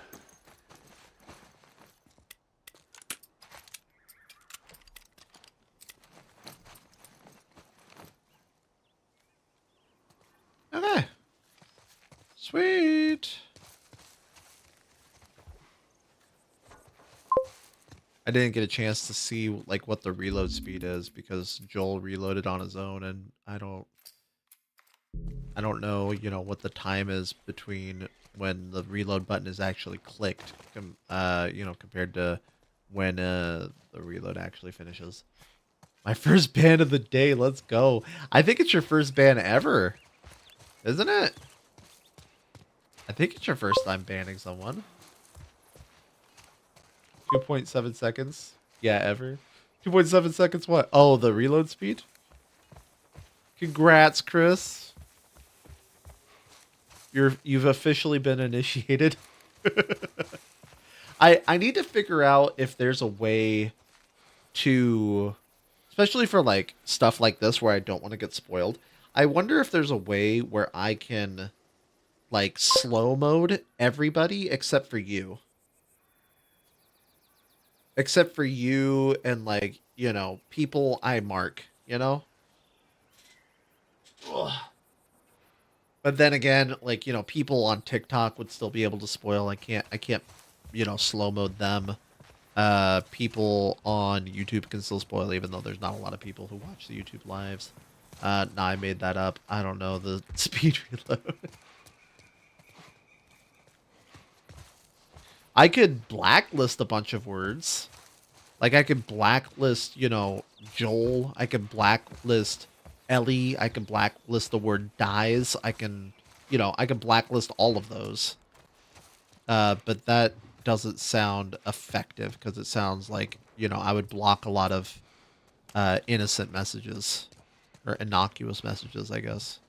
Okay. Sweet. I didn't get a chance to see like what the reload speed is because Joel reloaded on his own and I don't don't know, you know, what the time is between when the reload button is actually clicked, you know, compared to when the reload actually finishes. My first ban of the day. Let's go. I think it's your first ban ever, isn't it? I think it's your first time banning someone. 2.7 seconds. Yeah, ever. 2.7 seconds what? Oh, the reload speed? Congrats, Chris. You've officially been initiated. I need to figure out if there's a way to, especially for like stuff like this where I don't want to get spoiled. I wonder if there's a way where I can like slow mode everybody except for you. Except for you and like, you know, people I mark, you know? Ugh. But then again, like, you know, people on TikTok would still be able to spoil. I can't, you know, slow mode them. People on YouTube can still spoil, even though there's not a lot of people who watch the YouTube lives. Nah, I made that up. I don't know the speed reload. I could blacklist a bunch of words. Like, I could blacklist, you know, Joel. I could blacklist Ellie. I can blacklist the word dies. I can, you know, I can blacklist all of those. But that doesn't sound effective because it sounds like, you know, I would block a lot of innocent messages or innocuous messages, I guess,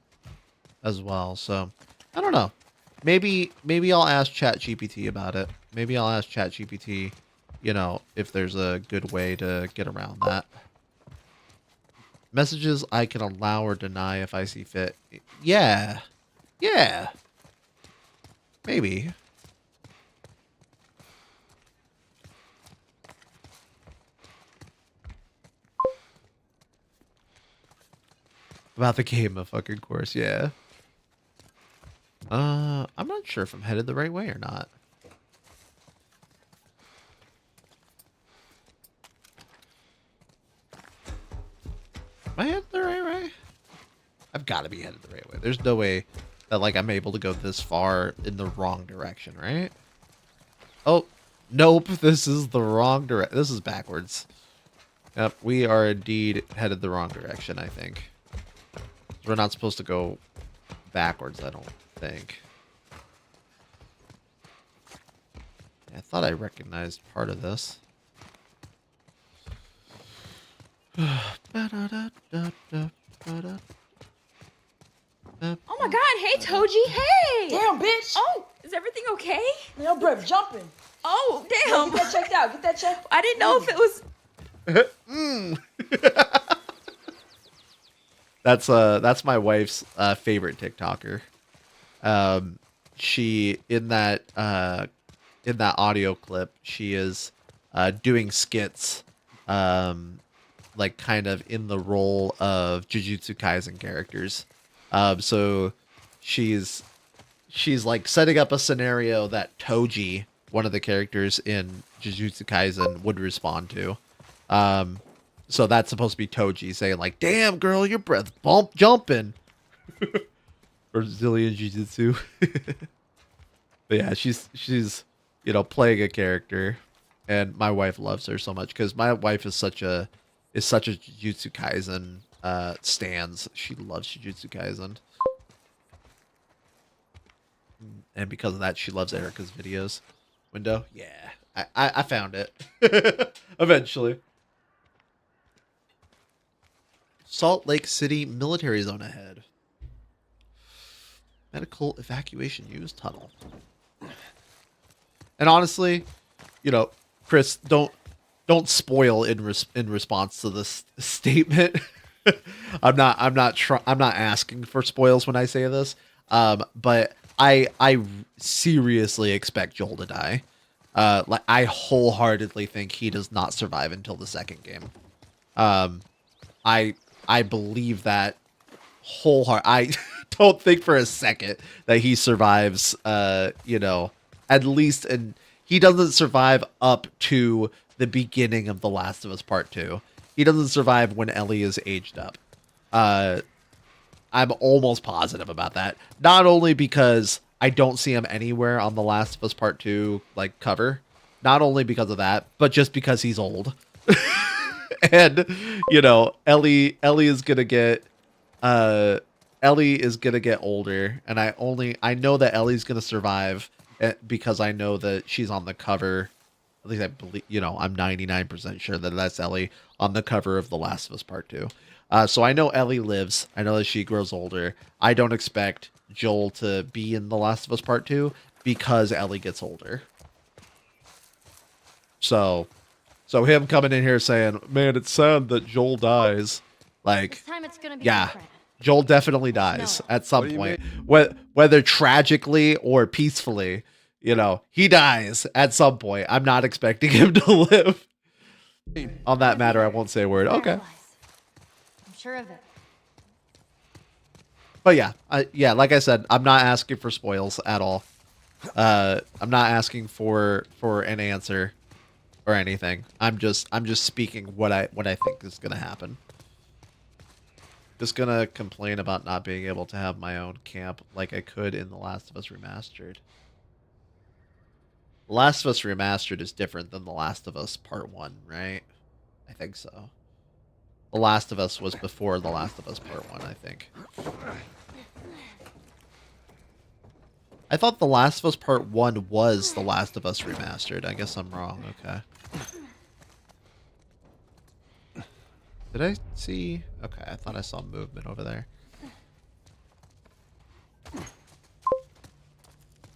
as well. So, I don't know. Maybe I'll ask ChatGPT about it. Maybe I'll ask ChatGPT, you know, if there's a good way to get around that. Messages I can allow or deny if I see fit. Yeah. Yeah. Maybe. About the game, of fucking course, yeah. I'm not sure if I'm headed the right way or not. Am I headed the right way? I've got to be headed the right way. There's no way that, like, I'm able to go this far in the wrong direction, right? Oh, nope. This is the wrong direction. This is backwards. Yep, we are indeed headed the wrong direction, I think. We're not supposed to go backwards, I don't think. I thought I recognized part of this. Oh my god, hey Toji, hey! Damn, bitch! Oh, is everything okay? Yo, bro, jumping. Oh, damn. Yo, get that checked out, get that checked. I didn't know if it was... That's my wife's favorite TikToker. She in that audio clip, she is doing skits, like kind of in the role of Jujutsu Kaisen characters. So she's like setting up a scenario that Toji, one of the characters in Jujutsu Kaisen, would respond to. So that's supposed to be Toji saying like, "Damn girl, your breath bump jumping." Brazilian Jiu-Jitsu. But yeah, she's you know, playing a character, and my wife loves her so much because my wife is such a Jujutsu Kaisen stans. She loves Jujutsu Kaisen, and because of that, she loves Erica's videos. Window, yeah, I found it eventually. Salt Lake City military zone ahead. Medical evacuation used tunnel. And honestly, you know, Chris, don't spoil in response to this statement. I'm not asking for spoils when I say this. But I seriously expect Joel to die. Like I wholeheartedly think he does not survive until the second game. I believe that I don't think for a second that he survives, you know, at least, and he doesn't survive up to the beginning of The Last of Us Part 2. He doesn't survive when Ellie is aged up. I'm almost positive about that. Not only because I don't see him anywhere on The Last of Us Part 2 like cover, not only because of that, but just because he's old. And you know, Ellie is gonna get older, and I know that Ellie's gonna survive because I know that she's on the cover. At least I believe, you know, I'm 99% sure that that's Ellie on the cover of The Last of Us Part 2. So I know Ellie lives. I know that she grows older. I don't expect Joel to be in The Last of Us Part 2 because Ellie gets older. So him coming in here saying, "Man, it's sad that Joel dies." Like, This time it's gonna be yeah, different. Joel definitely dies at some What do you point, whether tragically or peacefully. You know, he dies at some point. I'm not expecting him to live. On that matter, I won't say a word. Okay. Paralyzed. I'm sure of it. But yeah, like I said, I'm not asking for spoils at all. I'm not asking for an answer or anything. I'm just speaking what I think is gonna happen. Just gonna complain about not being able to have my own camp like I could in The Last of Us Remastered. The Last of Us Remastered is different than The Last of Us Part 1, right? I think so. The Last of Us was before The Last of Us Part 1, I think. I thought The Last of Us Part 1 was The Last of Us Remastered. I guess I'm wrong. Okay. Did I see? Okay, I thought I saw movement over there.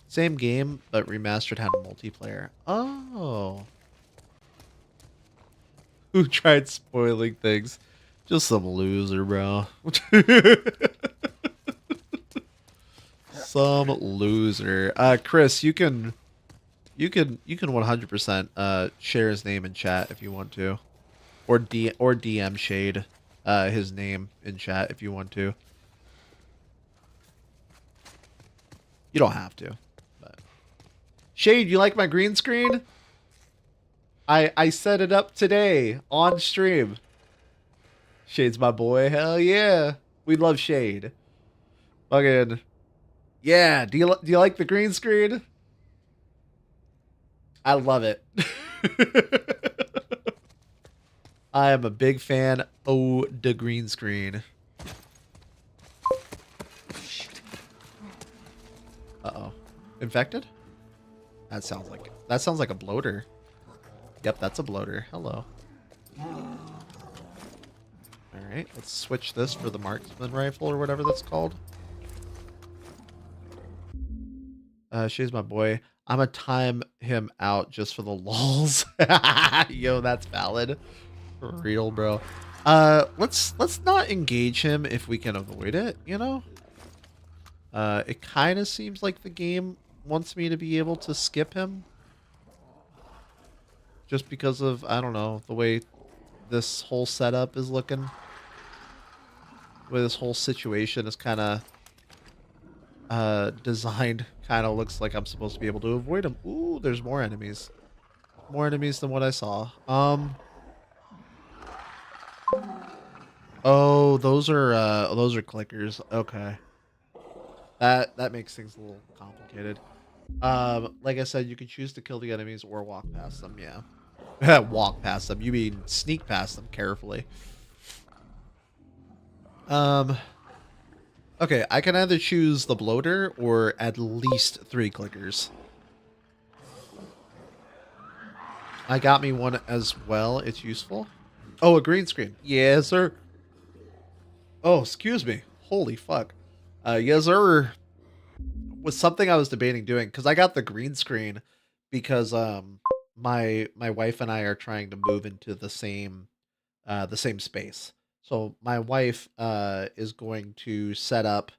Same game, but remastered had multiplayer. Oh. Who tried spoiling things? Just some loser, bro. Some loser. Chris, you can 100% share his name in chat if you want to, or DM Shade his name in chat if you want to. You don't have to. But. Shade, you like my green screen? I set it up today on stream. Shade's my boy. Hell yeah. We love Shade. Fucking yeah. Do you like the green screen? I love it. I am a big fan of the green screen. Uh-oh. Infected? That sounds like a bloater. Yep, that's a bloater. Hello. Alright, let's switch this for the marksman rifle or whatever that's called. She's my boy. I'ma time him out just for the lulz. Yo, that's valid. For real, bro. Let's not engage him if we can avoid it, you know? It kind of seems like the game wants me to be able to skip him. Just because of, I don't know, the way this whole setup is looking. The way this whole situation is kind of designed. Kind of looks like I'm supposed to be able to avoid him. Ooh, there's more enemies. More enemies than what I saw. Oh, those are clickers. Okay. That makes things a little complicated. Like I said, you can choose to kill the enemies or walk past them, yeah. Walk past them. You mean sneak past them carefully. Okay, I can either choose the bloater or at least 3 clickers. I got me one as well. It's useful. Oh, a green screen. Yes, sir. Oh, excuse me. Holy fuck. Yes, sir. Was something I was debating doing because I got the green screen because my wife and I are trying to move into the same space. So my wife is going to set up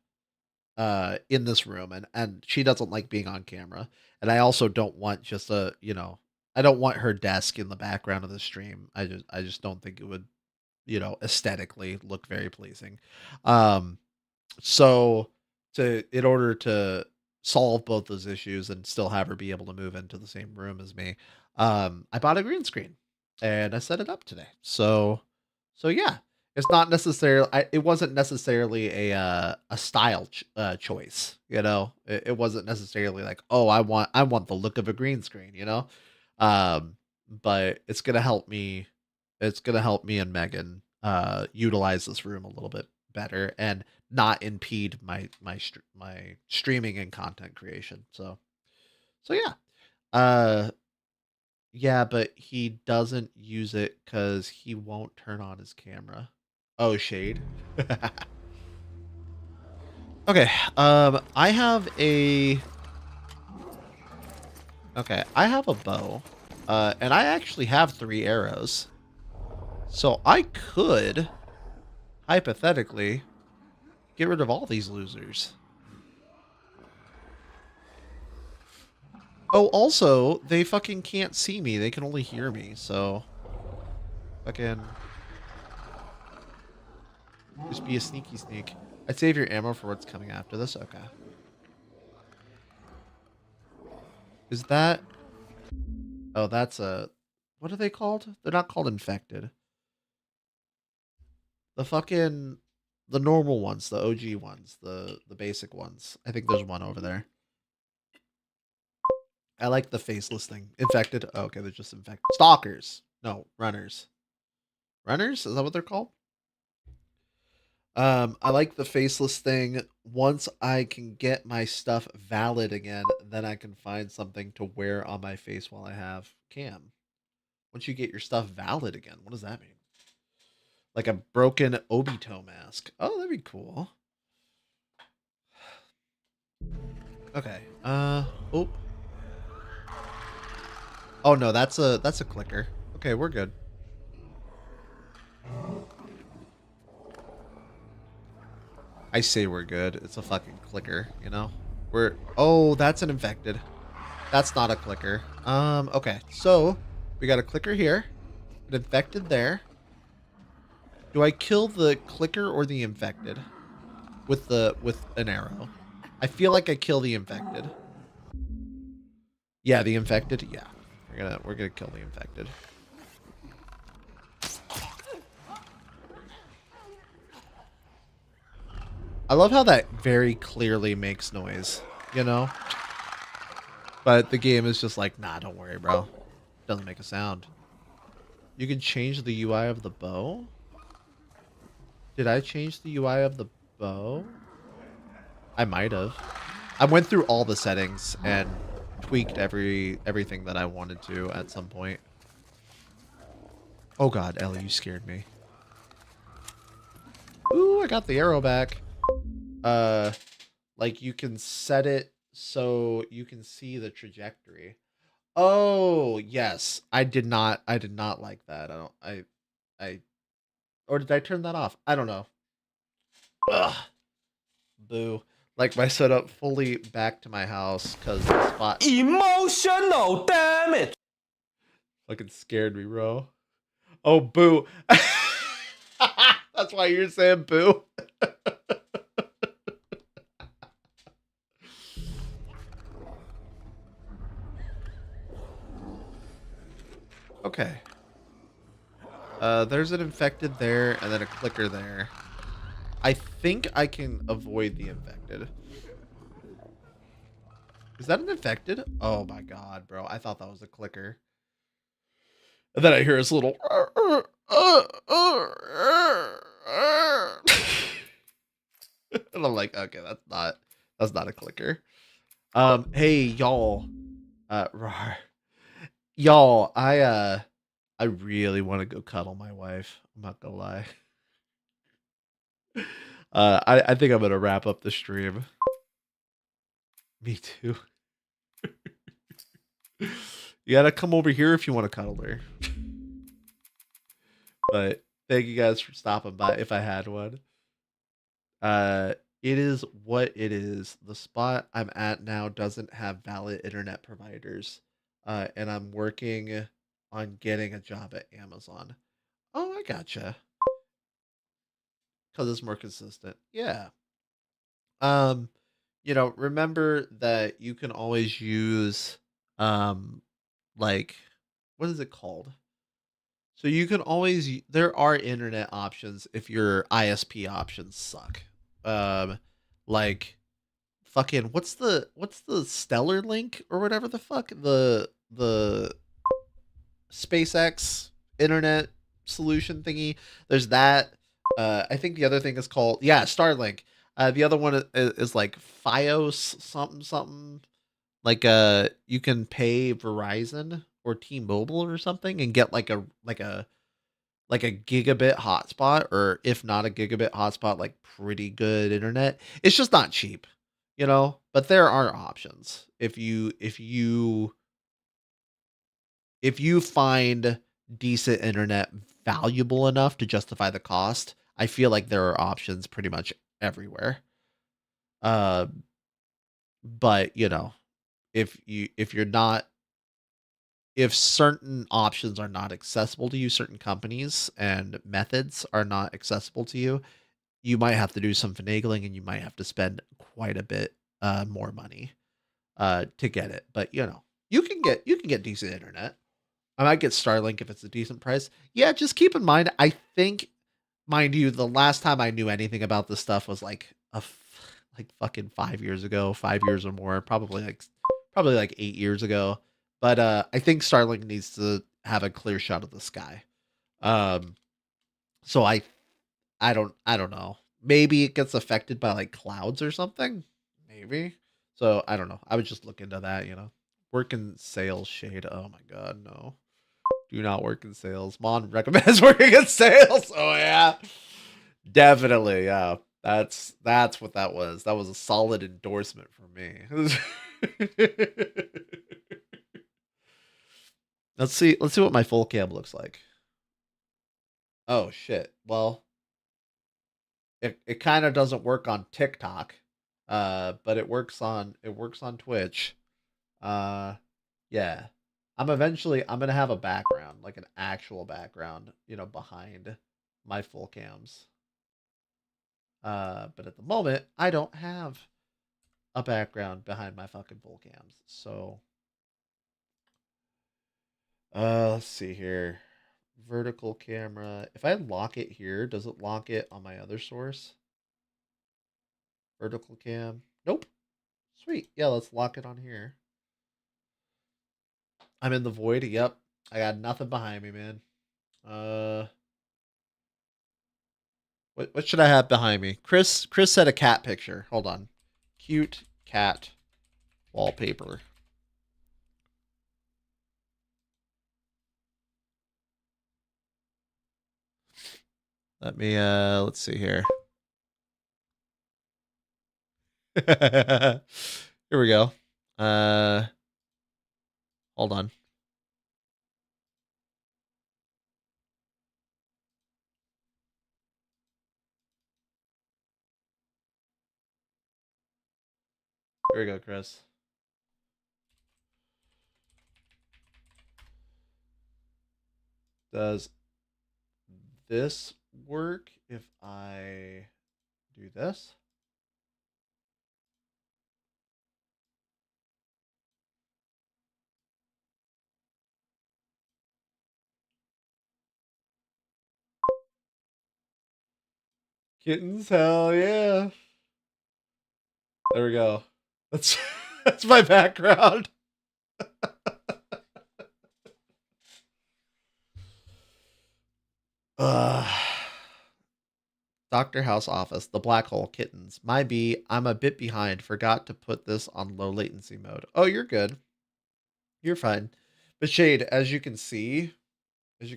in this room and she doesn't like being on camera. And I also don't want just I don't want her desk in the background of the stream. I just don't think it would, aesthetically look very pleasing. So in order to solve both those issues and still have her be able to move into the same room as me, I bought a green screen and I set it up today. So yeah, It's not necessarily. It wasn't necessarily a style choice. You know, it wasn't necessarily like, oh, I want the look of a green screen. You know, but it's gonna help me. It's gonna help me and Megan utilize this room a little bit better and not impede my streaming and content creation. So yeah. Yeah, but he doesn't use it because he won't turn on his camera. Oh, shade. Okay, I have a... Okay, I have a bow. And I actually have 3 arrows. So I could, hypothetically, get rid of all these losers. Oh, also, they fucking can't see me. They can only hear me, so... Fucking... Just be a sneaky sneak. I'd save your ammo for what's coming after this? Okay. Is that... Oh, that's a... What are they called? They're not called infected. The fucking... The normal ones, the OG ones, the basic ones. I think there's one over there. I like the faceless thing. Infected? Oh, okay, they're just infected. Stalkers. No, runners. Runners? Is that what they're called? I like the faceless thing. Once I can get my stuff valid again, then I can find something to wear on my face while I have cam. Once you get your stuff valid again, what does that mean? Like a broken Obito mask. Oh, that'd be cool. Okay. Oh. Oh no, that's a clicker. Okay, we're good. I say we're good. It's a fucking clicker, you know? Oh, that's an infected. That's not a clicker. Okay. So, we got a clicker here. An infected there. Do I kill the clicker or the infected? With an arrow. I feel like I kill the infected. Yeah, the infected. Yeah. We're gonna kill the infected. I love how that very clearly makes noise, you know? But the game is just like, nah, don't worry, bro. Doesn't make a sound. You can change the UI of the bow? Did I change the UI of the bow? I might have. I went through all the settings and tweaked everything that I wanted to at some point. Oh god, Ellie, you scared me. Ooh, I got the arrow back. Like you can set it so you can see the trajectory. Oh, yes. I did not like that. Or did I turn that off? I don't know. Ugh. Boo. Like my setup fully back to my house because the spot Emotional damage. fucking scared me, bro. Oh, boo. That's why you're saying boo. Okay. There's an infected there and then a clicker there. I think I can avoid the infected. Is that an infected? Oh my god, bro. I thought that was a clicker. And then I hear this little... And I'm like, okay, that's not a clicker. Hey, y'all. Y'all, I really want to go cuddle my wife. I'm not gonna lie. I think I'm gonna wrap up the stream. Me too. You gotta come over here if you want to cuddle her. But thank you guys for stopping by if I had one. It is what it is. The spot I'm at now doesn't have valid internet providers. And I'm working on getting a job at Amazon. Oh, I gotcha. Because it's more consistent. Yeah. You know, remember that you can always use like what is it called? So you can always there are internet options if your ISP options suck. Like fucking what's the Stellar Link or whatever the fuck the SpaceX internet solution thingy. There's that. I think the other thing is called Starlink. The other one is like FiOS something something. Like you can pay Verizon or T-Mobile or something and get like a gigabit hotspot, or if not a gigabit hotspot, like pretty good internet. It's just not cheap, you know, but there are options. If you find decent internet valuable enough to justify the cost, I feel like there are options pretty much everywhere. But you know, if you're not, if certain options are not accessible to you, certain companies and methods are not accessible to you, you might have to do some finagling and you might have to spend quite a bit more money to get it. But you know, you can get decent internet. I might get Starlink if it's a decent price. Yeah, just keep in mind, I think, mind you, the last time I knew anything about this stuff was like like fucking 5 years ago, 5 years or more, probably like 8 years ago. But I think Starlink needs to have a clear shot of the sky. So I don't know. Maybe it gets affected by like clouds or something. Maybe. So I don't know. I would just look into that, you know. Work in sales, Shade. Oh my god, no. Do not work in sales. Mon recommends working in sales. Oh yeah. Definitely, yeah. That's what that was. That was a solid endorsement for me. Let's see what my full cam looks like. Oh shit. Well, it kind of doesn't work on TikTok. But it works on Twitch. Yeah. I'm gonna have a background, like an actual background, you know, behind my full cams. But at the moment, I don't have a background behind my fucking full cams. So let's see here. Vertical camera. If I lock it here, does it lock it on my other source? Vertical cam. Nope. Sweet. Yeah, let's lock it on here. I'm in the void. Yep. I got nothing behind me, man. What should I have behind me? Chris said a cat picture. Hold on. Cute cat wallpaper. Let me let's see here. Here we go. Hold on. Here we go, Chris. Does this work if I do this? Kittens, hell yeah. There we go. That's that's my background. Dr. House office, the black hole kittens. My B, I'm a bit behind. Forgot to put this on low latency mode. Oh, you're good. You're fine. But Shade, as you can see, I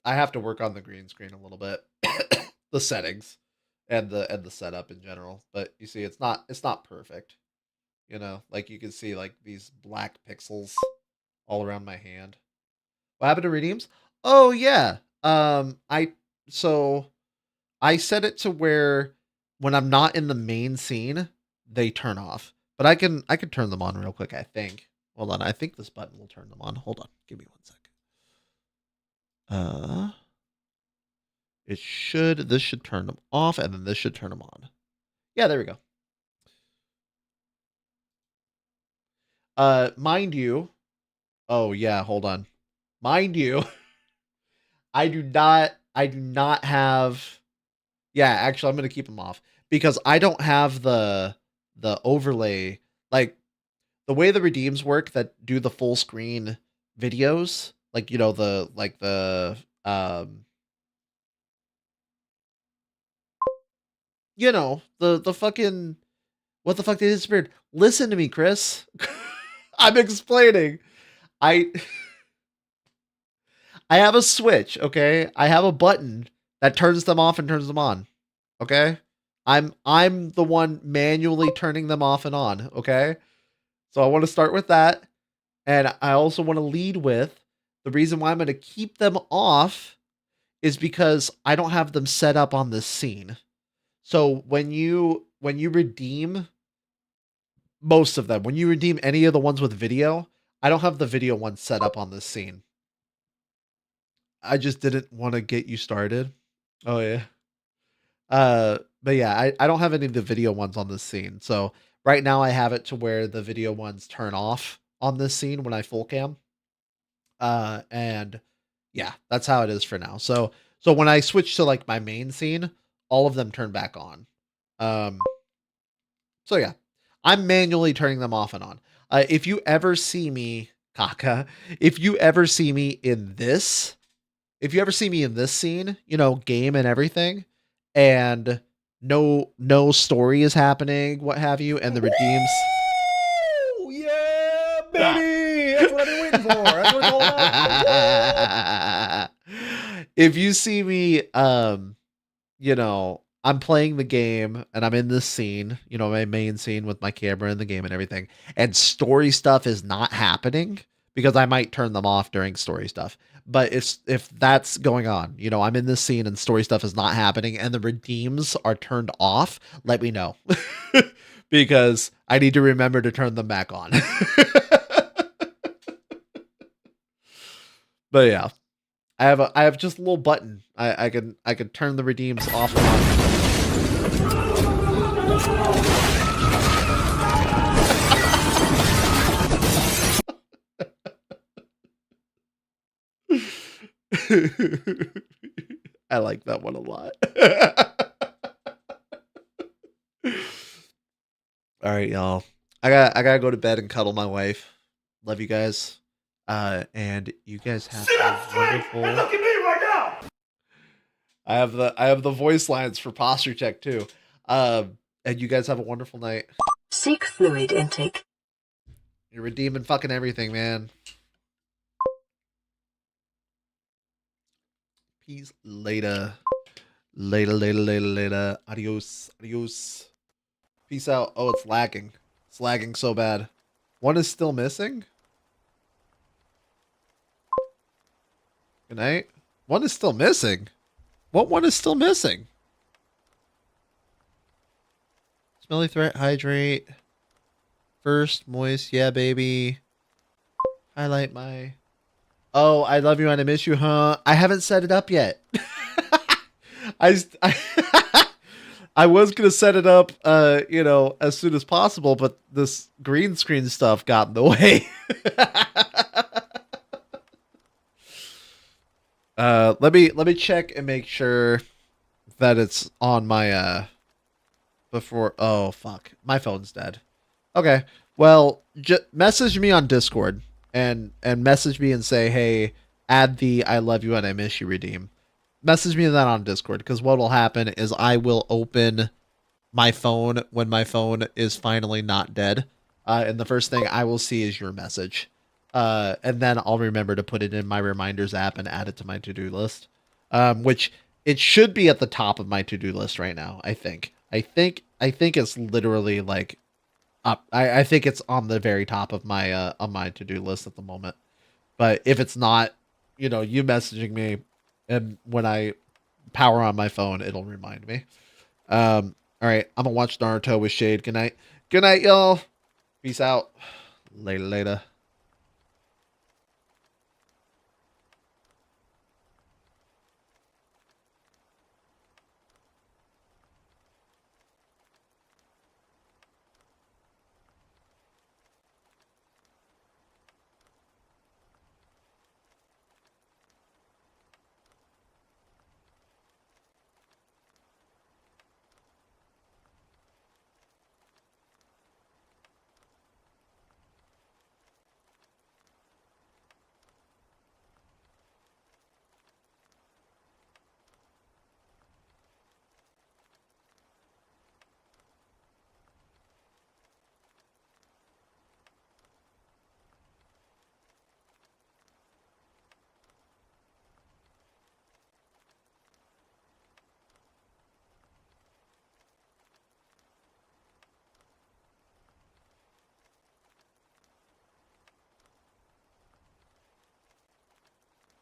have to work on the green screen a little bit. The settings and the setup in general. But you see it's not perfect. You know, like you can see like these black pixels all around my hand. What happened to redeems? Oh yeah. I set it to where when I'm not in the main scene, they turn off. But I can turn them on real quick, I think. Hold on, I think this button will turn them on. Hold on, give me 1 sec. This should turn them off, and then this should turn them on. Yeah, there we go. Mind you, oh yeah, hold on. Mind you, I do not have. Yeah, actually, I'm gonna keep them off because I don't have the overlay. Like the way the redeems work that do the full screen videos, like the the fucking what the fuck they disappeared. Listen to me, Chris. I'm explaining. I have a switch, okay? I have a button that turns them off and turns them on. Okay? I'm the one manually turning them off and on, okay? So I want to start with that. And I also want to lead with the reason why I'm going to keep them off is because I don't have them set up on this scene. So when you redeem most of them, when you redeem any of the ones with video, I don't have the video one set up on this scene. I just didn't want to get you started. Oh yeah. But yeah, I don't have any of the video ones on this scene. So right now I have it to where the video ones turn off on this scene when I full cam. And yeah, that's how it is for now. So when I switch to like my main scene, all of them turn back on. So yeah, I'm manually turning them off and on. If you ever see me, Kaka, if you ever see me in this scene, game and everything, and no story is happening, what have you, and the redeems. Woo! Yeah, baby! That's what I've been waiting for. That's what it's all about. If you see me, I'm playing the game and I'm in this scene, my main scene with my camera in the game and everything, and story stuff is not happening because I might turn them off during story stuff. But if that's going on, I'm in this scene and story stuff is not happening and the redeems are turned off, let me know. Because I need to remember to turn them back on. But yeah. I have just a little button. I can turn the redeems off and on. I like that one a lot. All right, y'all. I gotta go to bed and cuddle my wife. Love you guys. And you guys have a wonderful. And look at me right now. I have the voice lines for posture check too. And you guys have a wonderful night. Seek fluid intake. You're redeeming fucking everything, man. Peace later. Later. Adios. Peace out. Oh, it's lagging. It's lagging so bad. One is still missing? Good night. One is still missing. What one is still missing? Smelly threat, hydrate. First, moist, yeah, baby. Highlight my... Oh, I love you and I miss you, huh? I haven't set it up yet. I was going to set it up, as soon as possible, but this green screen stuff got in the way. Let me check and make sure that it's on my, before, oh, fuck. My phone's dead. Okay. Well, message me on Discord and message me and say, hey, add the I love you and I miss you redeem. Message me that on Discord, because what will happen is I will open my phone when my phone is finally not dead. And the first thing I will see is your message. And then I'll remember to put it in my reminders app and add it to my to-do list. Which it should be at the top of my to-do list right now, I think. I think it's literally like up. I think it's on the very top of my to-do list at the moment. But if it's not, you messaging me, and when I power on my phone, it'll remind me. All right, I'm gonna watch Naruto with Shade. Good night. Good night, y'all. Peace out. Later.